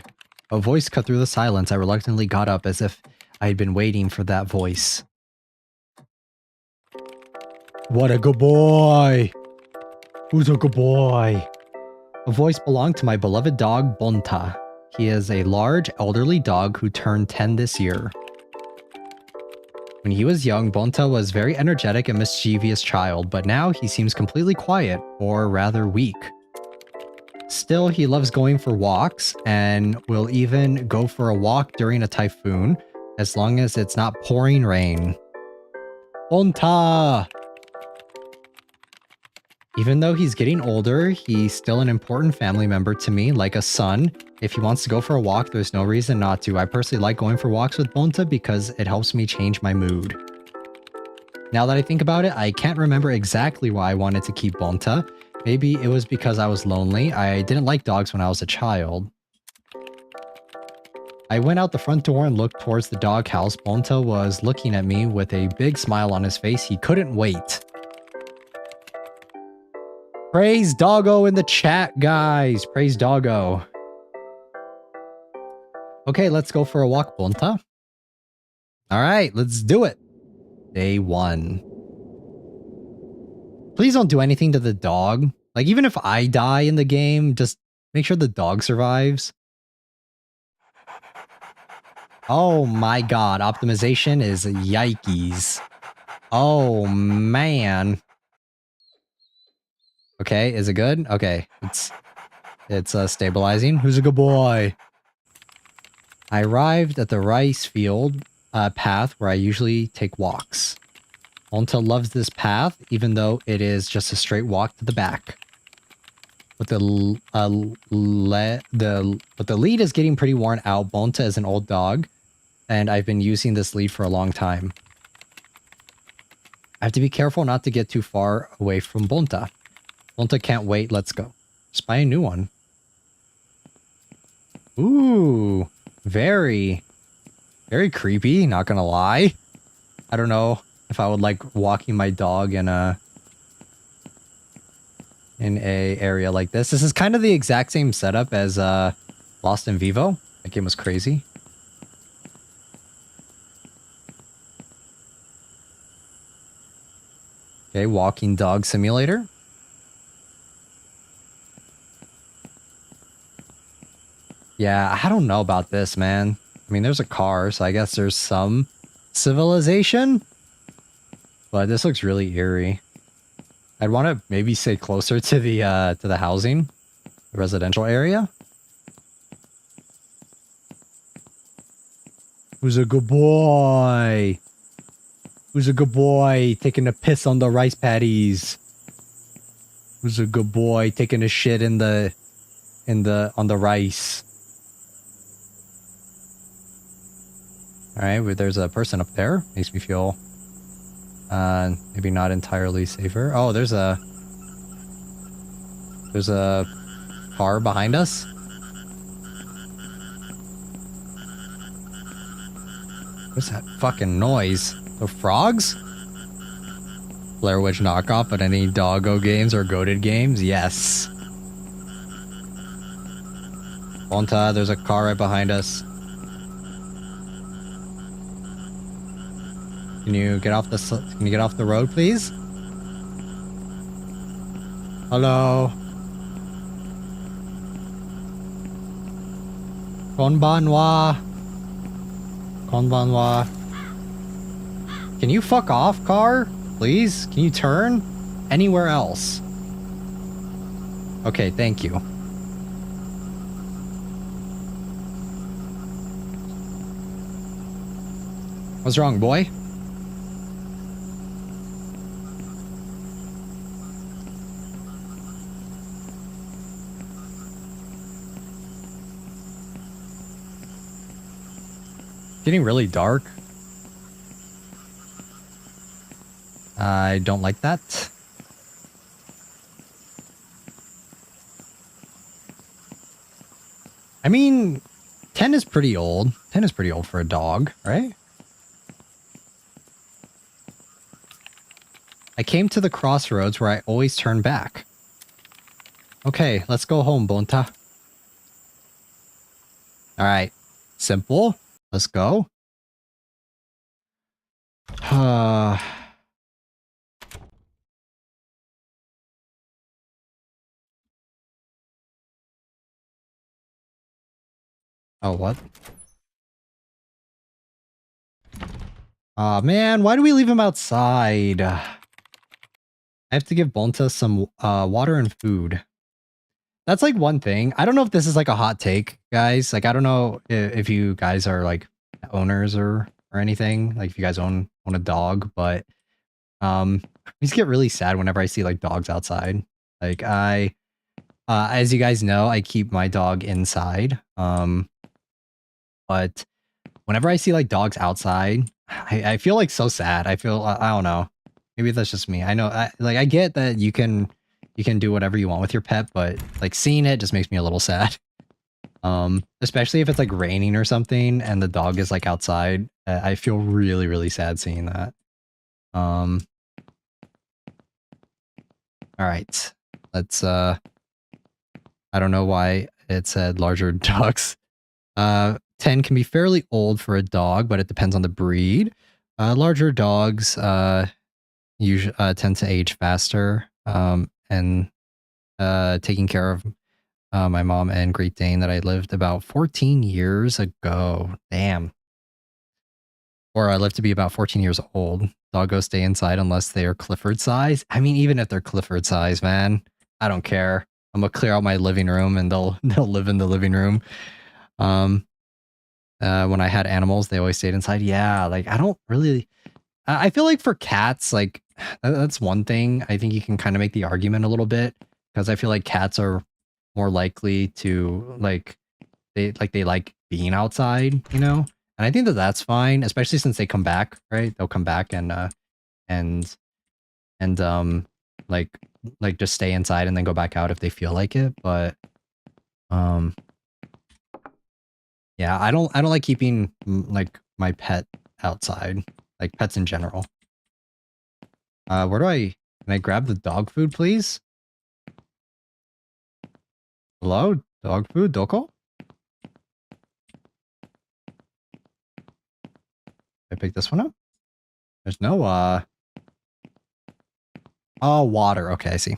A voice cut through the silence. I reluctantly got up as if I had been waiting for that voice. What a good boy! Who's a good boy? A voice belonged to my beloved dog, Bonta. He is a large, elderly dog who turned 10 this year. When he was young, Bonta was a very energetic and mischievous child, but now he seems completely quiet, or rather weak. Still, he loves going for walks and will even go for a walk during a typhoon as long as it's not pouring rain. Bonta! Even though he's getting older, he's still an important family member to me, like a son. If he wants to go for a walk, there's no reason not to. I personally like going for walks with Bonta because it helps me change my mood. Now that I think about it, I can't remember exactly why I wanted to keep Bonta. Maybe it was because I was lonely. I didn't like dogs when I was a child. I went out the front door and looked towards the doghouse. Bonta was looking at me with a big smile on his face. He couldn't wait. Praise Doggo in the chat, guys. Praise Doggo. Okay, let's go for a walk, Bonta. All right, let's do it. Day 1. Please don't do anything to the dog. Like, even if I die in the game, just make sure the dog survives. Oh my god, optimization is yikes. Oh man. Okay, is it good? Okay, it's stabilizing. Who's a good boy? I arrived at the rice field path where I usually take walks. Bonta loves this path, even though it is just a straight walk to the back. But the lead is getting pretty worn out. Bonta is an old dog, and I've been using this lead for a long time. I have to be careful not to get too far away from Bonta. Bonta can't wait. Let's go. Just buy a new one. Ooh, very creepy. Not gonna lie. I don't know if I would like walking my dog in a area like this. This is kind of the exact same setup as Lost in Vivo. That game was crazy. Okay, walking dog simulator. Yeah, I don't know about this, man. I mean, there's a car, so I guess there's some civilization. But this looks really eerie. I'd want to maybe stay closer to the housing, the residential area. Who's a good boy? Who's a good boy taking a piss on the rice paddies? Who's a good boy taking a shit on the rice? All right, well, there's a person up there. Makes me feel maybe not entirely safer. Oh, there's a car behind us. What's that fucking noise? The frogs? Blair Witch knockoff, but any doggo games or goated games? Yes. Bonta, there's a car right behind us. Can you get off the road, please? Hello. Konbanwa. Konbanwa. Can you fuck off, car? Please? Can you turn? Anywhere else? Okay, thank you. What's wrong, boy? Getting really dark. I don't like that. I mean, 10 is pretty old. 10 is pretty old for a dog, right? I came to the crossroads where I always turn back. Okay, let's go home, Bonta. Alright, simple. Let's go. Oh, what? Aw, man, why do we leave him outside? I have to give Bonta some water and food. that's like one thing. I don't know if this is like a hot take, guys. Like, I don't know if you guys are like owners or anything. Like, if you guys own a dog, but I just get really sad whenever I see like dogs outside. Like, as you guys know, I keep my dog inside. But whenever I see like dogs outside, I feel like so sad. I feel I don't know. Maybe that's just me. I know I get that you can do whatever you want with your pet, but like seeing it just makes me a little sad. Especially if it's like raining or something and the dog is like outside. I feel really, really sad seeing that. All right. Let's I don't know why it said larger dogs. 10 can be fairly old for a dog, but it depends on the breed. Larger dogs usually tend to age faster. And taking care of my mom and Great Dane that I lived about 14 years ago. Damn. Or I lived to be about 14 years old. Doggos stay inside unless they are Clifford size. I mean, even if they're Clifford size, man, I don't care. I'm gonna clear out my living room and they'll live in the living room. When I had animals, they always stayed inside. Yeah, like I don't really. I feel like for cats, like that's one thing. I think you can kind of make the argument a little bit because I feel like cats are more likely to like being outside, you know. And I think that that's fine, especially since they come back, right? They'll come back and like just stay inside and then go back out if they feel like it. But yeah, I don't like keeping like my pet outside, like pets in general. Where can I grab the dog food, please? Hello, dog food, Doko? I pick this one up? There's no, oh, water. Okay, I see.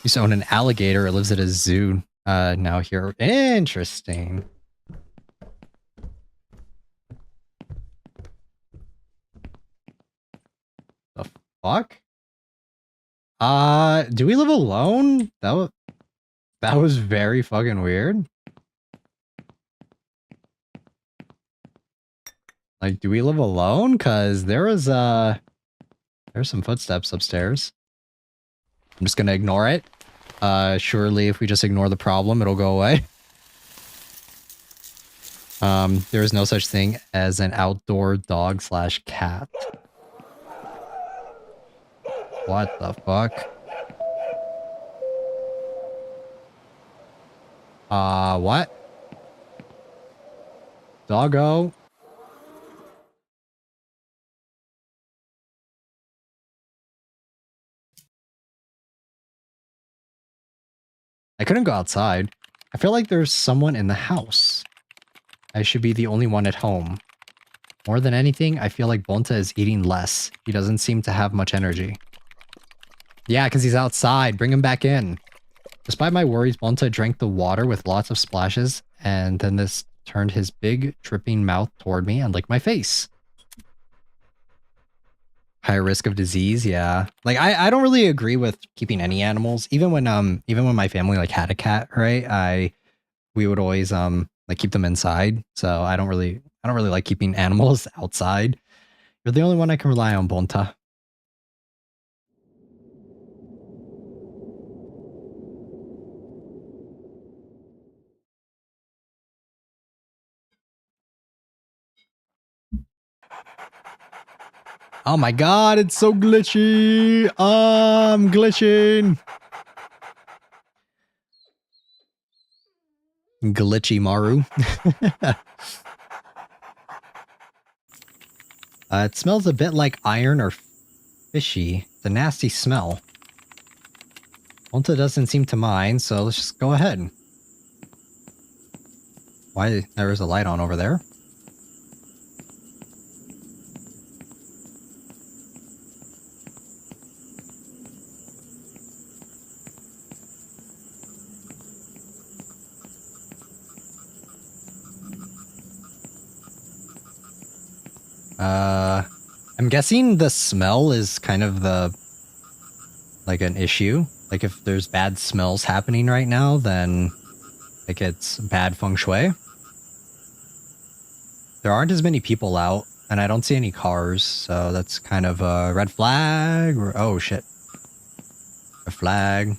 Used to own an alligator. It lives at a zoo now here. Interesting. The fuck? Do we live alone? That was very fucking weird. Like, do we live alone? Cause there's some footsteps upstairs. I'm just gonna ignore it. Surely if we just ignore the problem, it'll go away. There is no such thing as an outdoor dog / cat. What the fuck? What? Doggo? I couldn't go outside. I feel like there's someone in the house. I should be the only one at home. More than anything, I feel like Bonta is eating less. He doesn't seem to have much energy. Yeah, because he's outside. Bring him back in. Despite my worries, Bonta drank the water with lots of splashes, and then this turned his big, dripping mouth toward me and licked my face. Higher risk of disease, yeah. Like I don't really agree with keeping any animals. Even when my family like had a cat, right? We would always like keep them inside. So I don't really like keeping animals outside. You're the only one I can rely on, Bonta. Oh my god, it's so glitchy! I'm glitching! Glitchy Maru. It smells a bit like iron or fishy. It's a nasty smell. Bonta doesn't seem to mind, so let's just go ahead. Why, there is a light on over there. I'm guessing the smell is kind of like an issue. Like if there's bad smells happening right now, then like it's bad feng shui. There aren't as many people out, and I don't see any cars, so that's kind of a red flag. Or, oh shit, a flag.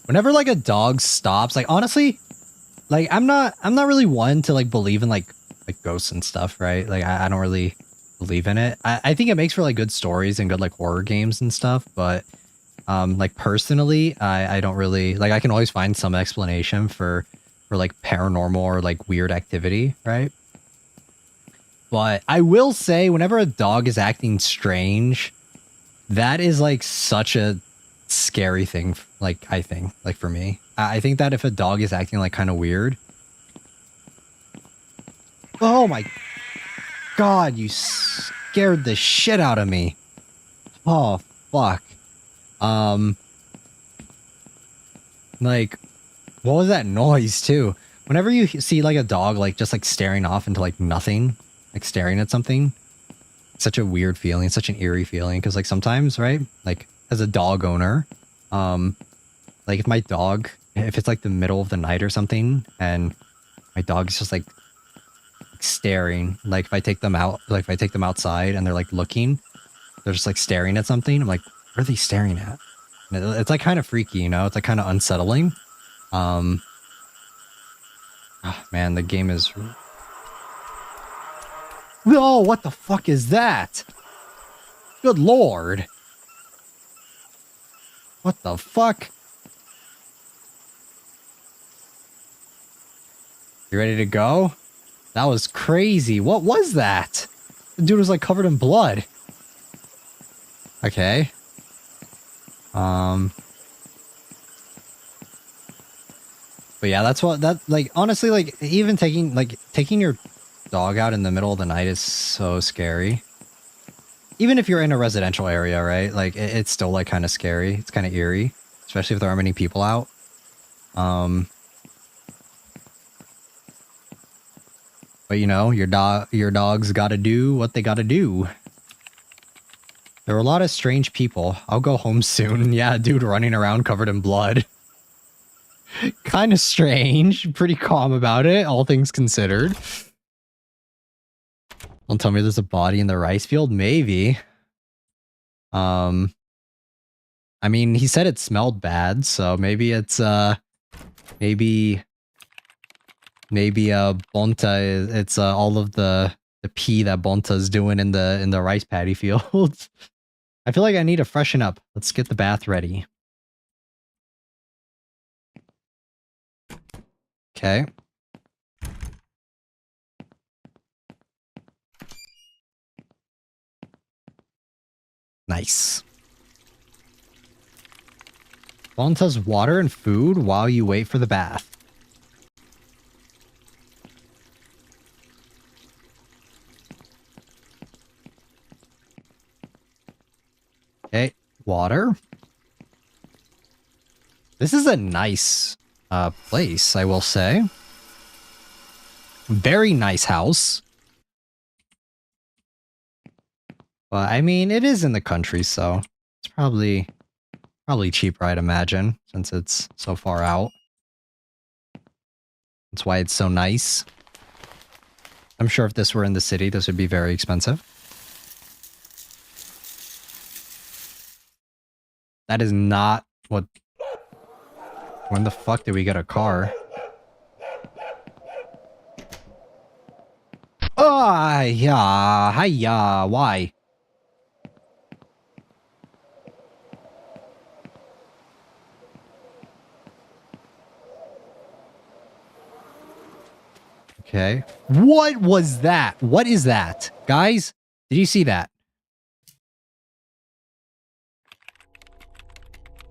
Whenever like a dog stops, like honestly, like I'm not really one to like believe in like ghosts and stuff, right? Like I don't really believe in it. I think it makes for like good stories and good like horror games and stuff, but like personally, I don't really like. I can always find some explanation for like paranormal or like weird activity, right? But I will say, whenever a dog is acting strange, that is like such a scary thing. Like I think, like for me, I think that if a dog is acting like kind of weird, oh my god, you scared the shit out of me. Oh fuck. Like, what was that noise too? Whenever you see like a dog like just like staring off into like nothing, like staring at something, it's such a weird feeling, such an eerie feeling. Because like sometimes, right, like as a dog owner, like if my dog, if it's like the middle of the night or something, and my dog's just like staring, like if I take them out, like if I take them outside and they're like looking, they're just like staring at something. I'm like, what are they staring at? And it's like kind of freaky, you know? It's like kind of unsettling. Oh, man, the game is... Oh, what the fuck is that? Good lord. What the fuck? You ready to go? That was crazy. What was that? The dude was like covered in blood. Okay. But yeah, that's what that like honestly, like even taking your dog out in the middle of the night is so scary. Even if you're in a residential area, right? Like it's still like kind of scary. It's kind of eerie, especially if there aren't many people out. But you know, your dog's got to do what they got to do. There are a lot of strange people. I'll go home soon. Yeah, dude running around covered in blood. Kind of strange. Pretty calm about it, all things considered. Don't tell me there's a body in the rice field. Maybe. I mean, he said it smelled bad, so maybe it's maybe Bonta. It's all of the pee that Bonta's doing in the rice paddy fields. I feel like I need to freshen up. Let's get the bath ready. Okay. Nice. Bonta's water and food while you wait for the bath. Okay, water. This is a nice place, I will say. Very nice house. But I mean, it is in the country, so it's probably cheaper, I'd imagine, since it's so far out. That's why it's so nice. I'm sure if this were in the city, this would be very expensive. That is not what... When the fuck did we get a car? Ah, yeah, hiya, why? Okay. What was that? What is that? Guys, did you see that?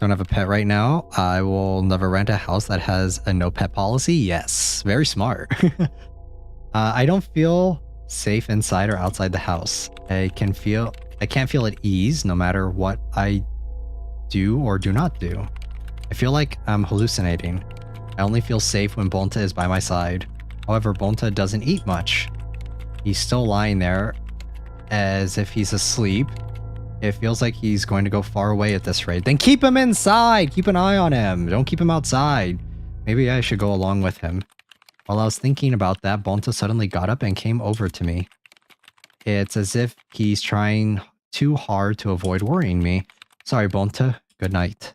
Don't have a pet right now. I will never rent a house that has a no pet policy. Yes, very smart. I don't feel safe inside or outside the house. I can't feel at ease no matter what I do or do not do. I feel like I'm hallucinating. I only feel safe when Bonta is by my side. However, Bonta doesn't eat much. He's still lying there as if he's asleep. It feels like he's going to go far away at this rate. Then keep him inside. Keep an eye on him. Don't keep him outside. Maybe I should go along with him. While I was thinking about that, Bonta suddenly got up and came over to me. It's as if he's trying too hard to avoid worrying me. Sorry, Bonta. Good night.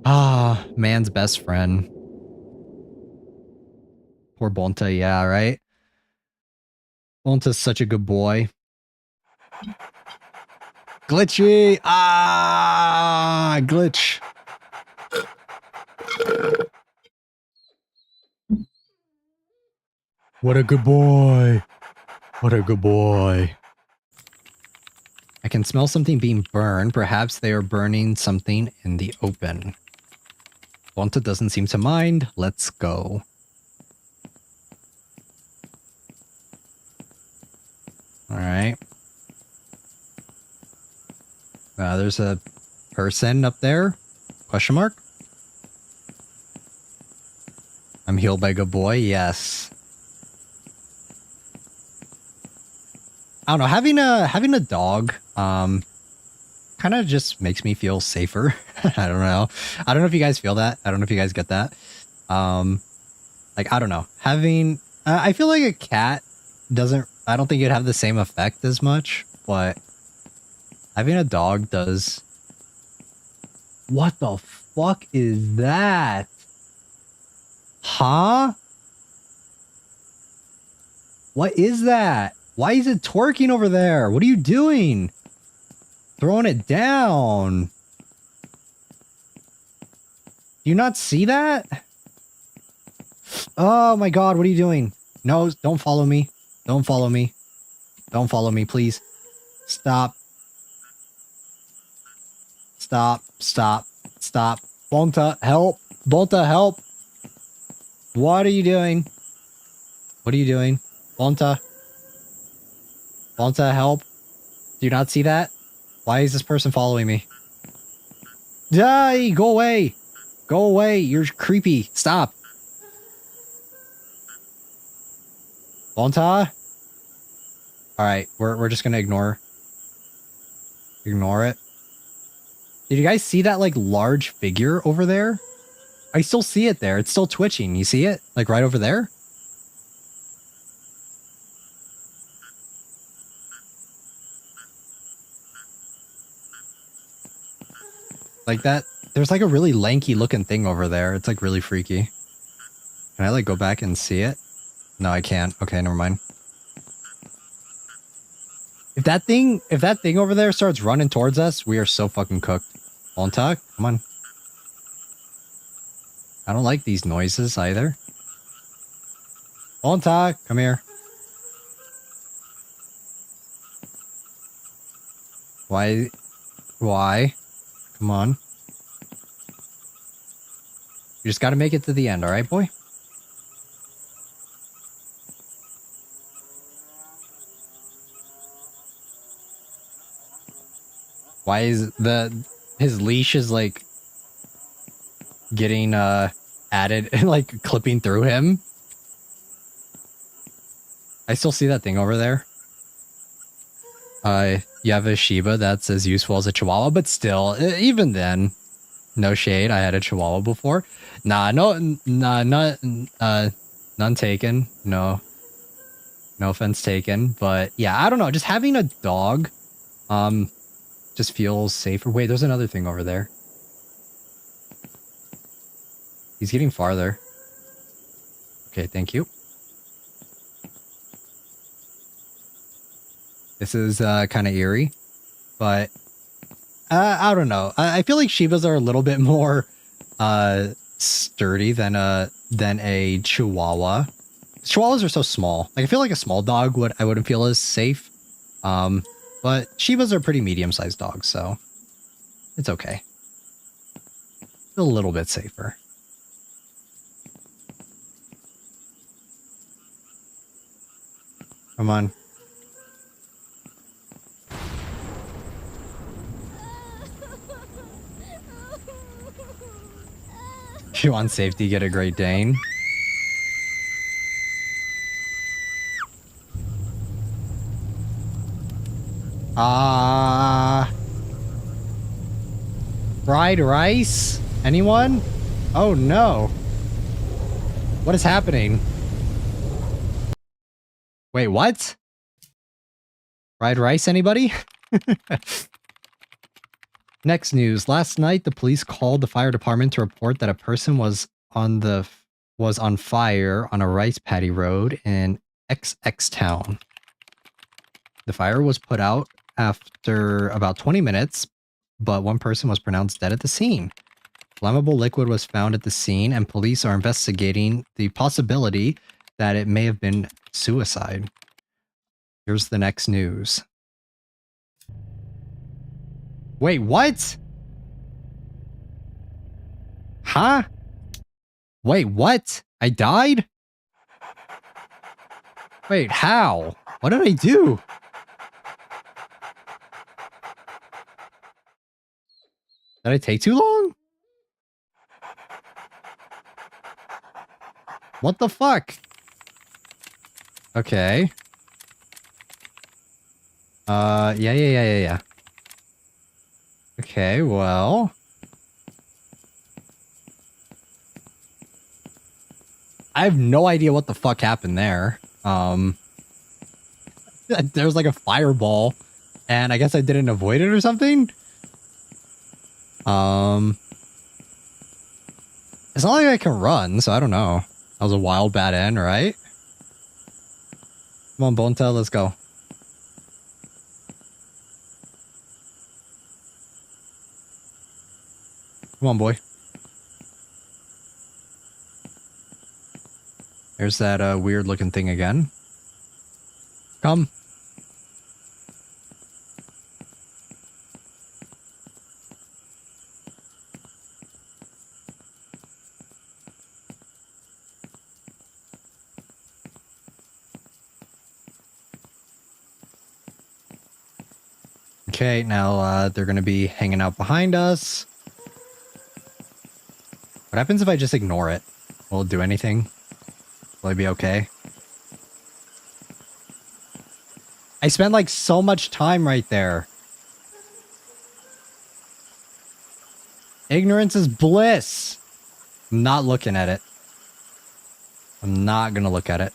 Ah, man's best friend. Poor Bonta, yeah, right? Bonta's such a good boy. Glitchy! Ah, glitch. What a good boy. What a good boy. I can smell something being burned. Perhaps they are burning something in the open. Bonta doesn't seem to mind. Let's go. Alright. There's a person up there? Question mark? I'm healed by good boy. Yes. I don't know. Having a dog, kind of just makes me feel safer. I don't know. I don't know if you guys feel that. I don't know if you guys get that. Like, I don't know. Having, I feel like a cat doesn't, I don't think it'd have the same effect as much, but having a dog does. What the fuck is that? Huh? What is that? Why is it twerking over there? What are you doing? Throwing it down. Do you not see that? Oh my god, what are you doing? No, don't follow me. Don't follow me. Don't follow me, please. Stop. Stop. Stop. Stop. Bonta, help. Bonta, help. What are you doing? What are you doing? Bonta. Bonta, help. Do you not see that? Why is this person following me? Die! Go away! Go away! You're creepy. Stop. Bonta? Alright, we're just gonna ignore it. Did you guys see that, like, large figure over there? I still see it there. It's still twitching. You see it? Like, right over there? Like that. There's like a really lanky looking thing over there. It's like really freaky. Can I like go back and see it? No, I can't. Okay, never mind. If that thing over there starts running towards us, we are so fucking cooked. Bonta, come on. I don't like these noises either. Bonta, come here. Why? Why? Come on. You just gotta make it to the end, alright, boy? Why is his leash is like getting added and like clipping through him? I still see that thing over there. You have a Shiba that's as useful as a Chihuahua, but still, even then, no shade. I had a Chihuahua before. None taken. No offense taken. But yeah, I don't know. Just having a dog, just feels safer. Wait, there's another thing over there. He's getting farther. Okay, thank you. This is kind of eerie, but I don't know. I feel like Shibas are a little bit more sturdy than a Chihuahua. Chihuahuas are so small. Like I feel like a small dog I wouldn't feel as safe. But Shibas are pretty medium-sized dogs, so it's okay. A little bit safer. Come on. If you want safety, get a Great Dane. Fried rice? Anyone? Oh no. What is happening? Wait, what? Fried rice, anybody? Next news. Last night, the police called the fire department to report that a person was on fire on a rice paddy road in XX town. The fire was put out after about 20 minutes, but one person was pronounced dead at the scene. Flammable liquid was found at the scene, and police are investigating the possibility that it may have been suicide. Here's the next news. Wait, what? Huh? Wait, what? I died? Wait, how? What did I do? Did I take too long? What the fuck? Okay. Yeah. Okay, well. I have no idea what the fuck happened there. There's like a fireball, and I guess I didn't avoid it or something? It's not like I can run, so I don't know. That was a wild bad end, right? Come on, Bonta, let's go. Come on, boy. There's that weird looking thing again. Come. Okay, now they're gonna be hanging out behind us. What happens if I just ignore it? Will it do anything? Will I be okay? I spent like so much time right there. Ignorance is bliss. I'm not looking at it. I'm not gonna look at it.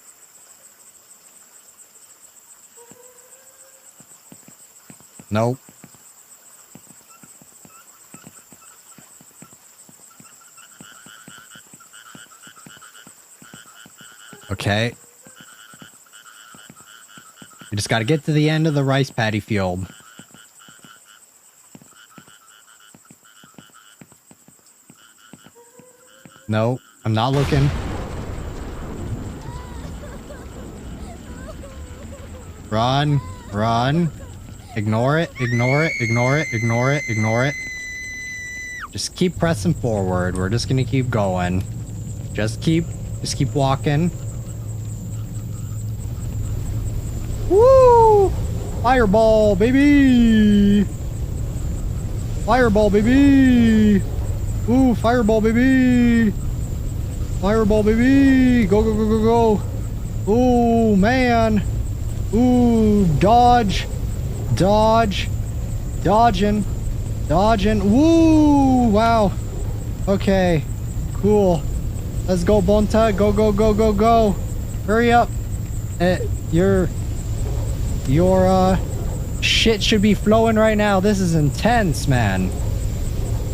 Nope. Okay. We just gotta get to the end of the rice paddy field. No, I'm not looking. Run, run. Ignore it, ignore it, ignore it, ignore it, ignore it. Just keep pressing forward. We're just gonna keep going. Just keep walking. Woo! Fireball, baby! Fireball, baby! Ooh, fireball, baby! Fireball, baby! Go, go, go, go, go! Ooh, man! Ooh, dodge! Dodge! Dodging! Dodging! Woo! Wow! Okay. Cool. Let's go, Bonta! Go, go, go, go, go! Hurry up! Your shit should be flowing right now. This is intense, man.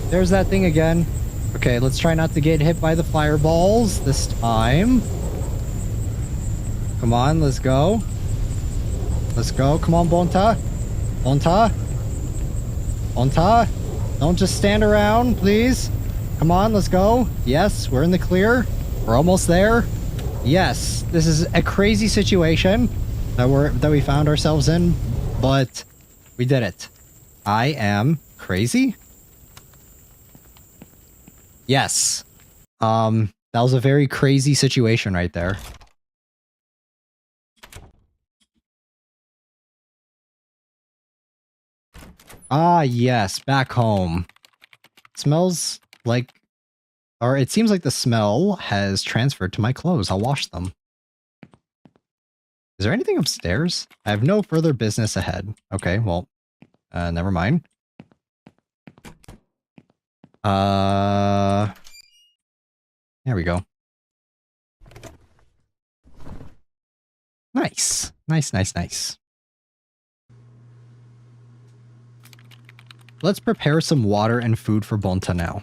There's that thing again. Okay, let's try not to get hit by the fireballs this time. Come on, let's go. Let's go. Come on, Bonta. Bonta. Bonta. Don't just stand around, please. Come on, let's go. Yes, we're in the clear. We're almost there. Yes, this is a crazy situation that we found ourselves in, but we did it. I am crazy. Yes. That was a very crazy situation right there. Ah, yes, back home. It smells like, or it seems like the smell has transferred to my clothes. I'll wash them. Is there anything upstairs? I have no further business ahead. Okay, well, Never mind. There we go. Nice. Nice, nice, nice. Let's prepare some water and food for Bonta now.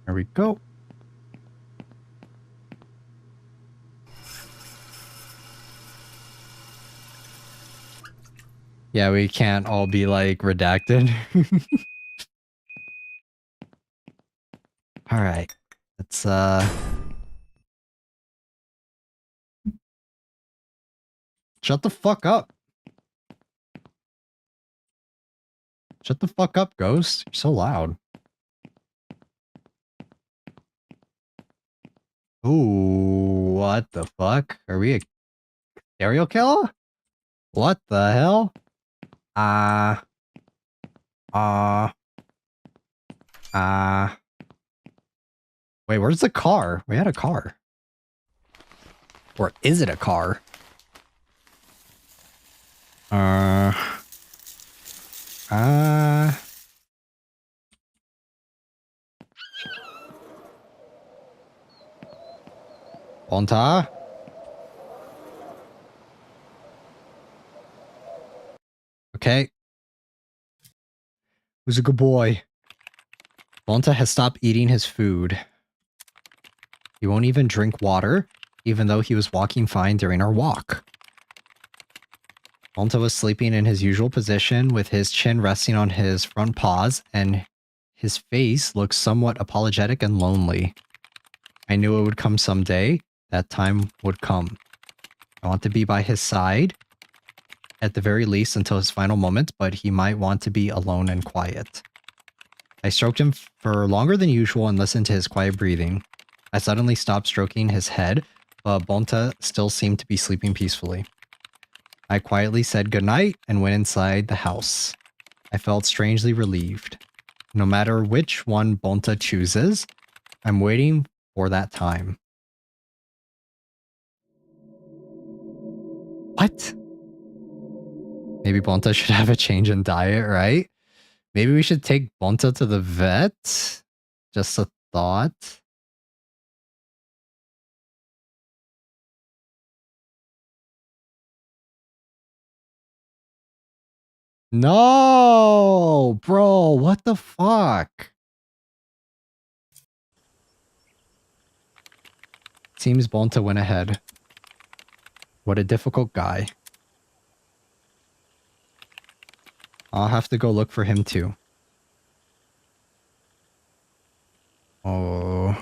There we go. Yeah, we can't all be like redacted. All right. Let's shut the fuck up. Shut the fuck up, Ghost. You're so loud. Ooh, what the fuck? Are we a serial killer? What the hell? Wait, where's the car? We had a car. Or is it a car? Bonta? Okay. Who's a good boy? Bonta has stopped eating his food. He won't even drink water, even though he was walking fine during our walk. Bonta was sleeping in his usual position with his chin resting on his front paws, and his face looked somewhat apologetic and lonely. I knew it would come someday. That time would come. I want to be by his side, at the very least until his final moment, but he might want to be alone and quiet. I stroked him for longer than usual and listened to his quiet breathing. I suddenly stopped stroking his head, but Bonta still seemed to be sleeping peacefully. I quietly said goodnight and went inside the house. I felt strangely relieved. No matter which one Bonta chooses, I'm waiting for that time. What? Maybe Bonta should have a change in diet, right? Maybe we should take Bonta to the vet? Just a thought. No, bro, what the fuck? Seems Bonta went ahead. What a difficult guy. I'll have to go look for him too. Oh.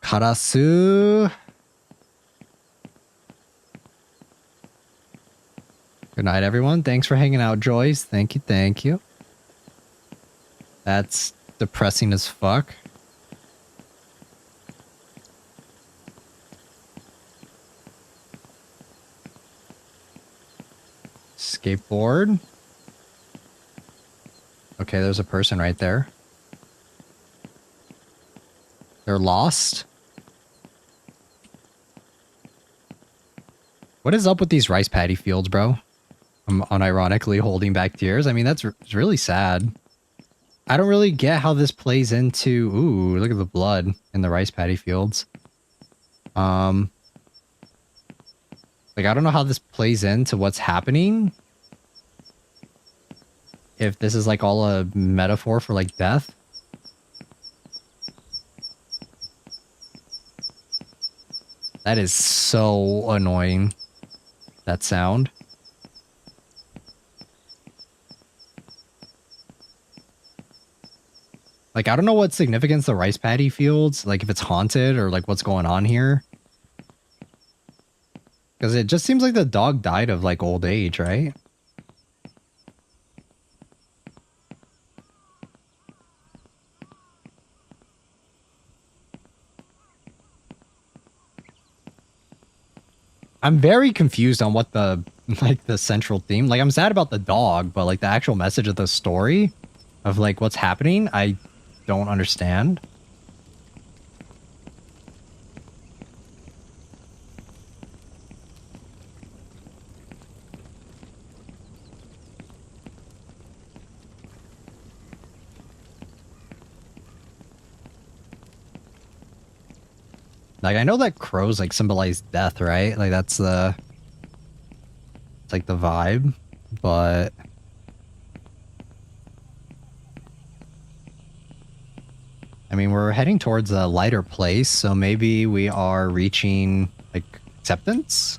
Karasu. Good night, everyone. Thanks for hanging out, Joyce. Thank you, thank you. That's depressing as fuck. Skateboard. Okay, there's a person right there. They're lost. What is up with these rice paddy fields, bro? I'm unironically holding back tears. I mean, that's really sad. I don't really get how this plays into... Ooh, look at the blood in the rice paddy fields. Like, I don't know how this plays into what's happening. If this is, like, all a metaphor for, like, death. That is so annoying. That sound. Like, I don't know what significance the rice paddy fields, like if it's haunted or like what's going on here. Because it just seems like the dog died of like old age, right? I'm very confused on what the like the central theme. Like I'm sad about the dog, but like the actual message of the story of like what's happening, I don't understand. Like I know that crows like symbolize death, right? Like that's the it's like the vibe, but I mean, we're heading towards a lighter place, so maybe we are reaching like acceptance.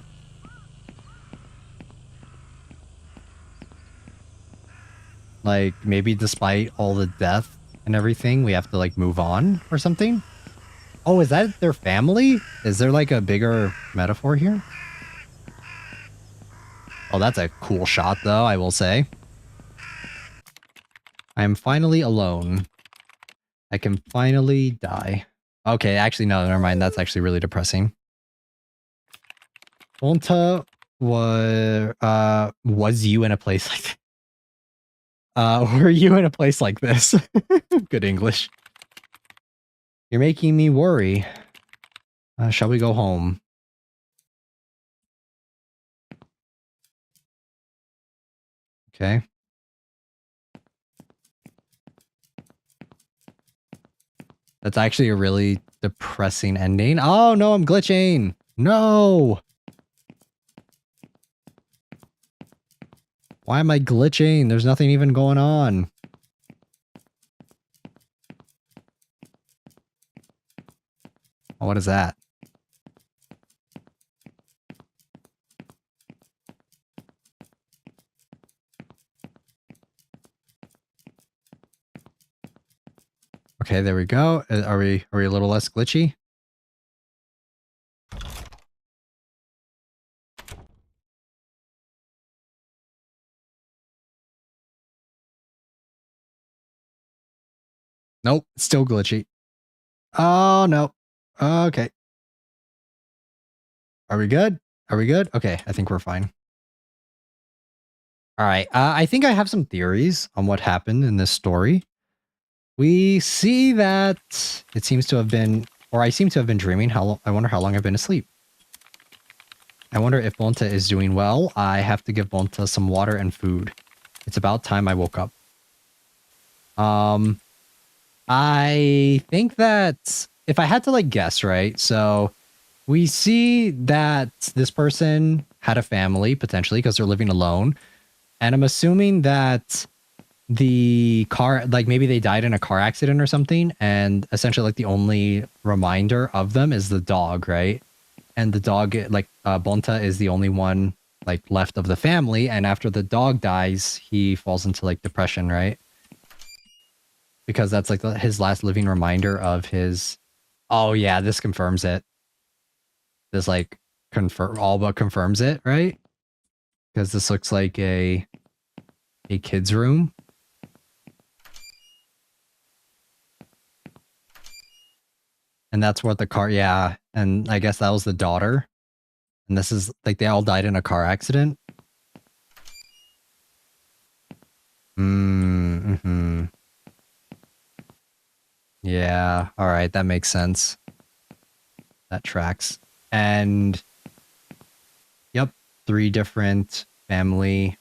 Like maybe despite all the death and everything, we have to like move on or something. Oh, is that their family? Is there like a bigger metaphor here? Oh, that's a cool shot though, I will say. I am finally alone. I can finally die. Okay, actually, no, never mind. That's actually really depressing. Onta was you in a place like that? Were you in a place like this? Good English. You're making me worry. Shall we go home? Okay. That's actually a really depressing ending. Oh, no, I'm glitching. No. Why am I glitching? There's nothing even going on. Oh, what is that? Okay, there we go. Are we a little less glitchy? Nope, still glitchy. Oh, no. Okay. Are we good? Are we good? Okay, I think we're fine. All right, I think I have some theories on what happened in this story. We see that it seems to have been, or I seem to have been dreaming. I wonder how long I've been asleep. I wonder if Bonta is doing well. I have to give Bonta some water and food. It's about time I woke up. I think that if I had to like guess, right? So we see that this person had a family potentially because they're living alone. And I'm assuming that the car, like maybe they died in a car accident or something. And essentially like the only reminder of them is the dog, right? And the dog, like Bonta is the only one like left of the family. And after the dog dies, he falls into like depression, right? Because that's like his last living reminder of his... Oh yeah, this confirms it. This like all but confirms it, right? Because this looks like a kid's room. And that's what the car, yeah. And I guess that was the daughter. And this is like they all died in a car accident. Mm-hmm. Yeah, all right, that makes sense. That tracks. And yep, 3 different family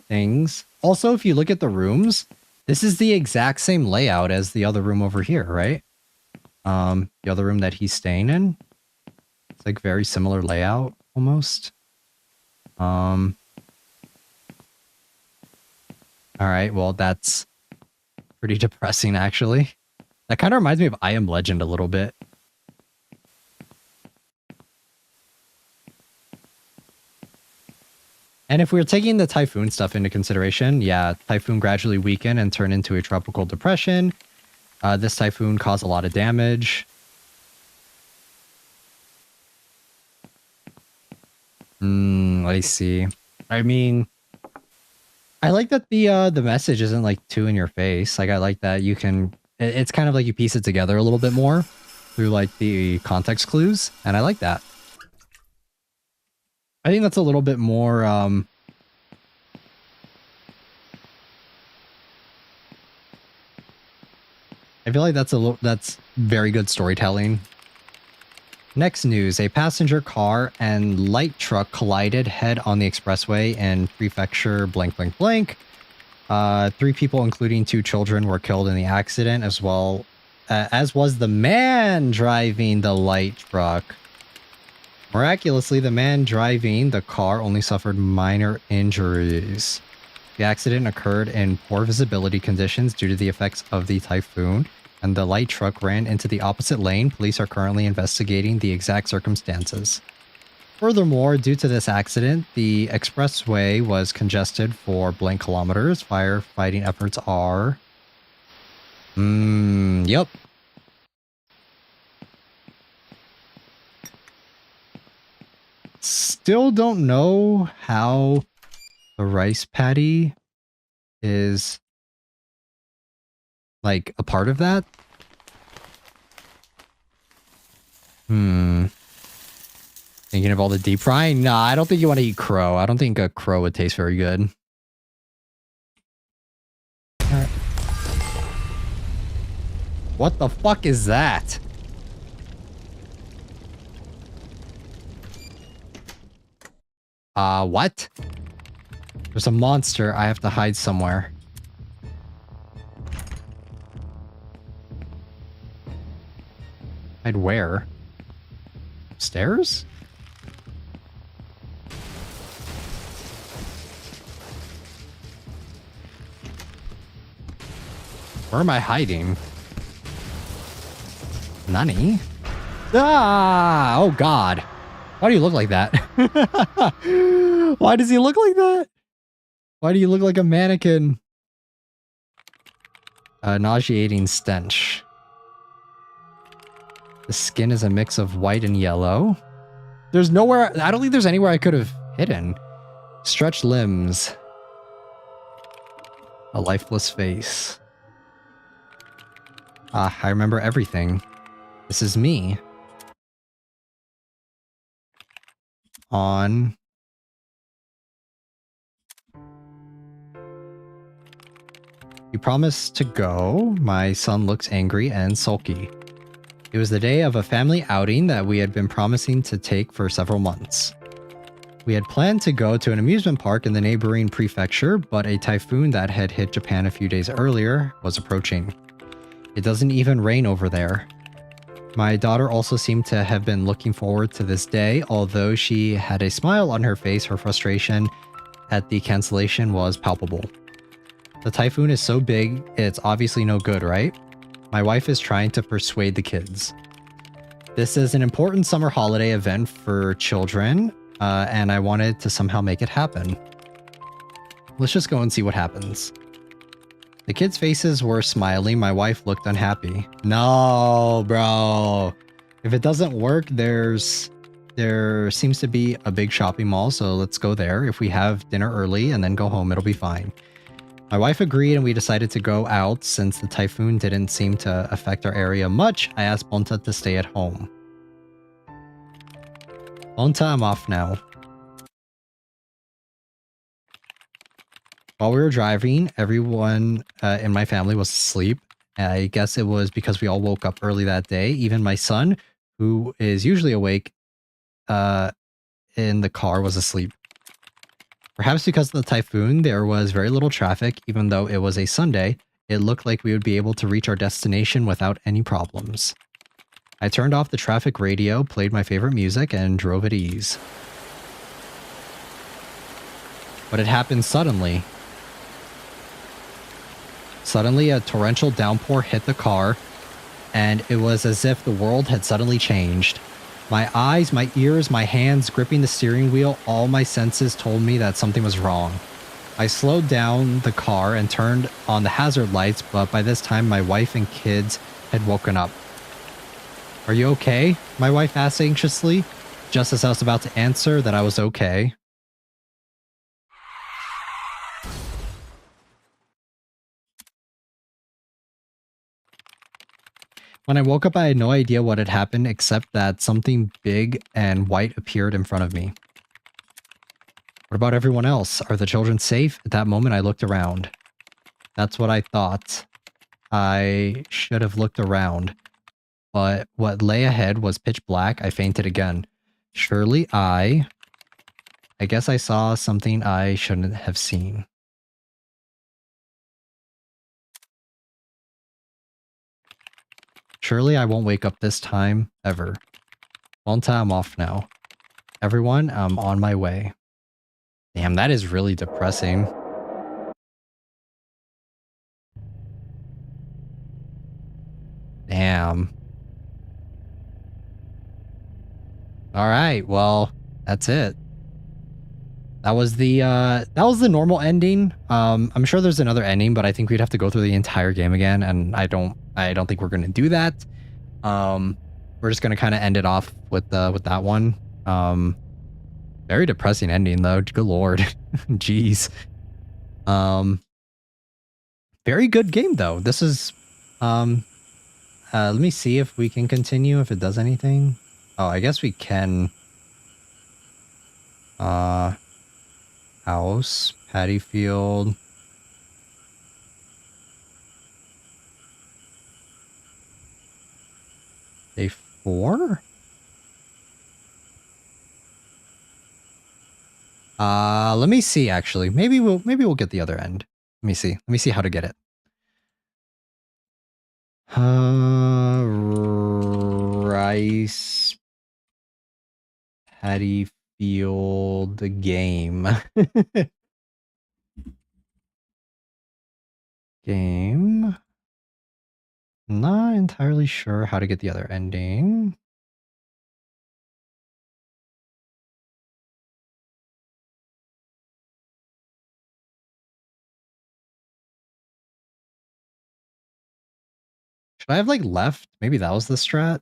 things. Also, if you look at the rooms, this is the exact same layout as the other room over here, right? The other room that he's staying in. It's like very similar layout almost. All right, well, that's pretty depressing actually. That kind of reminds me of I Am Legend a little bit. And if we're taking the typhoon stuff into consideration, yeah, typhoon gradually weaken and turn into a tropical depression. This typhoon caused a lot of damage. I see. I mean, I like that the message isn't like too in your face. Like I like that you can... It's kind of like you piece it together a little bit more through like the context clues, and I like that. I think that's a little bit more, I feel like that's very good storytelling. Next news, a passenger car and light truck collided head on the expressway in prefecture blank blank blank. 3 people, including 2 children, were killed in the accident, as well as was the man driving the light truck. Miraculously, the man driving the car only suffered minor injuries. The accident occurred in poor visibility conditions due to the effects of the typhoon, and the light truck ran into the opposite lane. Police are currently investigating the exact circumstances. Furthermore, due to this accident, the expressway was congested for blank kilometers. Firefighting efforts are... Yep. Still don't know how the rice paddy is like a part of that. Thinking of all the deep frying? Nah, I don't think you want to eat crow. I don't think a crow would taste very good. Right. What the fuck is that? What? There's a monster. I have to hide somewhere. Hide where? Upstairs? Where am I hiding? Nani? Ah! Oh god. Why do you look like that? Why does he look like that? Why do you look like a mannequin? A nauseating stench. The skin is a mix of white and yellow. There's nowhere... I don't think there's anywhere I could have hidden. Stretched limbs. A lifeless face. Ah, I remember everything. This is me. On... You promised to go. My son looks angry and sulky. It was the day of a family outing that we had been promising to take for several months. We had planned to go to an amusement park in the neighboring prefecture, but a typhoon that had hit Japan a few days earlier was approaching. It doesn't even rain over there. My daughter also seemed to have been looking forward to this day. Although she had a smile on her face, her frustration at the cancellation was palpable. The typhoon is so big, it's obviously no good, right? My wife is trying to persuade the kids. This is an important summer holiday event for children, and I wanted to somehow make it happen. Let's just go and see what happens. The kids' faces were smiling. My wife looked unhappy. No, bro. If it doesn't work, there seems to be a big shopping mall, so let's go there. If we have dinner early and then go home, it'll be fine. My wife agreed and we decided to go out. Since the typhoon didn't seem to affect our area much, I asked Bonta to stay at home. Bonta, I'm off now. While we were driving, everyone in my family was asleep. I guess it was because we all woke up early that day. Even my son, who is usually awake in the car, was asleep. Perhaps because of the typhoon, there was very little traffic. Even though it was a Sunday, it looked like we would be able to reach our destination without any problems. I turned off the traffic radio, played my favorite music, and drove at ease. But it happened suddenly. Suddenly, a torrential downpour hit the car, and it was as if the world had suddenly changed. My eyes, my ears, my hands gripping the steering wheel, all my senses told me that something was wrong. I slowed down the car and turned on the hazard lights, but by this time my wife and kids had woken up. "Are you okay?" my wife asked anxiously, just as I was about to answer that I was okay. When I woke up, I had no idea what had happened except that something big and white appeared in front of me. What about everyone else? Are the children safe? At that moment, I looked around. That's what I thought. I should have looked around. But what lay ahead was pitch black. I fainted again. Surely I guess I saw something I shouldn't have seen. Surely I won't wake up this time, ever. One time off now. Everyone, I'm on my way. Damn, that is really depressing. Damn. Alright, well, that's it. That was the normal ending. I'm sure there's another ending, but I think we'd have to go through the entire game again, and I don't think we're gonna do that. We're just gonna kind of end it off with that one. Very depressing ending though. Good lord. Jeez. Very good game though. This is let me see if we can continue, if it does anything. Oh, I guess we can. House, paddy field. Day 4? Let me see actually. Maybe we'll get the other end. Let me see. Let me see how to get it. Rice paddy field game. Game. Not entirely sure how to get the other ending. Should I have like left? Maybe that was the strat.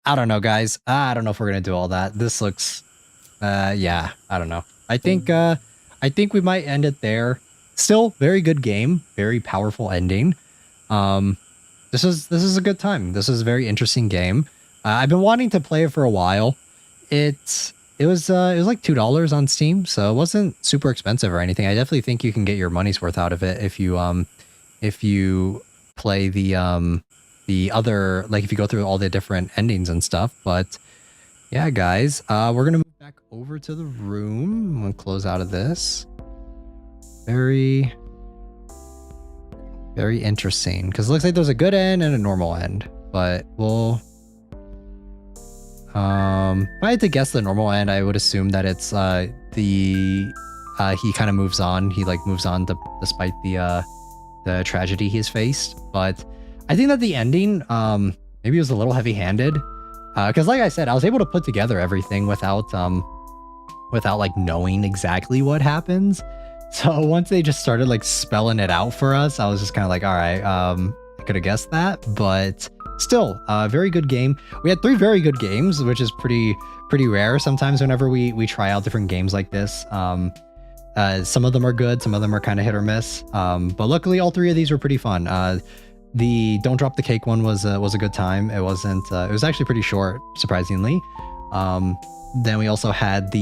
I don't know, guys. I don't know if we're gonna do all that. This looks, yeah, I don't know. I think we might end it there. Still, very good game, very powerful ending. This is a good time. This is a very interesting game. I've been wanting to play it for a while. It was like $2 on Steam, so it wasn't super expensive or anything. I definitely think you can get your money's worth out of it if you play the other, like if you go through all the different endings and stuff. But yeah, guys, we're gonna move back over to the room. I'm gonna close out of this. Very interesting, because it looks like there's a good end and a normal end, but we'll if I had to guess the normal end, I would assume that it's he kind of moves on. He like moves on despite the tragedy he's faced. But I think that the ending maybe was a little heavy-handed, because like I said, I was able to put together everything without like knowing exactly what happens. So once they just started like spelling it out for us, I was just kind of like, all right, I could have guessed that, but still, very good game. We had 3 very good games, which is pretty rare. Sometimes whenever we try out different games like this, some of them are good, some of them are kind of hit or miss. But luckily, all 3 of these were pretty fun. The Don't Drop the Cake one was a good time. It wasn't. It was actually pretty short, surprisingly. Then we also had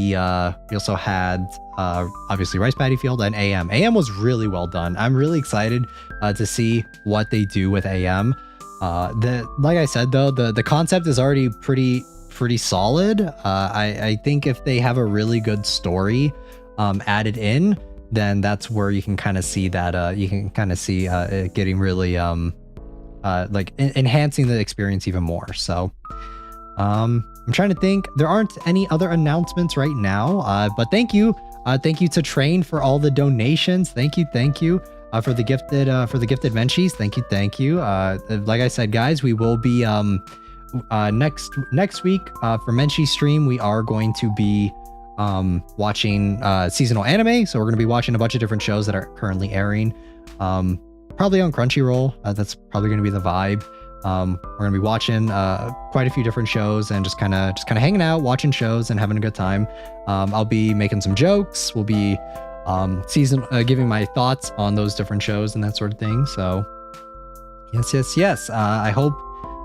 obviously Rice Paddy Field and AM. AM was really well done. I'm really excited to see what they do with AM. Like I said though, the concept is already pretty solid. I think if they have a really good story added in, then that's where you can kind of see that it getting really like enhancing the experience even more. So I'm trying to think. There aren't any other announcements right now, but thank you to Train for all the donations. Thank you for the gifted Menchies. Thank you. Like I said, guys, we will be next week for Menchie stream. We are going to be watching seasonal anime. So we're going to be watching a bunch of different shows that are currently airing. Probably on Crunchyroll. That's probably going to be the vibe. We're gonna be watching quite a few different shows and just kind of hanging out, watching shows and having a good time. I'll be making some jokes. We'll be giving my thoughts on those different shows and that sort of thing. So yes. I hope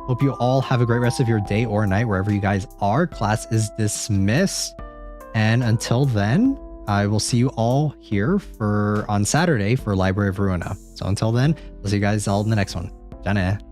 Hope you all have a great rest of your day or night wherever you guys are. Class is dismissed. And until then, I will see you all here on Saturday for Library of Ruina. So until then, I'll see you guys all in the next one. Jane.